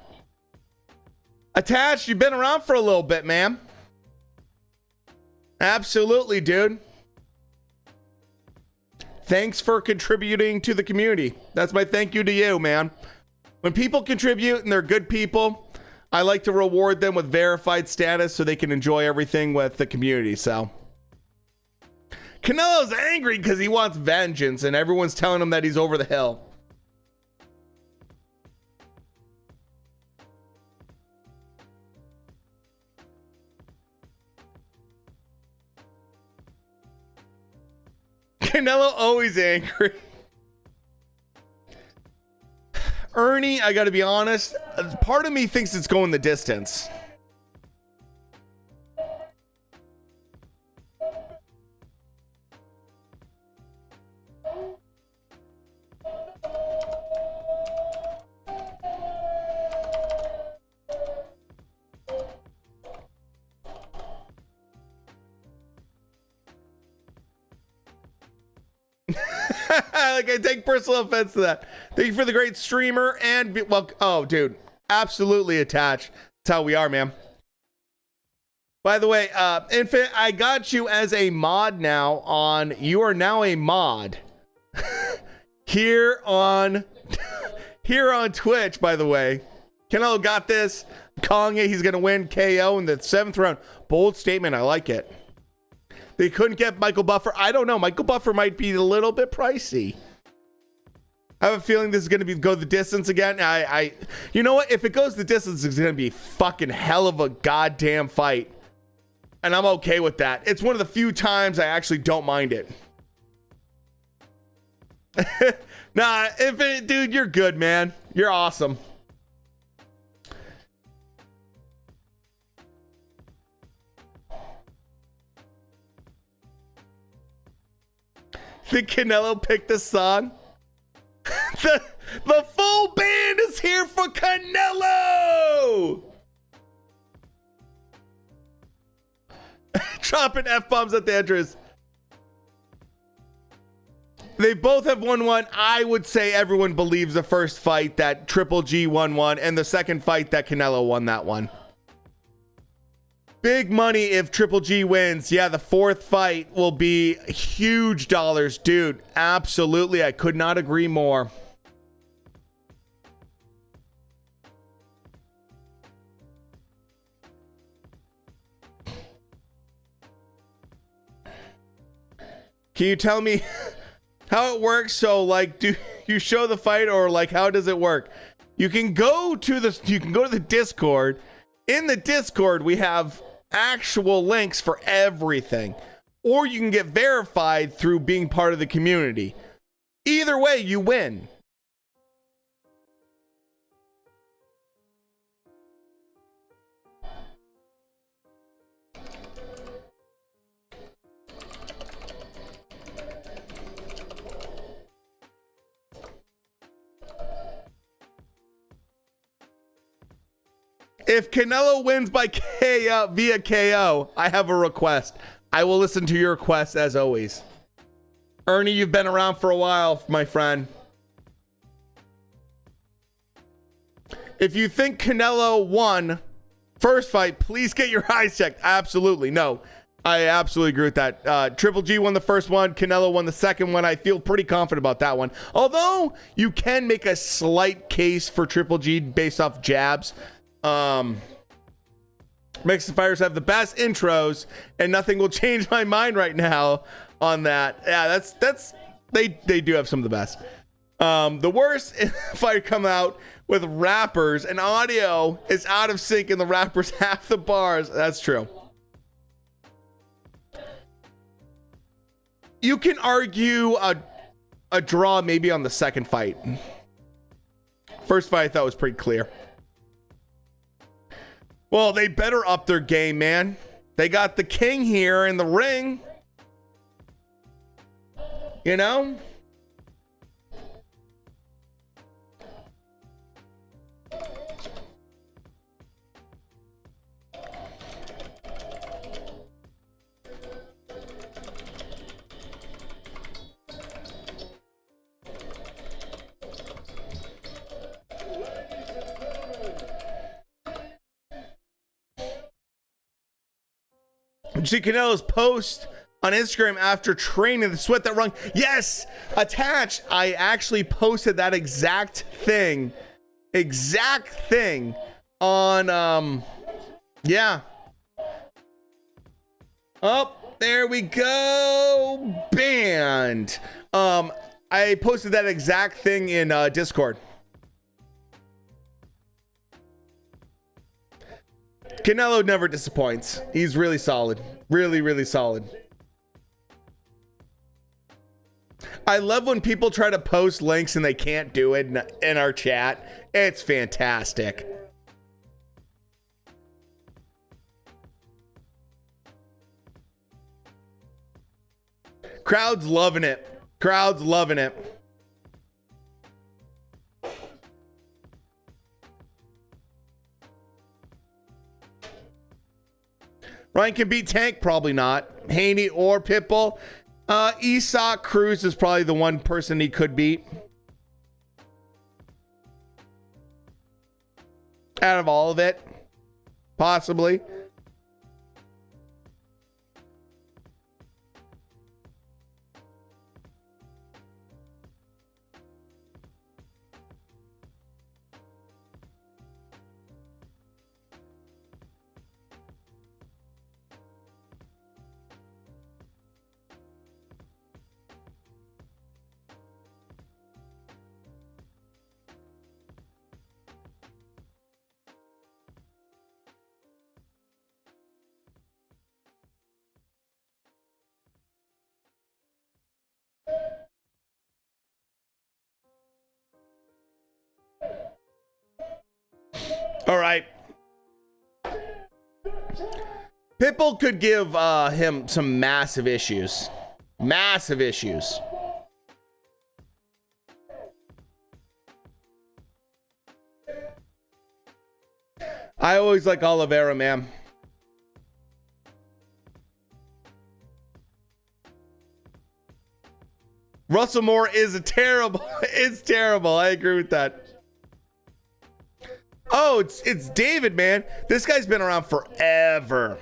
Attached, you've been around for a little bit, man. Absolutely, dude. Thanks for contributing to the community. That's my thank you to you, man. When people contribute and they're good people, I like to reward them with verified status so they can enjoy everything with the community, so. Canelo's angry because he wants vengeance and everyone's telling him that he's over the hill. Canelo always angry. Ernie, I gotta be honest, part of me thinks it's going the distance. Like, I take personal offense to that. Thank you for the great streamer and well, oh, dude, absolutely attached. That's how we are, man. By the way, Infant, I got you as a mod now on. You are now a mod here on Twitch. By the way, Canelo got this. I'm calling it. He's gonna win KO in the 7th round. Bold statement. I like it. They couldn't get Michael Buffer. I don't know. Michael Buffer might be a little bit pricey. I have a feeling this is going to go the distance again. You know what? If it goes the distance, it's going to be fucking hell of a goddamn fight. And I'm okay with that. It's one of the few times I actually don't mind it. Nah, dude, you're good, man. You're awesome. Think Canelo picked this song? The full band is here for Canelo. Dropping F-bombs at the entrance. They both have won one. I would say everyone believes the first fight that Triple G won one, and the second fight that Canelo won that one. Big money if Triple G wins. Yeah, the fourth fight will be huge dollars. Dude, absolutely. I could not agree more. Can you tell me how it works? So, like, do you show the fight, or like, how does it work? You can go to the Discord. In the Discord, we have actual links for everything, or you can get verified through being part of the community. Either way, you win. If Canelo wins by KO via KO, I have a request. I will listen to your request as always. Ernie, you've been around for a while, my friend. If you think Canelo won first fight, please get your eyes checked. Absolutely. No, I absolutely agree with that. Triple G won the first one. Canelo won the second one. I feel pretty confident about that one. Although you can make a slight case for Triple G based off jabs. Mexican fighters have the best intros, and nothing will change my mind right now on that. Yeah, they do have some of the best. The worst fight come out with rappers and audio is out of sync and the rappers have the bars. That's true. You can argue a draw maybe on the second fight. First fight I thought was pretty clear. Well, they better up their game, man. They got the king here in the ring. You know? Did you see Canelo's post on Instagram after training, the sweat that rung? Yes, attached. I actually posted that exact thing on, yeah. Oh, there we go. Banned. I posted that exact thing in Discord. Canelo never disappoints. He's really solid. Really, really solid. I love when people try to post links and they can't do it in our chat. It's fantastic. Crowd's loving it. Crowd's loving it. Ryan can beat Tank, probably not. Haney or Pitbull. Isak Cruz is probably the one person he could beat. Out of all of it, possibly. All right. Pitbull could give him some massive issues. Massive issues. I always like Oliveira, man. Russell Moore is terrible. It's terrible. I agree with that. Oh, it's David, man. This guy's been around forever.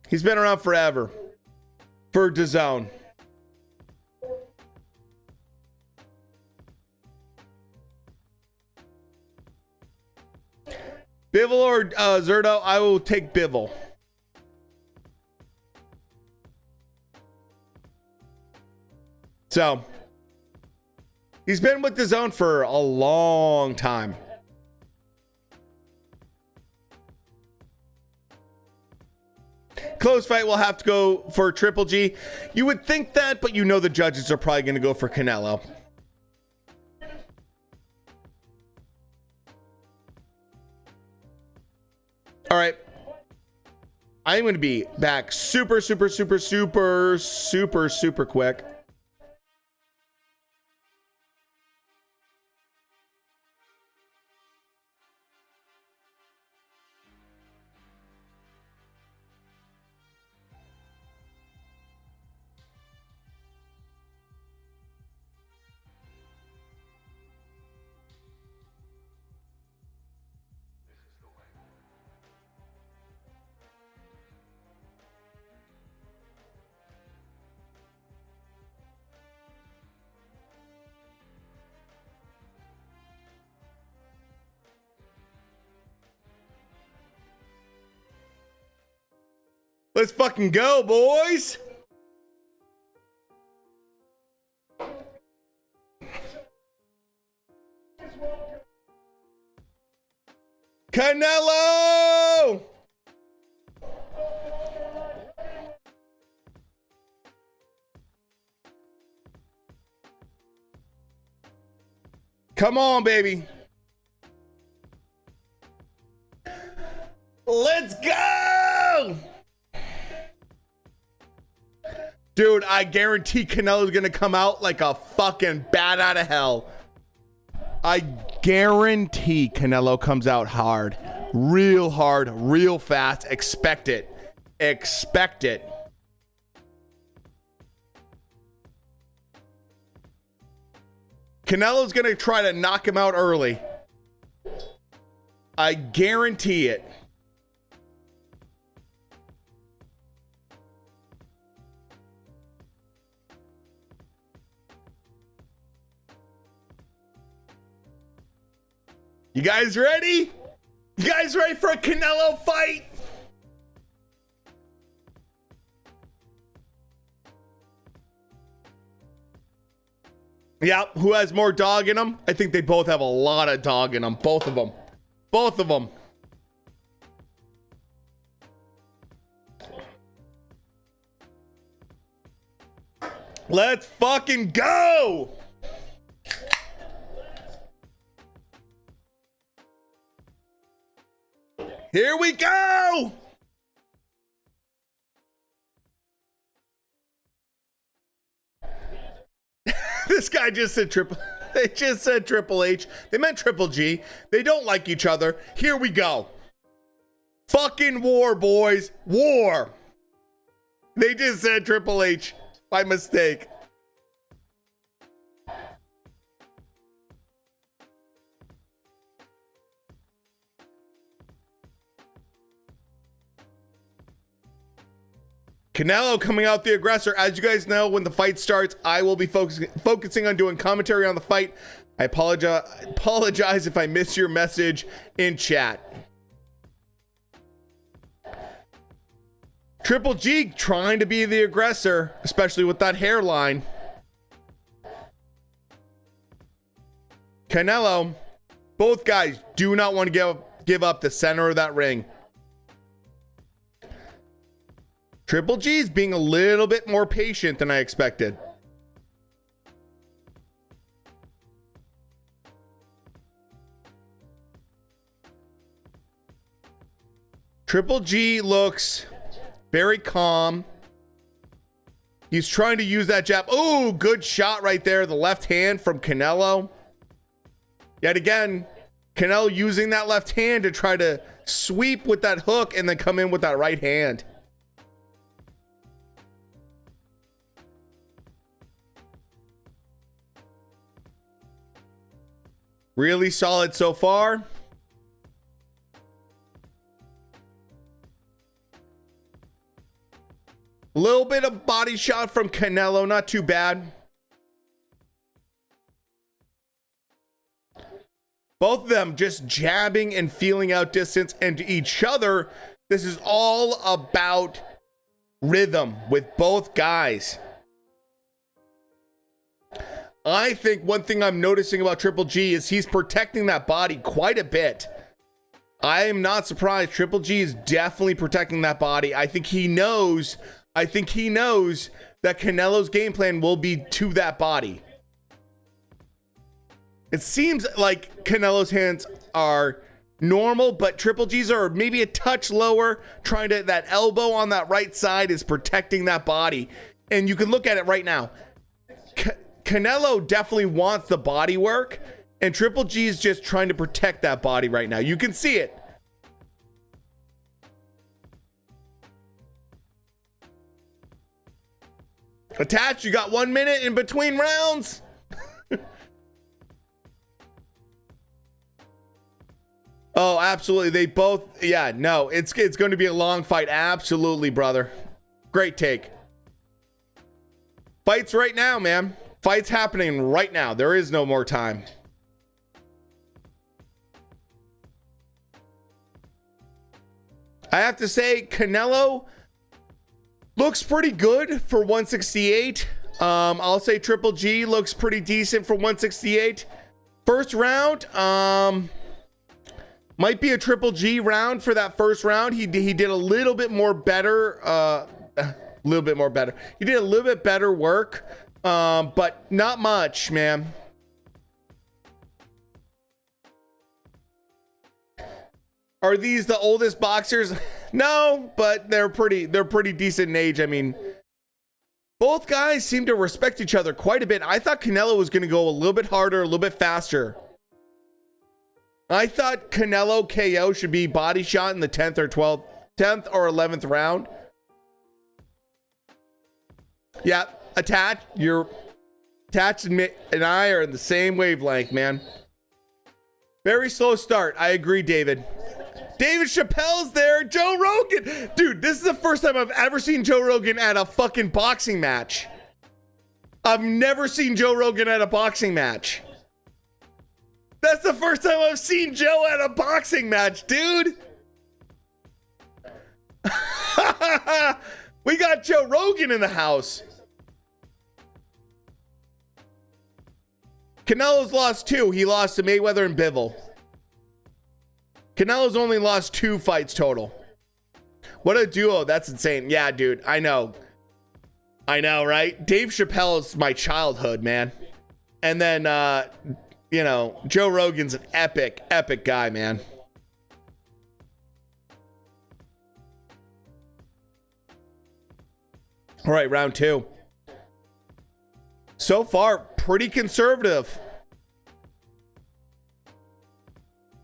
He's been around forever for DAZN. Bivol or Zerto? I will take Bivol. So, he's been with DAZN for a long time. Close fight will have to go for Triple G. You would think that, but you know the judges are probably going to go for Canelo. All right. I'm going to be back super quick. Let's fucking go, boys. Canelo! Come on, baby. Let's go! Dude, I guarantee Canelo's gonna come out like a fucking bat out of hell. I guarantee Canelo comes out hard, real fast. Expect it. Expect it. Canelo's gonna try to knock him out early. I guarantee it. You guys ready? You guys ready for a Canelo fight? Yeah, who has more dog in them? I think they both have a lot of dog in them. Both of them. Both of them. Let's fucking go! Here we go! This guy just said they just said Triple H. They meant Triple G. They don't like each other. Here we go. Fucking war, boys. War. They just said Triple H by mistake. Canelo coming out the aggressor. As you guys know, when the fight starts, I will be focusing on doing commentary on the fight. I apologize if I miss your message in chat. Triple G trying to be the aggressor, especially with that hairline. Canelo, both guys do not want to give up the center of that ring. Triple G's being a little bit more patient than I expected. Triple G looks very calm. He's trying to use that jab. Oh, good shot right there. The left hand from Canelo. Yet again, Canelo using that left hand to try to sweep with that hook and then come in with that right hand. Really solid so far. A little bit of body shot from Canelo, not too bad. Both of them just jabbing and feeling out distance and to each other. This is all about rhythm with both guys. I think one thing I'm noticing about Triple G is he's protecting that body quite a bit. I am not surprised. Triple G is definitely protecting that body. I think he knows that Canelo's game plan will be to that body. It seems like Canelo's hands are normal, but Triple G's are maybe a touch lower. That elbow on that right side is protecting that body. And you can look at it right now. Canelo definitely wants the body work, and Triple G is just trying to protect that body right now. You can see it. Attached, you got 1 minute in between rounds. Oh, absolutely. They both, yeah, no, it's going to be a long fight. Absolutely, brother. Great take. Fights right now, man. Fights happening right now. There is no more time. I have to say, Canelo looks pretty good for 168. I'll say Triple G looks pretty decent for 168. First round, might be a Triple G round for that first round. He did a little bit more better. He did a little bit better work. But not much, man. Are these the oldest boxers? No, but they're pretty decent in age. I mean, both guys seem to respect each other quite a bit. I thought Canelo was going to go a little bit harder, a little bit faster. I thought Canelo KO should be body shot in the 10th or 11th round. Yeah. Attached, and I are in the same wavelength, man. Very slow start. I agree, David. David Chappelle's there. Joe Rogan. Dude, this is the first time I've ever seen Joe Rogan at a fucking boxing match. I've never seen Joe Rogan at a boxing match. That's the first time I've seen Joe at a boxing match, dude. We got Joe Rogan in the house. Canelo's lost 2. He lost to Mayweather and Bivol. Canelo's only lost 2 fights total. What a duo. That's insane. Yeah, dude. I know, right? Dave Chappelle is my childhood, man. And then, Joe Rogan's an epic guy, man. All right, round 2. So far, pretty conservative.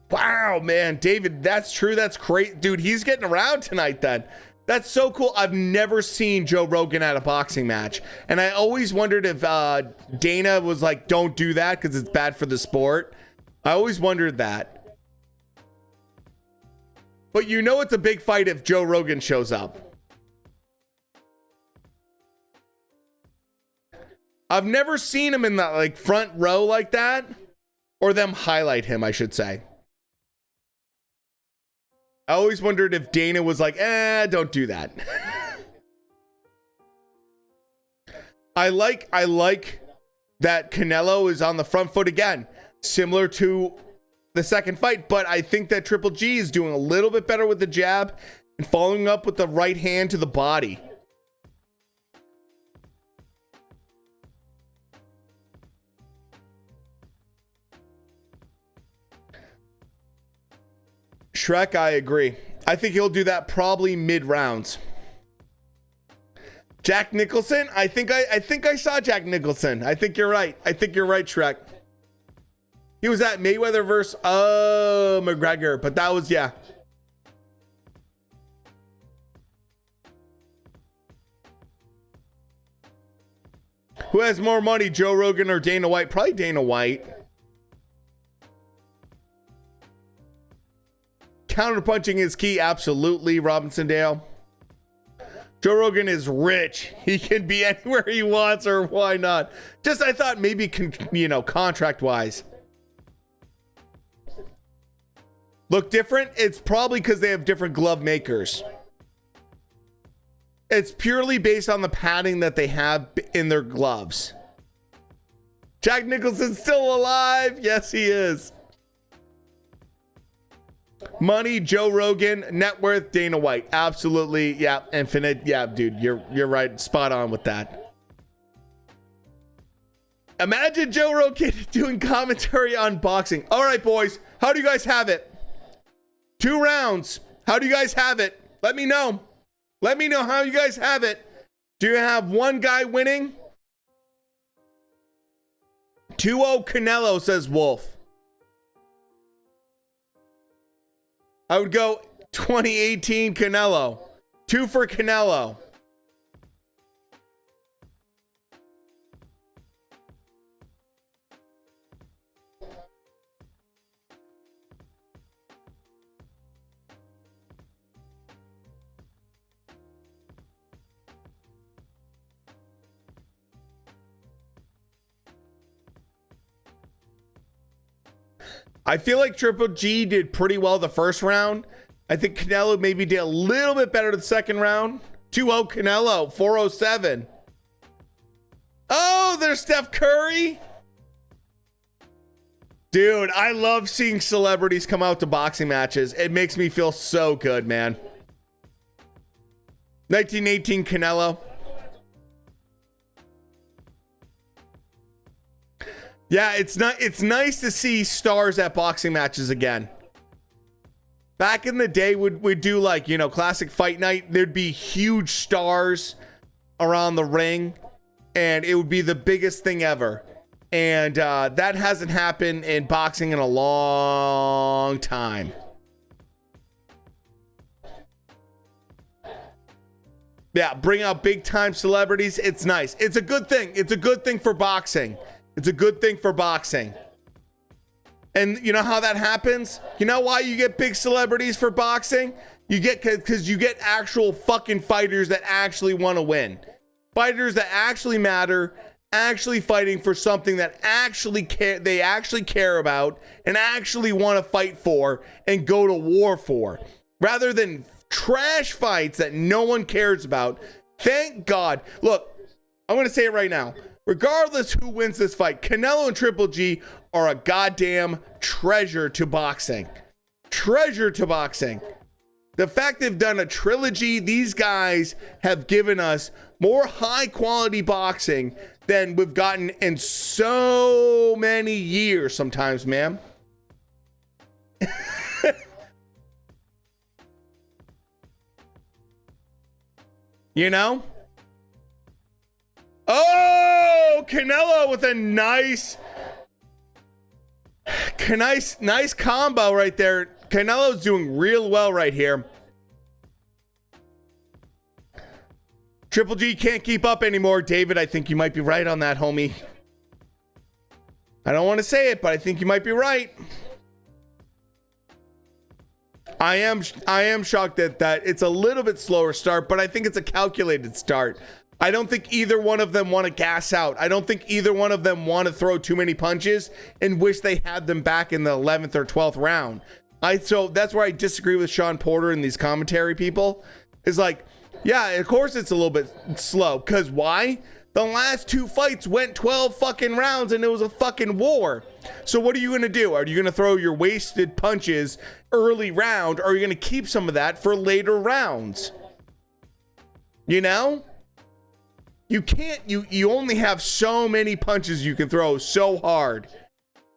Wow, man. David, that's true. That's great. Dude, he's getting around tonight then. That's so cool. I've never seen Joe Rogan at a boxing match. And I always wondered if Dana was like, don't do that because it's bad for the sport. I always wondered that. But it's a big fight if Joe Rogan shows up. I've never seen him in that front row like that, or them highlight him, I should say. I always wondered if Dana was like, don't do that. I like that Canelo is on the front foot again, similar to the second fight, but I think that Triple G is doing a little bit better with the jab and following up with the right hand to the body. Shrek, I agree. I think he'll do that probably mid-rounds. Jack Nicholson? I think I saw Jack Nicholson. I think you're right. Shrek. He was at Mayweather versus McGregor, but that was, yeah. Who has more money, Joe Rogan or Dana White? Probably Dana White. Counterpunching is key. Absolutely, Robinson Dale. Joe Rogan is rich. He can be anywhere he wants, or why not? Just, I thought maybe, contract-wise. Look different? It's probably because they have different glove makers. It's purely based on the padding that they have in their gloves. Jack Nicholson's still alive. Yes, he is. Money, Joe Rogan. Net worth, Dana White. Absolutely. Yeah. Infinite. Yeah, dude, you're right. Spot on with that. Imagine Joe Rogan doing commentary on boxing. All right, boys. How do you guys have it? 2 rounds. How do you guys have it? Let me know. Let me know how you guys have it. Do you have one guy winning? 2-0 Canelo, says Wolf. I would go 2018 Canelo. 2 for Canelo. I feel like Triple G did pretty well the first round. I think Canelo maybe did a little bit better the second round. 2-0 Canelo, 407. Oh, there's Steph Curry. Dude, I love seeing celebrities come out to boxing matches. It makes me feel so good, man. 1918 Canelo. Yeah, it's nice to see stars at boxing matches again. Back in the day, we'd do like, classic fight night. There'd be huge stars around the ring, and it would be the biggest thing ever. And that hasn't happened in boxing in a long time. Yeah, bring out big time celebrities. It's nice. It's a good thing. It's a good thing for boxing. It's a good thing for boxing. And you know how that happens? You know why you get big celebrities for boxing? You get because you get actual fucking fighters that actually want to win. Fighters that actually matter, actually fighting for something that they actually care about and actually want to fight for and go to war for. Rather than trash fights that no one cares about. Thank God. Look, I'm going to say it right now. Regardless who wins this fight, Canelo and Triple G are a goddamn treasure to boxing. Treasure to boxing. The fact they've done a trilogy, these guys have given us more high quality boxing than we've gotten in so many years sometimes, man. You know? Oh, Canelo with a nice combo right there. Canelo's doing real well right here. Triple G can't keep up anymore. David, I think you might be right on that, homie. I don't want to say it, but I think you might be right. I am shocked that it's a little bit slower start, but I think it's a calculated start. I don't think either one of them want to gas out. I don't think either one of them want to throw too many punches and wish they had them back in the 11th or 12th round. So that's where I disagree with Sean Porter and these commentary people. Is like, yeah, of course it's a little bit slow. Because why? The last 2 fights went 12 fucking rounds and it was a fucking war. So what are you going to do? Are you going to throw your wasted punches early round? Or are you going to keep some of that for later rounds? You know? You can't, you only have so many punches you can throw so hard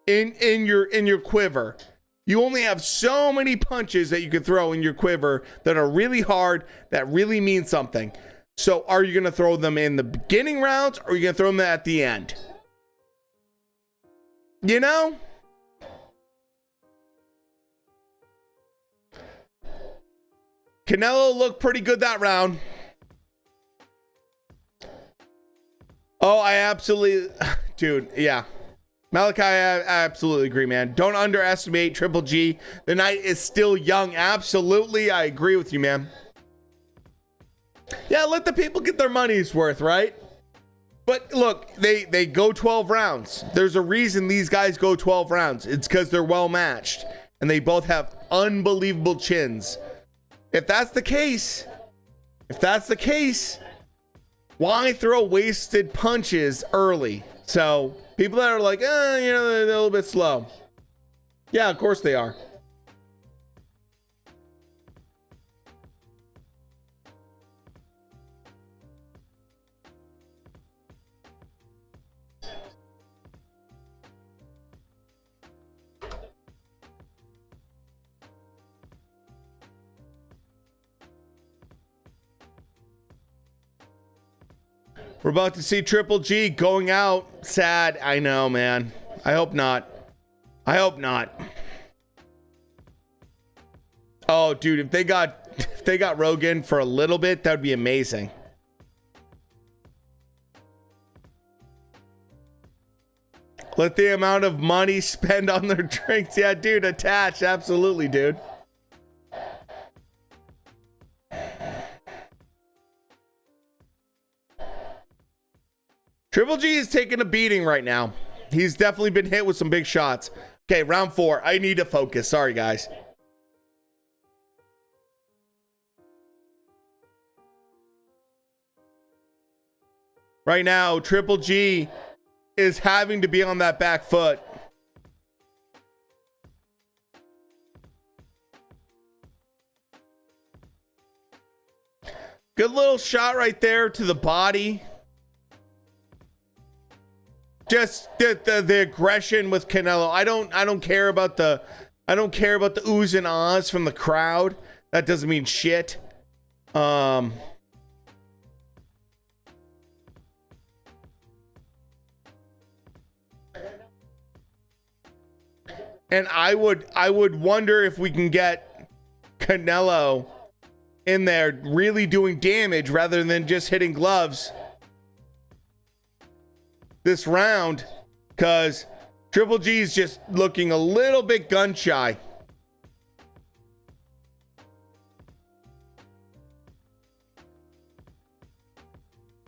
in your quiver. You only have so many punches that you can throw in your quiver that are really hard, that really mean something. So are you going to throw them in the beginning rounds or are you going to throw them at the end? You know? Canelo looked pretty good that round. Oh, I absolutely, dude, yeah. Malachi, I absolutely agree, man. Don't underestimate Triple G. The night is still young. Absolutely, I agree with you, man. Yeah, let the people get their money's worth, right? But look, they go 12 rounds. There's a reason these guys go 12 rounds. It's because they're well matched. And they both have unbelievable chins. If that's the case, why throw wasted punches early? So people that are like, they're a little bit slow. Yeah, of course they are. We're about to see Triple G going out. Sad. I know, man. I hope not. I hope not. Oh, dude, if they got Rogan for a little bit, that would be amazing. Let the amount of money spend on their drinks. Yeah, dude, attached. Absolutely, dude. Triple G is taking a beating right now. He's definitely been hit with some big shots. Okay, round 4. I need to focus. Sorry, guys. Right now, Triple G is having to be on that back foot. Good little shot right there to the body. Just the aggression with Canelo. I don't care about the oohs and ahs from the crowd. That doesn't mean shit. And I would wonder if we can get Canelo in there really doing damage rather than just hitting gloves this round, because Triple G is just looking a little bit gun shy.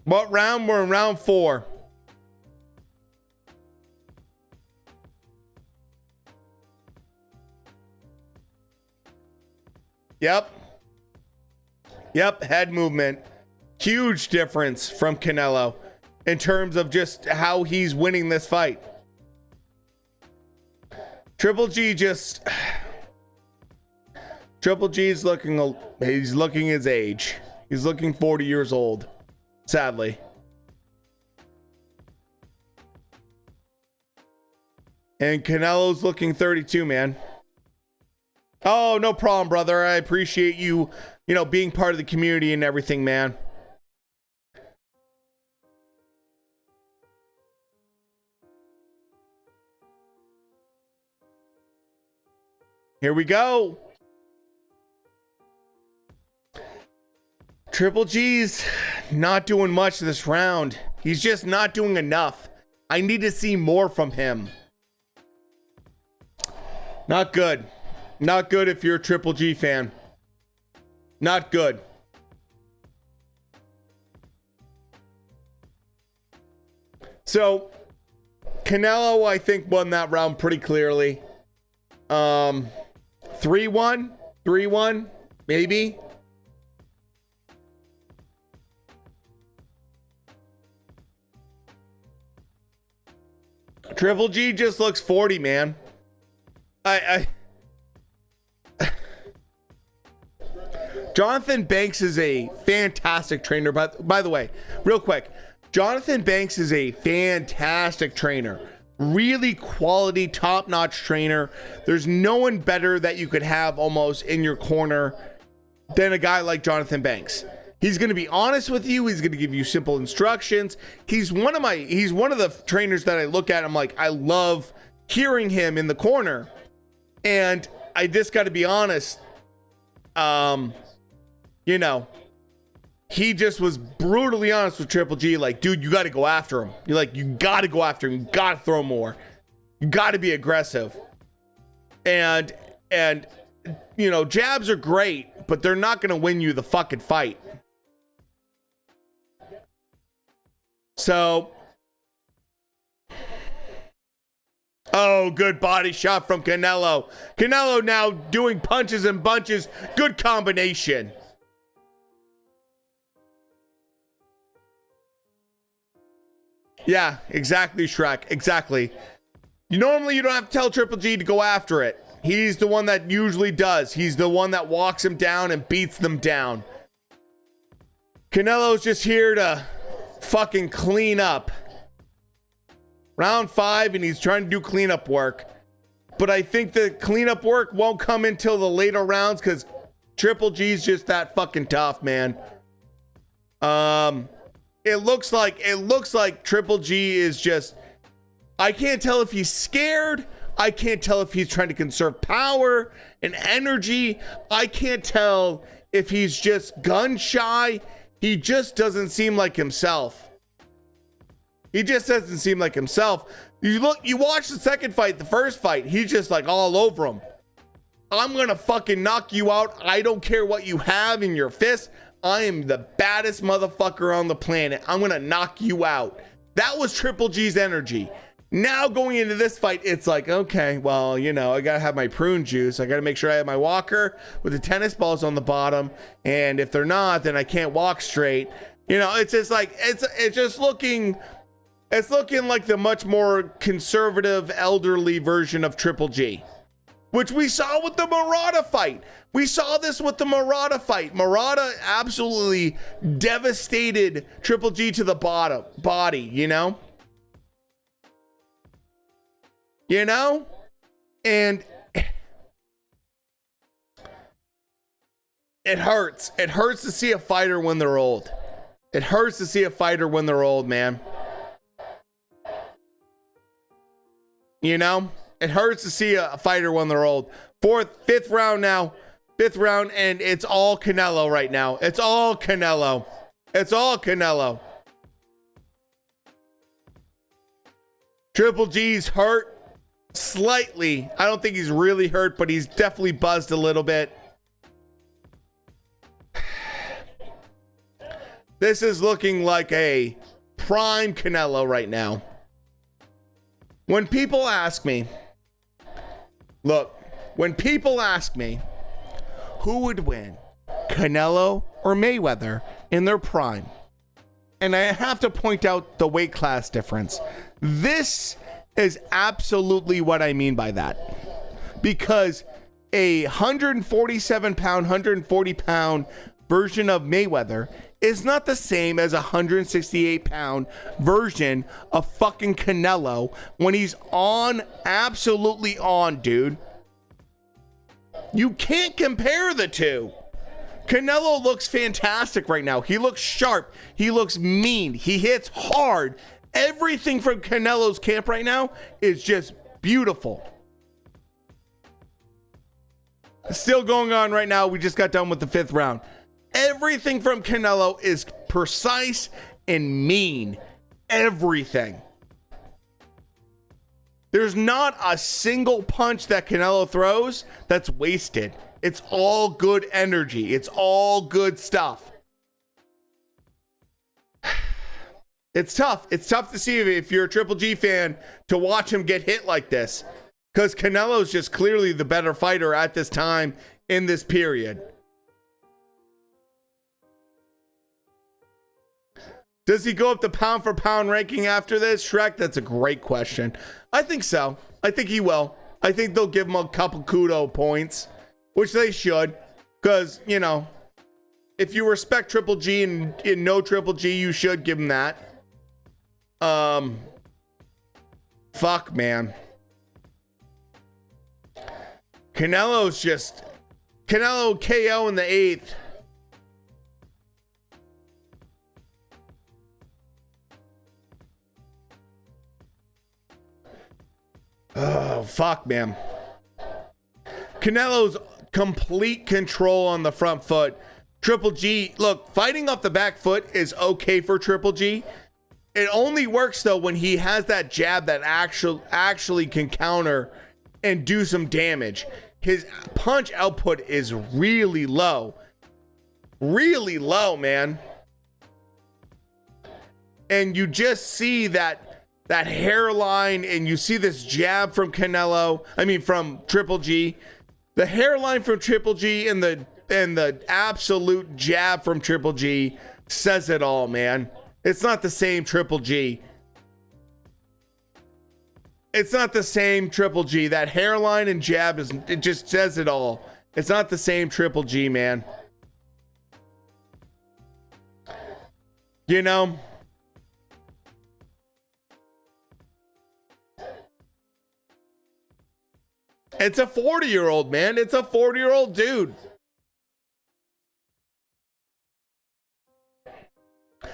What round? We're in round 4. Yep, head movement. Huge difference from Canelo in terms of just how he's winning this fight. Triple G is looking, he's looking his age. He's looking 40 years old, sadly. And Canelo's looking 32, man. Oh, no problem, brother. I appreciate you, being part of the community and everything, man. Here we go. Triple G's not doing much this round. He's just not doing enough. I need to see more from him. Not good. Not good if you're a Triple G fan. Not good. So, Canelo, I think, won that round pretty clearly. 3-1, 3-1, maybe. Triple G just looks 40, man. Jonathan Banks is a fantastic trainer. But by the way, real quick, Jonathan Banks is a fantastic trainer. Really quality, top-notch trainer. There's no one better that you could have almost in your corner than a guy like Jonathan Banks. He's going to be honest with you. He's going to give you simple instructions. He's one of the trainers that I look at. I'm like, I love hearing him in the corner. And I just got to be honest. you know, he just was brutally honest with Triple G. Like, dude, you got to go after him. You're like, you got to go after him. You got to throw more. You got to be aggressive. And, you know, jabs are great, but they're not going to win you the fucking fight. So, oh, good body shot from Canelo. Canelo now doing punches and bunches. Good combination. Yeah, exactly, Shrek. Exactly. Normally, you don't have to tell Triple G to go after it. He's the one that usually does. He's the one that walks him down and beats them down. Canelo's just here to fucking clean up. Round 5, and he's trying to do cleanup work. But I think the cleanup work won't come until the later rounds because Triple G's just that fucking tough, man. It looks like Triple G is just, I can't tell if he's scared. I can't tell if he's trying to conserve power and energy. I can't tell if he's just gun shy. He just doesn't seem like himself. He just doesn't seem like himself. You watch the second fight, the first fight, he's just like all over him. I'm gonna fucking knock you out. I don't care what you have in your fist. I am the baddest motherfucker on the planet. I'm gonna knock you out. That was Triple G's energy. Now going into this fight, it's like, okay, well, you know, I gotta have my prune juice. I gotta make sure I have my walker with the tennis balls on the bottom. And if they're not, then I can't walk straight. You know, it's just like, it's just looking, it's looking like the much more conservative, elderly version of Triple G, which we saw with the Murata fight. We saw this with the Murata fight. Murata absolutely devastated Triple G to the body, you know? You know? And it hurts. It hurts to see a fighter when they're old. It hurts to see a fighter when they're old, man. You know? It hurts to see a fighter when they're old. Fifth round now. Fifth round, and it's all Canelo right now. It's all Canelo. It's all Canelo. Triple G's hurt slightly. I don't think he's really hurt, but he's definitely buzzed a little bit. This is looking like a prime Canelo right now. When people ask me, look, when people ask me who would win, Canelo or Mayweather in their prime, and I have to point out the weight class difference. This is absolutely what I mean by that. Because a 147 pound, 140 pound version of Mayweather is not the same as a 168 pound version of fucking Canelo when he's on, absolutely on, dude. You can't compare the two. Canelo looks fantastic right now. He looks sharp. He looks mean. He hits hard. Everything from Canelo's camp right now is just beautiful. Still going on right now. We just got done with the 5th round. Everything from Canelo is precise and mean. Everything. There's not a single punch that Canelo throws that's wasted. It's all good energy. It's all good stuff. It's tough. It's tough to see if you're a Triple G fan to watch him get hit like this. Because Canelo's just clearly the better fighter at this time in this period. Does he go up the pound for pound ranking after this, Shrek? That's a great question. I think so. I think he will. I think they'll give him a couple kudo points, which they should. Because, you know, if you respect Triple G and know Triple G, you should give him that. Fuck, man. Canelo's just... Canelo KO in the 8th. Oh, fuck, man. Canelo's complete control on the front foot. Triple G, look, fighting off the back foot is okay for Triple G. It only works though when he has that jab that actually can counter and do some damage. His punch output is really low. Really low, man. And you just see that hairline, and you see this jab from from Triple G. The hairline from Triple G and the absolute jab from Triple G says it all, man. It's not the same Triple G. It's not the same Triple G. That hairline and jab it just says it all. It's not the same Triple G, man. You know? It's a 40-year-old, man. It's a 40-year-old dude.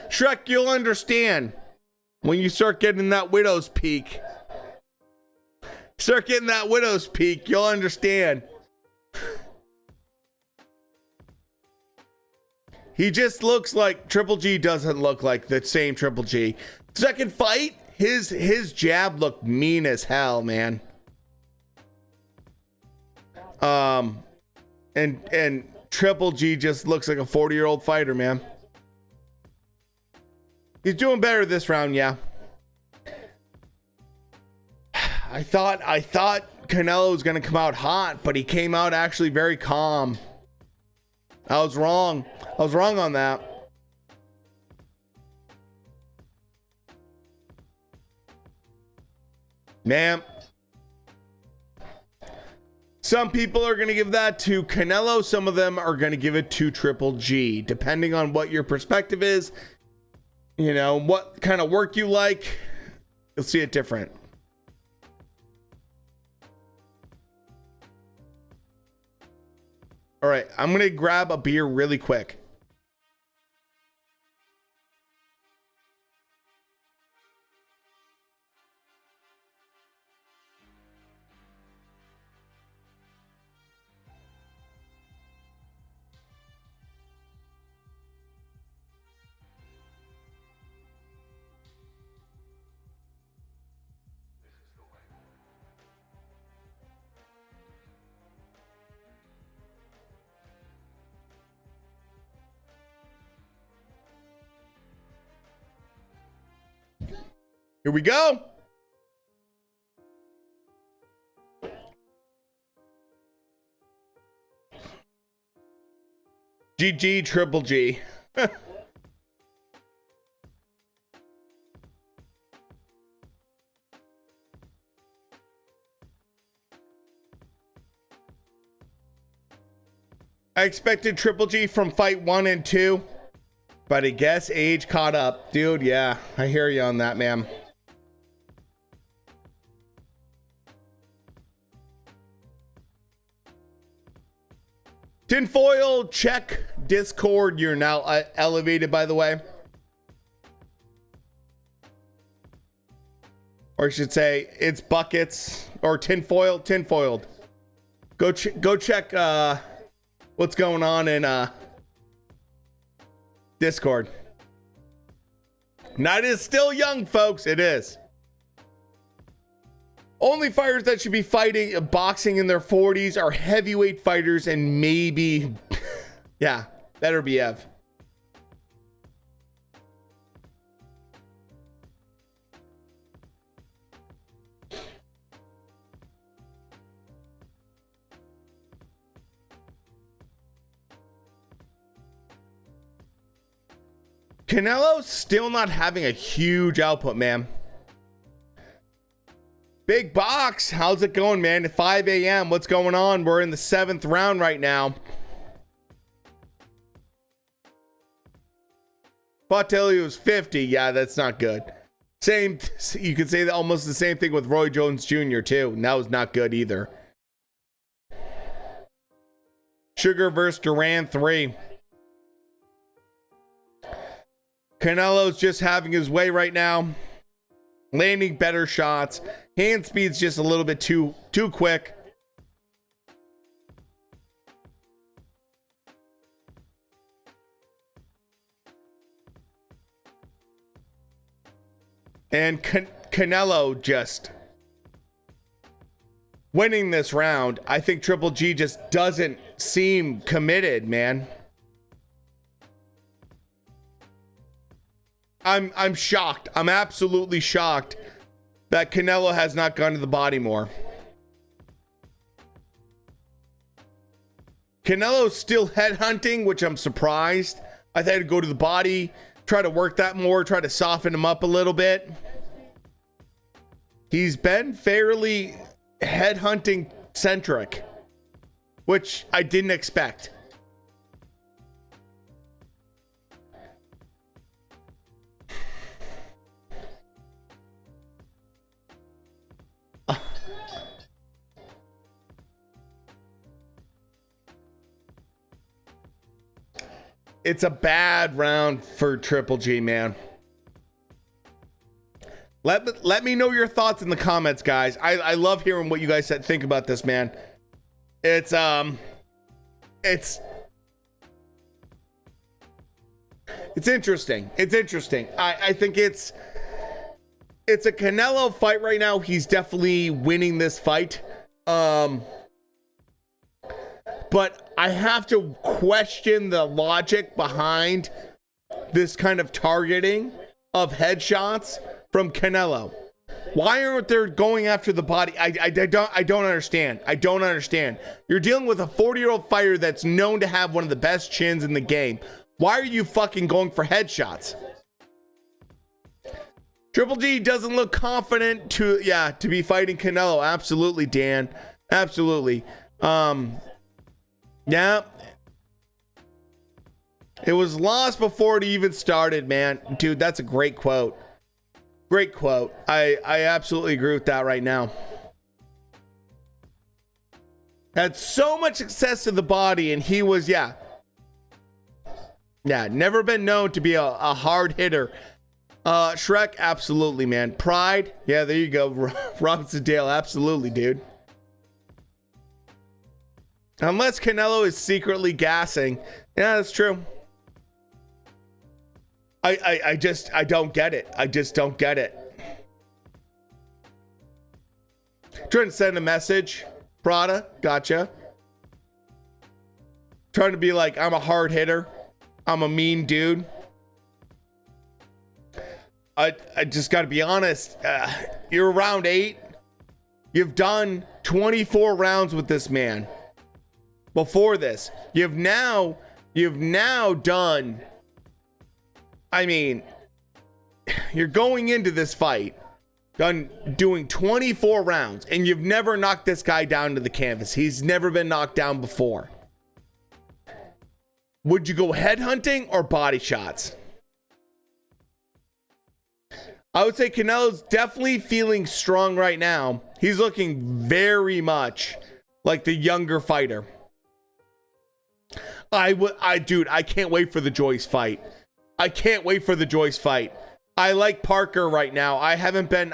Shrek, you'll understand when you start getting that widow's peak. Start getting that widow's peak, you'll understand. He just looks like Triple G doesn't look like the same Triple G. Second fight, his jab looked mean as hell, man. And Triple G just looks like a 40-year-old fighter, man. He's doing better this round, yeah. I thought Canelo was gonna come out hot, but he came out actually very calm. I was wrong. I was wrong on that. Man. Some people are going to give that to Canelo. Some of them are going to give it to Triple G, depending on what your perspective is. You know, what kind of work you like. You'll see it different. All right, I'm going to grab a beer really quick. Here we go. GG Triple G. I expected Triple G from fight 1 and 2, but I guess age caught up. Dude, yeah, I hear you on that, man. Tinfoil, check Discord. You're now elevated, by the way. Or I should say, it's buckets or tinfoiled. Go check what's going on in Discord. Night is still young, folks. It is. Only fighters that should be fighting boxing in their 40s are heavyweight fighters and maybe, yeah, better be Ev. Canelo's still not having a huge output, man. Big Box, how's it going, man? At 5 a.m., what's going on? We're in the 7th round right now. Botelli was 50. Yeah, that's not good. Same, you could say that almost the same thing with Roy Jones Jr. too. And that was not good either. Sugar versus Duran 3. Canelo's just having his way right now. Landing better shots. Hand speed's just a little bit too quick. And Canelo just winning this round. I think Triple G just doesn't seem committed, man. I'm shocked. I'm absolutely shocked that Canelo has not gone to the body more. Canelo's still headhunting, which I'm surprised. I thought he'd go to the body, try to work that more, try to soften him up a little bit. He's been fairly headhunting centric, which I didn't expect. It's a bad round for Triple G, man. Let me know your thoughts in the comments, guys. I love hearing what you guys think about this, man. It's interesting. It's interesting. I think it's a Canelo fight right now. He's definitely winning this fight. But I have to question the logic behind this kind of targeting of headshots from Canelo. Why aren't they going after the body? I don't understand. I don't understand. You're dealing with a 40-year-old fighter that's known to have one of the best chins in the game. Why are you fucking going for headshots? Triple G doesn't look confident to be fighting Canelo. Absolutely, Dan. Absolutely. Yeah. It was lost before it even started, man. Dude, that's a great quote. Great quote. I absolutely agree with that right now. Had so much success to the body, and he was, never been known to be a hard hitter. Shrek, absolutely, man. Pride, yeah, there you go. Robinson Dale, absolutely, dude. Unless Canelo is secretly gassing. Yeah, that's true. I don't get it. I just don't get it. Trying to send a message. Prada, gotcha. Trying to be like, I'm a hard hitter. I'm a mean dude. I just got to be honest. You're round 8. You've done 24 rounds with this man. Before this, you've now done, I mean, you're going into this fight doing 24 rounds, and you've never knocked this guy down to the canvas. He's never been knocked down before. Would you go headhunting or body shots? I would say Canelo's definitely feeling strong right now. He's looking very much like the younger fighter. Dude, I can't wait for the Joyce fight. I can't wait for the Joyce fight. I like Parker right now. I haven't been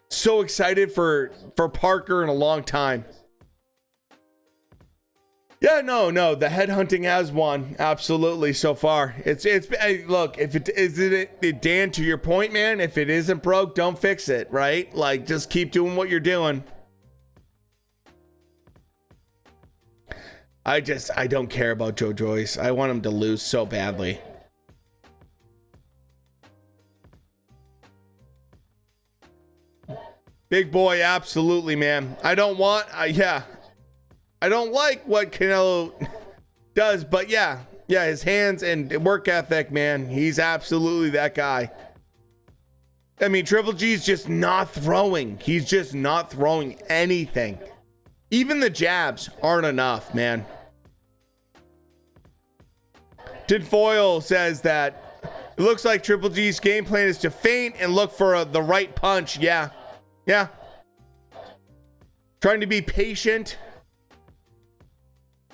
so excited for Parker in a long time. Yeah, no, the headhunting has won absolutely so far. Look, if it isn't, Dan, to your point, man, if it isn't broke, don't fix it, right? Like, just keep doing what you're doing. I don't care about Joe Joyce. I want him to lose so badly. Big boy, absolutely, man. I don't like what Canelo does, but yeah, his hands and work ethic, man. He's absolutely that guy. I mean, Triple G's just not throwing. He's just not throwing anything. Even the jabs aren't enough, man. Tinfoil says that it looks like Triple G's game plan is to feint and look for the right punch. Yeah. Trying to be patient.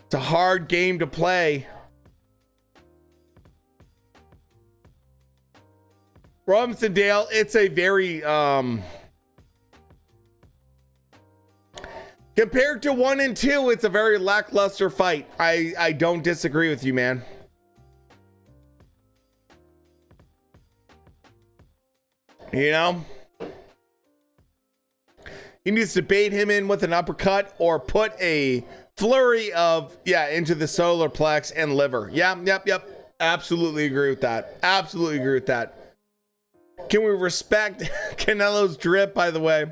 It's a hard game to play. Robinson Dale, it's a very compared to 1 and 2, it's a very lackluster fight. I don't disagree with you, man. You know? He needs to bait him in with an uppercut or put a flurry of, into the solar plex and liver. Yep. Absolutely agree with that. Absolutely agree with that. Can we respect Canelo's drip, by the way?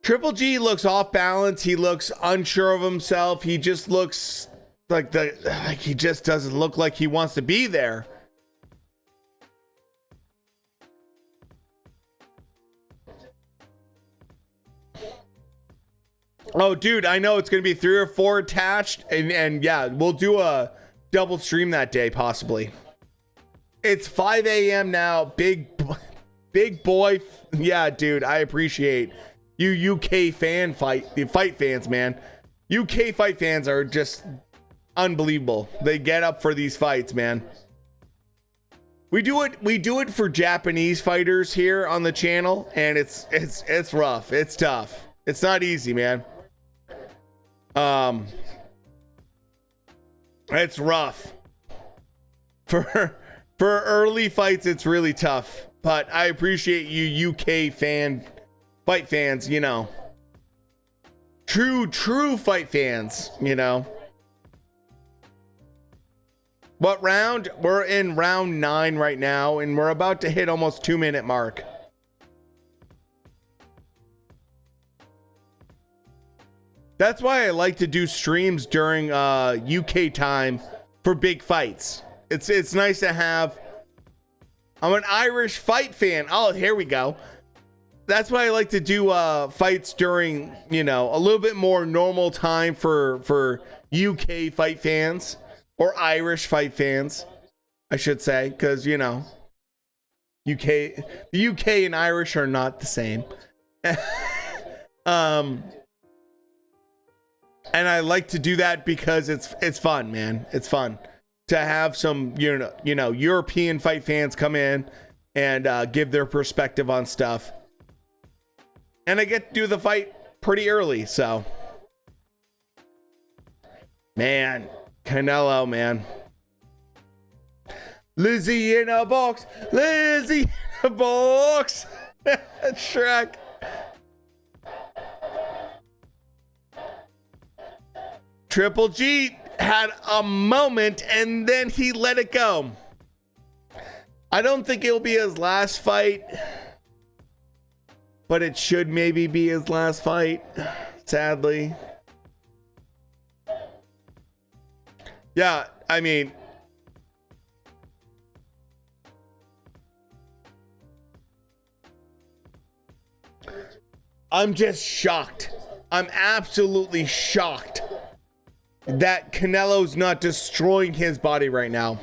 Triple G looks off balance. He looks unsure of himself. He just looks like he just doesn't look like he wants to be there. Oh, dude, I know it's going to be 3 or 4 attached. And yeah, we'll do a double stream that day, possibly. It's 5 a.m. now. Big boy. Yeah, dude, I appreciate you UK fight fans, man. UK fight fans are just unbelievable. They get up for these fights, man. We do it for Japanese fighters here on the channel, and it's rough. It's tough. It's not easy, man. It's rough. For early fights, it's really tough. But I appreciate you UK fight fans, you know. True fight fans, you know. What round? We're in round 9 right now, and we're about to hit almost 2-minute mark. That's why I like to do streams during UK time for big fights. It's nice to have. I'm an Irish fight fan. Oh, here we go. That's why I like to do fights during, you know, a little bit more normal time for UK fight fans or Irish fight fans, I should say, because, you know, the UK and Irish are not the same. And I like to do that because it's fun, man. It's fun to have some, you know, European fight fans come in and give their perspective on stuff. And I get to do the fight pretty early, so. Man, Canelo, man. Lizzie in a box. Lizzie in a box. Shrek. Triple G had a moment and then he let it go. I don't think it'll be his last fight, but it should maybe be his last fight, sadly. Yeah, I mean, I'm just shocked. I'm absolutely shocked that Canelo's not destroying his body right now.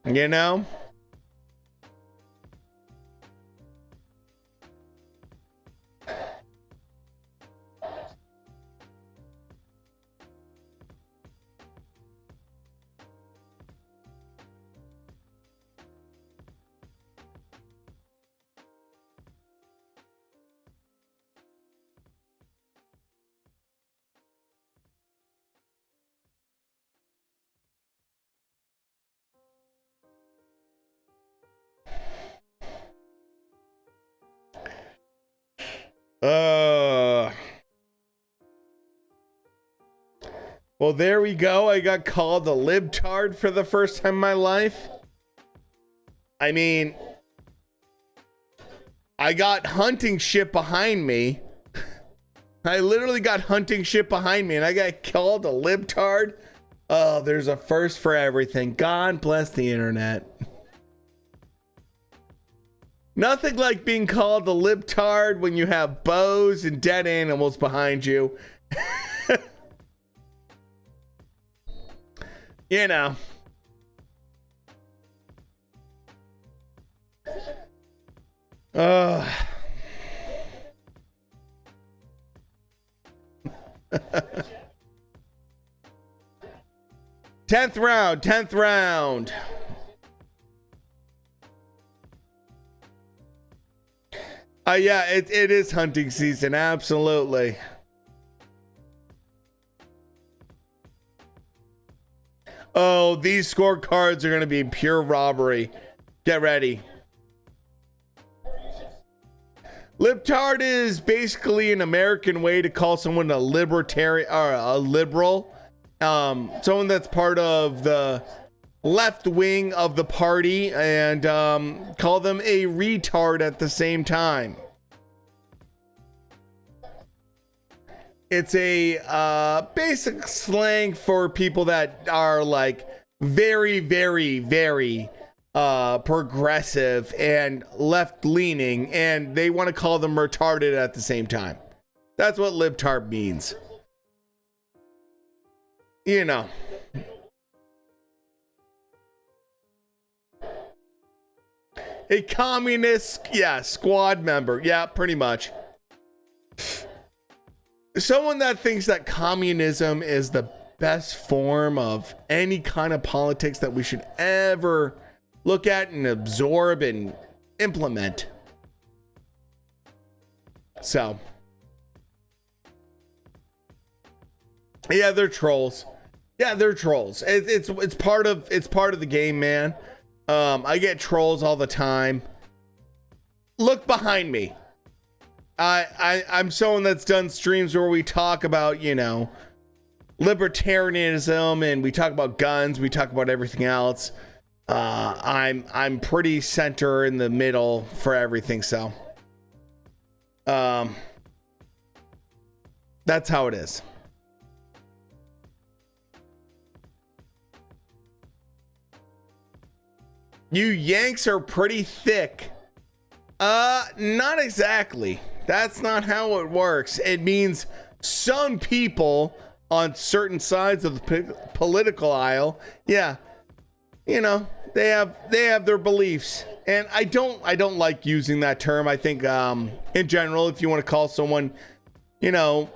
You know? Well, there we go. I got called a libtard for the first time in my life. I mean, I got hunting shit behind me. I literally got hunting shit behind me and I got called a libtard. Oh, there's a first for everything. God bless the internet. Nothing like being called a libtard when you have bows and dead animals behind you. You know. Tenth round. Yeah, it is hunting season. Absolutely. Oh, these scorecards are going to be pure robbery. Get ready. Libtard is basically an American way to call someone a libertarian or a liberal. Someone that's part of the left wing of the party, and call them a retard at the same time. It's a basic slang for people that are like very, very, very progressive and left leaning, and they want to call them retarded at the same time. That's what libtard means. You know. A communist, yeah, squad member. Yeah, pretty much. Someone that thinks that communism is the best form of any kind of politics that we should ever look at and absorb and implement. So, yeah, they're trolls. Yeah, they're trolls. It's part of the game, man. I get trolls all the time. Look behind me. I'm someone that's done streams where we talk about, you know, libertarianism, and we talk about guns, we talk about everything else. I'm pretty center in the middle for everything, so that's how it is. You Yanks are pretty thick. Not exactly. That's not how it works. It means some people on certain sides of the political aisle, yeah, you know, they have their beliefs, and I don't like using that term. I think in general, if you want to call someone, you know,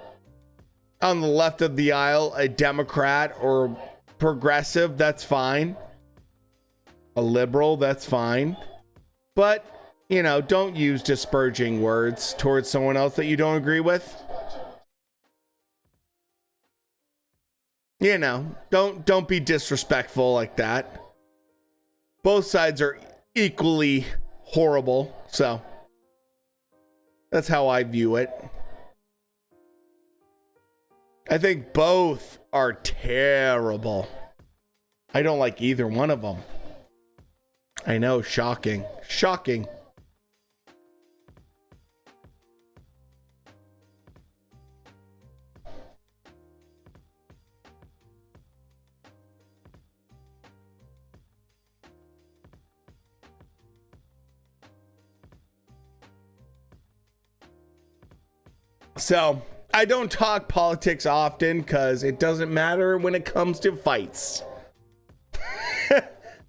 on the left of the aisle a Democrat or progressive, that's fine. A liberal, that's fine. But, you know, don't use disparaging words towards someone else that you don't agree with. You know, don't be disrespectful like that. Both sides are equally horrible, so that's how I view it. I think both are terrible. I don't like either one of them. I know, shocking. Shocking. So, I don't talk politics often because it doesn't matter when it comes to fights.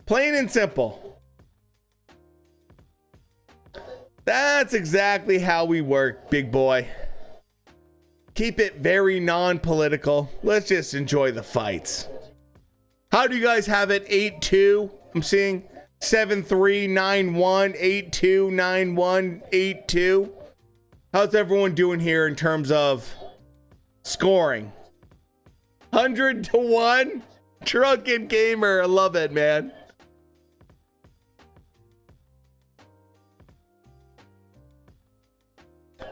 Plain and simple. That's exactly how we work, big boy. Keep it very non-political. Let's just enjoy the fights. How do you guys have it? 8-2. I'm seeing 7-3, 9-1, 8-2, 9-1, 8-2. How's everyone doing here in terms of scoring? 100-1? Drunken gamer. I love it, man.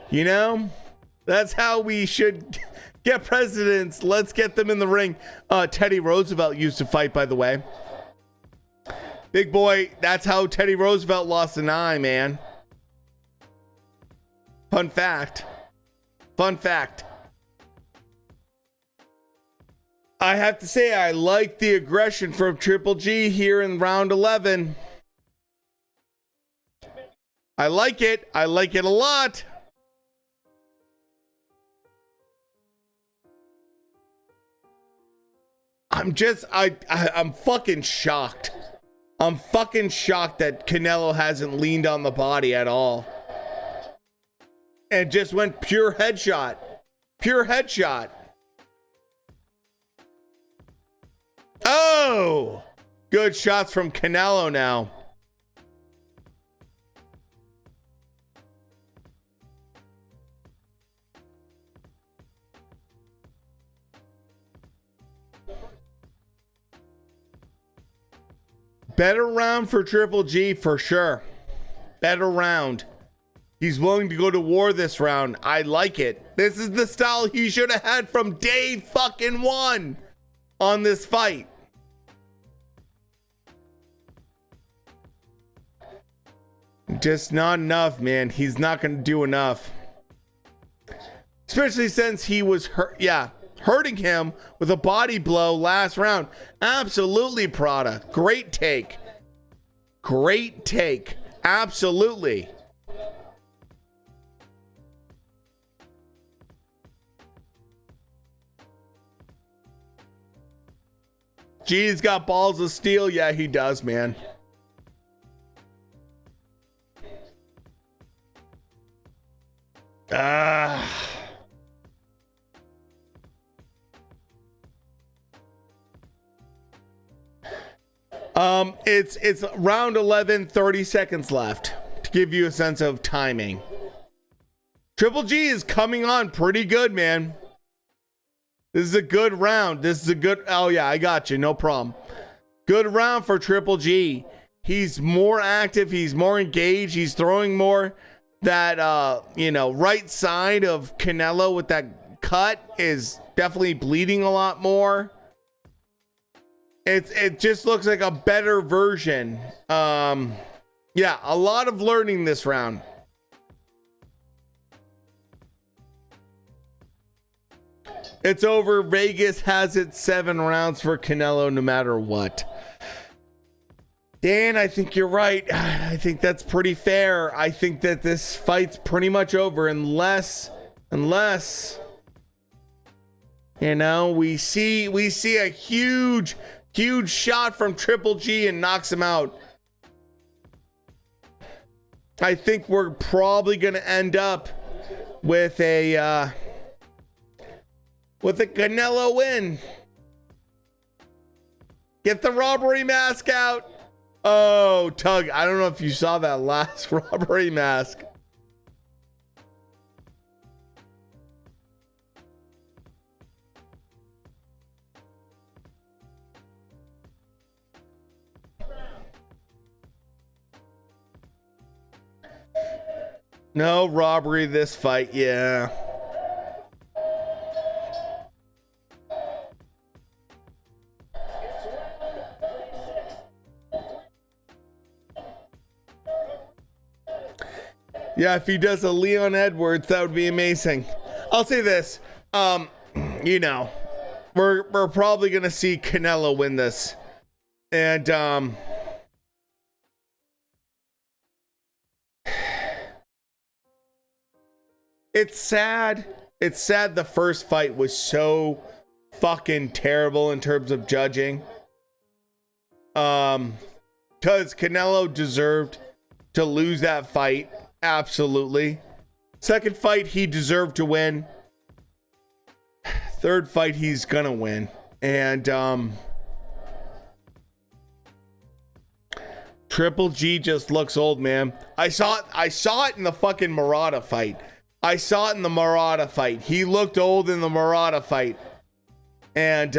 You know, that's how we should get presidents. Let's get them in the ring. Teddy Roosevelt used to fight, by the way. Big boy, that's how Teddy Roosevelt lost an eye, man. Fun fact. Fun fact. I have to say, I like the aggression from Triple G here in round 11. I like it. I like it a lot. I'm fucking shocked. I'm fucking shocked that Canelo hasn't leaned on the body at all. And just went pure headshot. Pure headshot. Oh! Good shots from Canelo now. Better round for Triple G for sure. Better round. He's willing to go to war this round. I like it. This is the style he should have had from day fucking one on this fight. Just not enough, man. He's not going to do enough. Especially since he was hurting him with a body blow last round. Absolutely, Prada. Great take. Great take. Absolutely. G's got balls of steel. Yeah, he does, man. It's round 11, 30 seconds left to give you a sense of timing. Triple G is coming on pretty good, man. This is a good round. This is a good, oh yeah, I got you, no problem. Good round for Triple G. He's more active, he's more engaged, he's throwing more. That right side of Canelo with that cut is definitely bleeding a lot more. It just looks like a better version. Yeah, a lot of learning this round. It's over. Vegas has it 7 rounds for Canelo no matter what. Dan, I think you're right. I think that's pretty fair. I think that this fight's pretty much over unless we see a huge shot from Triple G and knocks him out. I think we're probably going to end up with a Canelo win. Get the robbery mask out. Oh, Tug, I don't know if you saw that last robbery mask. No robbery this fight, yeah. Yeah, if he does a Leon Edwards, that would be amazing. I'll say this, we're probably gonna see Canelo win this, and it's sad. It's sad the first fight was so fucking terrible in terms of judging. Because Canelo deserved to lose that fight. Absolutely. Second fight, he deserved to win. Third fight, he's gonna win. And Triple G just looks old, man. I saw it in the fucking Murata fight. He looked old in the Murata fight. And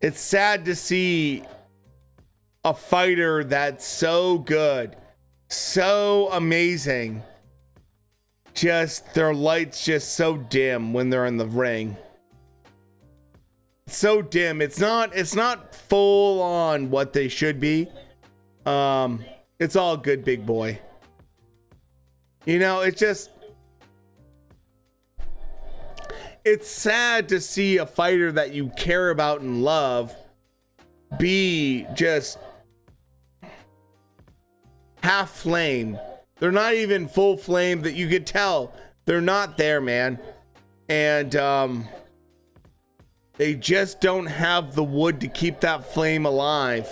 it's sad to see a fighter that's so good, so amazing, just their lights just so dim when they're in the ring. So dim. It's not full on what they should be. It's all good, big boy. It's sad to see a fighter that you care about and love be just half flame. They're not even full flame, that you could tell they're not there, man. And they just don't have the wood to keep that flame alive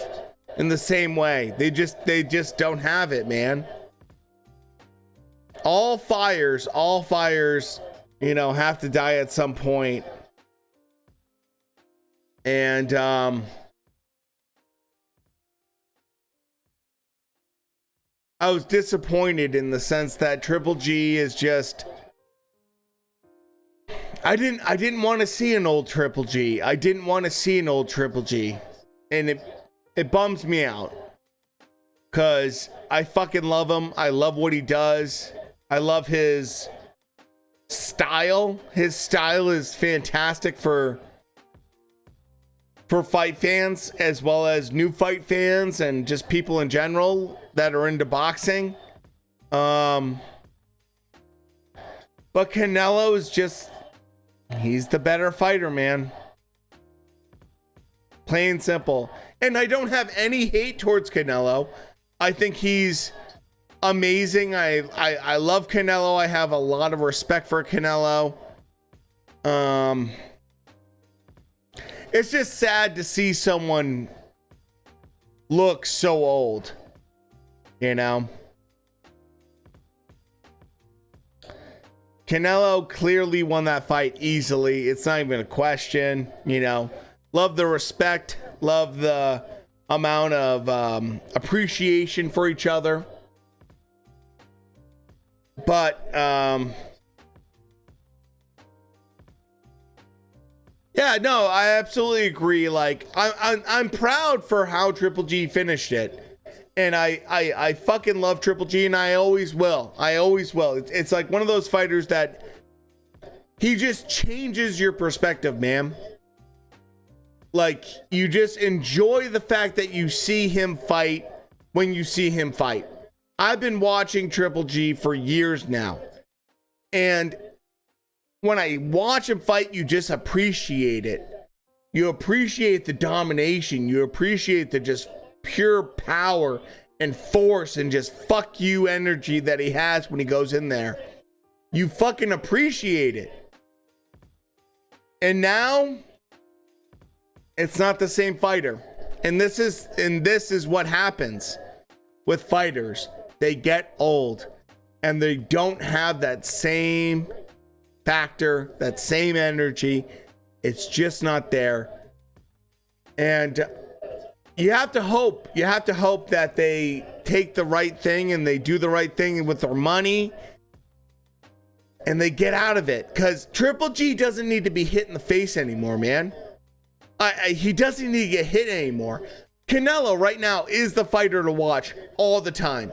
in the same way. They just don't have it, man. All fires, have to die at some point. And I was disappointed in the sense that Triple G is just I didn't want to see an old Triple G. I didn't want to see an old Triple G. And it bums me out. Cause I fucking love him. I love what he does. I love his style. His style is fantastic for fight fans as well as new fight fans and just people in general that are into boxing. But Canelo is just, he's the better fighter, man. Plain and simple. And I don't have any hate towards Canelo. I think he's amazing. I love Canelo. I have a lot of respect for Canelo. It's just sad to see someone look so old, you know? Canelo clearly won that fight easily. It's not even a question, you know? Love the respect, love the amount of appreciation for each other. But, yeah, no, I absolutely agree. Like, I'm proud for how Triple G finished it. And I fucking love Triple G, and I always will. I always will. It's like one of those fighters that he just changes your perspective, man. Like, you just enjoy the fact that you see him fight when you see him fight. I've been watching Triple G for years now. And when I watch him fight, you just appreciate it. You appreciate the domination. You appreciate the just pure power and force and just fuck you energy that he has when he goes in there. You fucking appreciate it. And now it's not the same fighter. And this is what happens with fighters. They get old and they don't have that same factor, that same energy. It's just not there. And you have to hope that they take the right thing and they do the right thing with their money and they get out of it. Because Triple G doesn't need to be hit in the face anymore, man. He doesn't need to get hit anymore. Canelo right now is the fighter to watch all the time.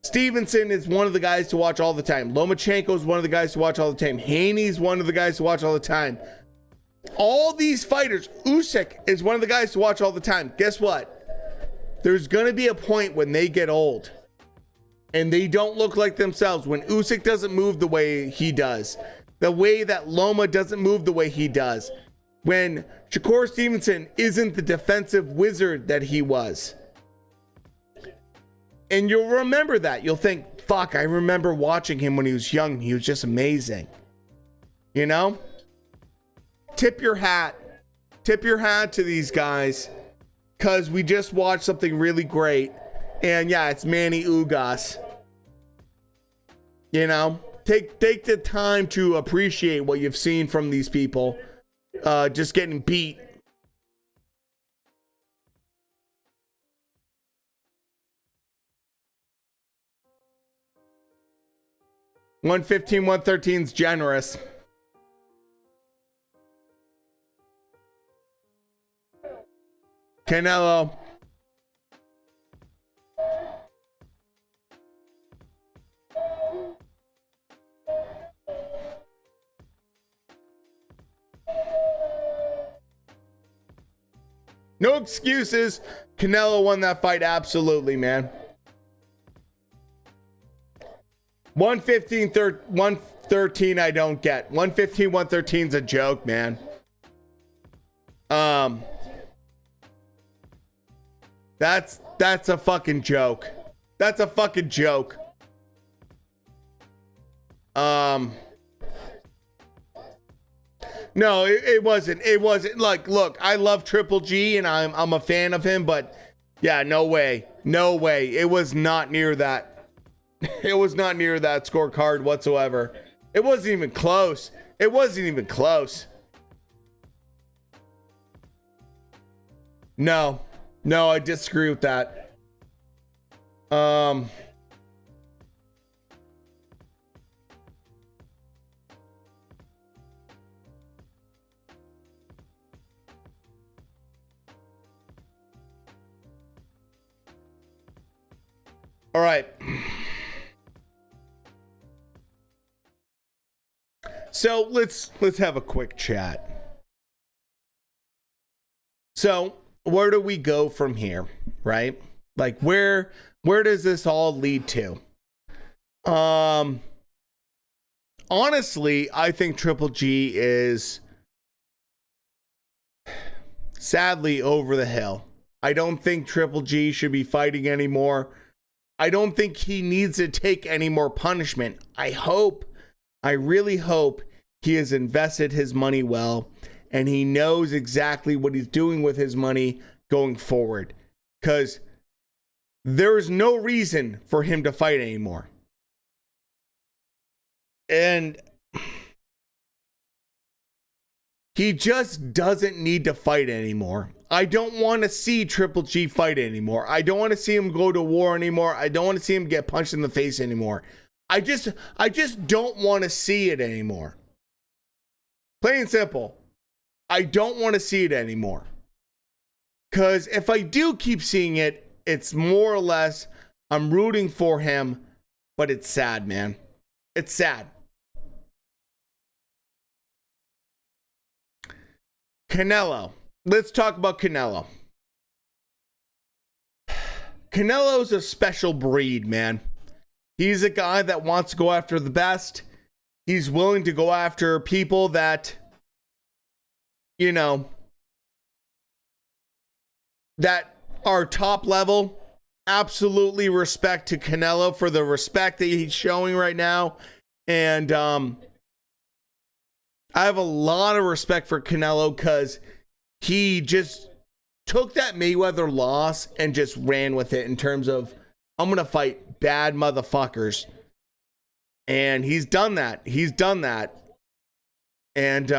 Stevenson is one of the guys to watch all the time. Lomachenko is one of the guys to watch all the time. Haney's one of the guys to watch all the time. All these fighters, Usyk is one of the guys to watch all the time. Guess what? There's going to be a point when they get old and they don't look like themselves. When Usyk doesn't move the way he does, the way that Loma doesn't move the way he does, when Shakur Stevenson isn't the defensive wizard that he was. And you'll remember that. You'll think, fuck, I remember watching him when he was young. He was just amazing. You know? Tip your hat. Tip your hat to these guys. Because we just watched something really great. And yeah, it's Manny Ugas. You know? Take the time to appreciate what you've seen from these people. Just getting beat. $115, $113 is generous. Canelo. No excuses. Canelo won that fight absolutely, man. 113 I don't get. 115, 113 is a joke, man. That's a fucking joke. That's a fucking joke. No, it wasn't. It wasn't. Like, look, I love Triple G and I'm a fan of him, but yeah, no way. No way. It was not near that. It was not near that scorecard whatsoever. It wasn't even close. It wasn't even close. No, I disagree with that. All right. So let's have a quick chat. So where do we go from here, right? Like where does this all lead to? Honestly, I think Triple G is sadly over the hill. I don't think Triple G should be fighting anymore. I don't think he needs to take any more punishment. I really hope he has invested his money well and he knows exactly what he's doing with his money going forward. Because there is no reason for him to fight anymore. And he just doesn't need to fight anymore. I don't want to see Triple G fight anymore. I don't want to see him go to war anymore. I don't want to see him get punched in the face anymore. I just don't want to see it anymore. Plain and simple. I don't want to see it anymore. Because if I do keep seeing it, it's more or less I'm rooting for him, but it's sad, man. It's sad. Canelo. Let's talk about Canelo. Canelo's a special breed, man. He's a guy that wants to go after the best. He's willing to go after people that, you know, that are top level. Absolutely respect to Canelo for the respect that he's showing right now. And I have a lot of respect for Canelo because he just took that Mayweather loss and just ran with it in terms of, I'm going to fight bad motherfuckers. And he's done that. And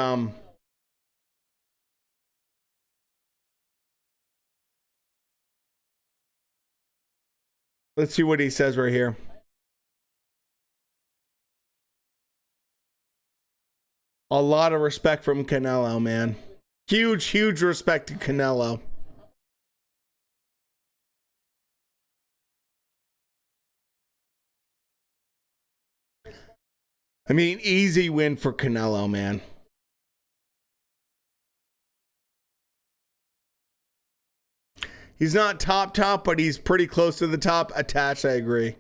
let's see what he says right here. A lot of respect from Canelo, man. Huge respect to Canelo. I mean, easy win for Canelo, man. He's not top, but he's pretty close to the top. Attached, I agree.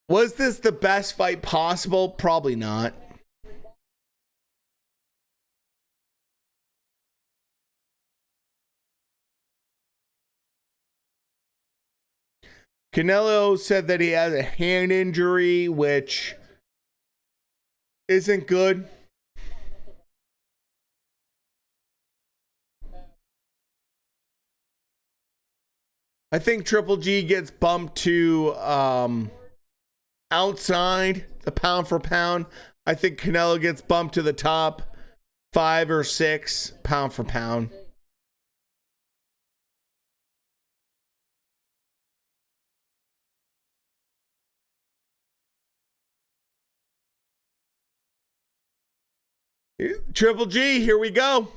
Was this the best fight possible? Probably not. Canelo said that he has a hand injury, which isn't good. I think Triple G gets bumped to outside the pound for pound. I think Canelo gets bumped to the top 5 or 6 pound for pound. Triple G, here we go.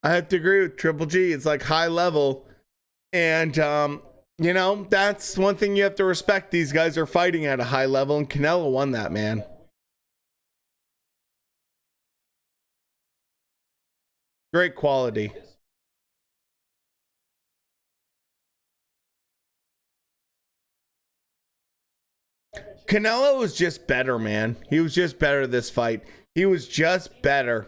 I have to agree with Triple G. It's like high level. And, you know, that's one thing you have to respect. These guys are fighting at a high level, and Canelo won that, man. Great quality. Canelo was just better, man. He was just better this fight. He was just better.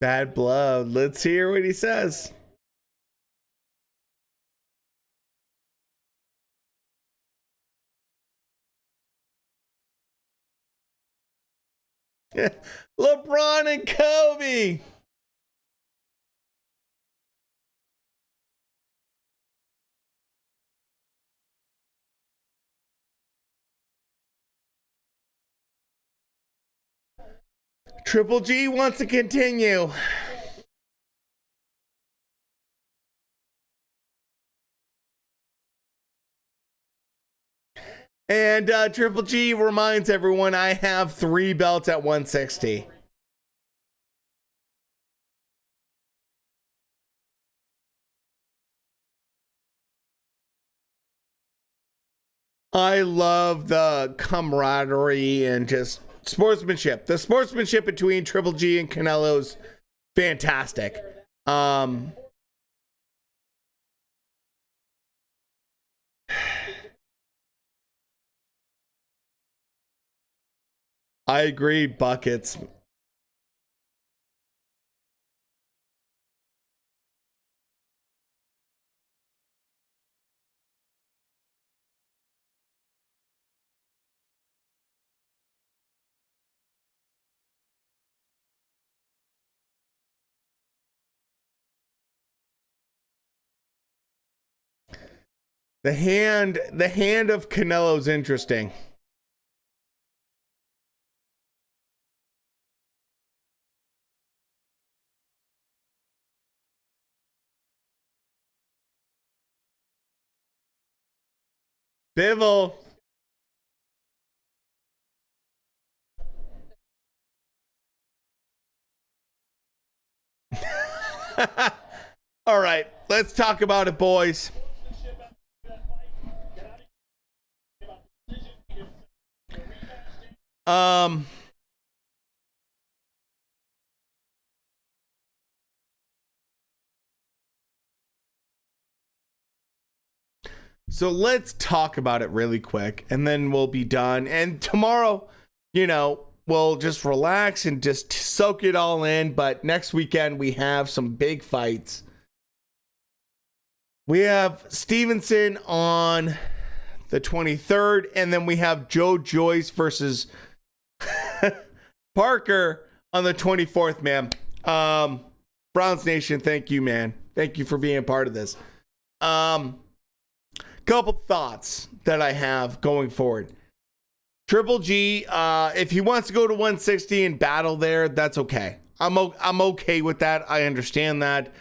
Bad blood. Let's hear what he says. LeBron and Kobe. Triple G wants to continue. And Triple G reminds everyone I have 3 belts at 160. I love the camaraderie and just sportsmanship. The sportsmanship between Triple G and Canelo's fantastic. I agree, buckets. The hand of Canelo's interesting. Bivol. All right, let's talk about it, boys. So let's talk about it really quick and then we'll be done. And tomorrow, we'll just relax and just soak it all in. But next weekend, we have some big fights. We have Stevenson on the 23rd, and then we have Joe Joyce versus Parker on the 24th, man. Browns Nation, thank you, man. Thank you for being a part of this. Couple thoughts that I have going forward. Triple G, if he wants to go to 160 and battle there, that's okay. I'm okay with that. I understand that.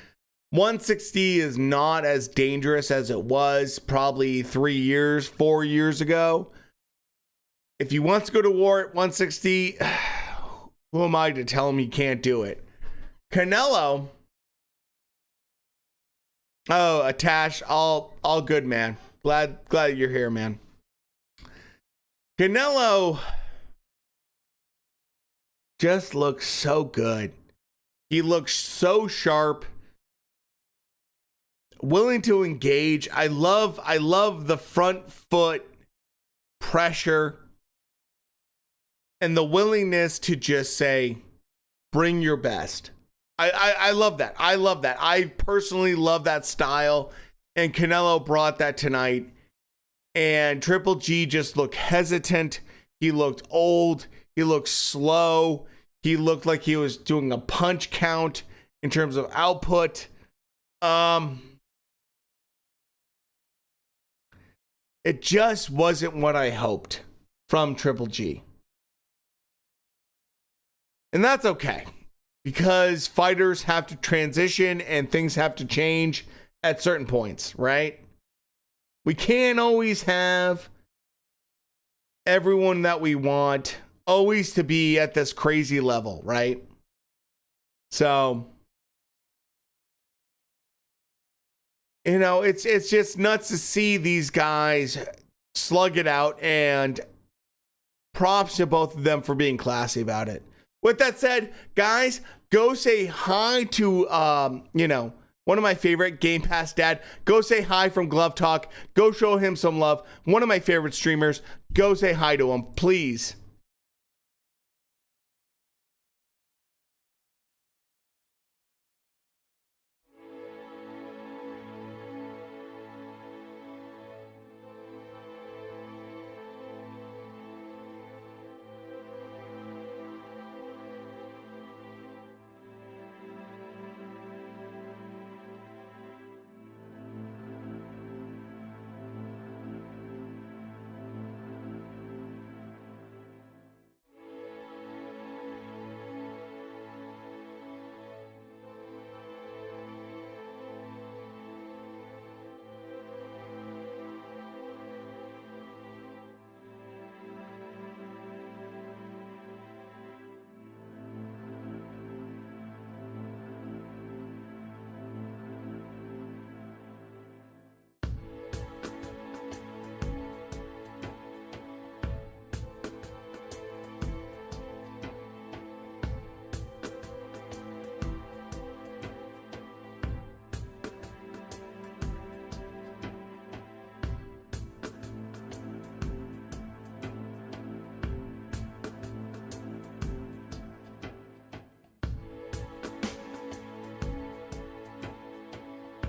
160 is not as dangerous as it was probably 4 years ago. If he wants to go to war at 160, who am I to tell him he can't do it? Canelo. Oh, Atash, all good, man. Glad you're here, man. Canelo just looks so good. He looks so sharp. Willing to engage. I love the front foot pressure and the willingness to just say, bring your best. I love that. I love that. I personally love that style. And Canelo brought that tonight. And Triple G just looked hesitant. He looked old. He looked slow. He looked like he was doing a punch count in terms of output. It just wasn't what I hoped from Triple G. And that's okay. Because fighters have to transition and things have to change at certain points, right? We can't always have everyone that we want always to be at this crazy level, right? So, it's just nuts to see these guys slug it out, and props to both of them for being classy about it. With that said, guys, go say hi to, one of my favorite, Game Pass Dad. Go say hi from Glove Talk. Go show him some love. One of my favorite streamers. Go say hi to him, please.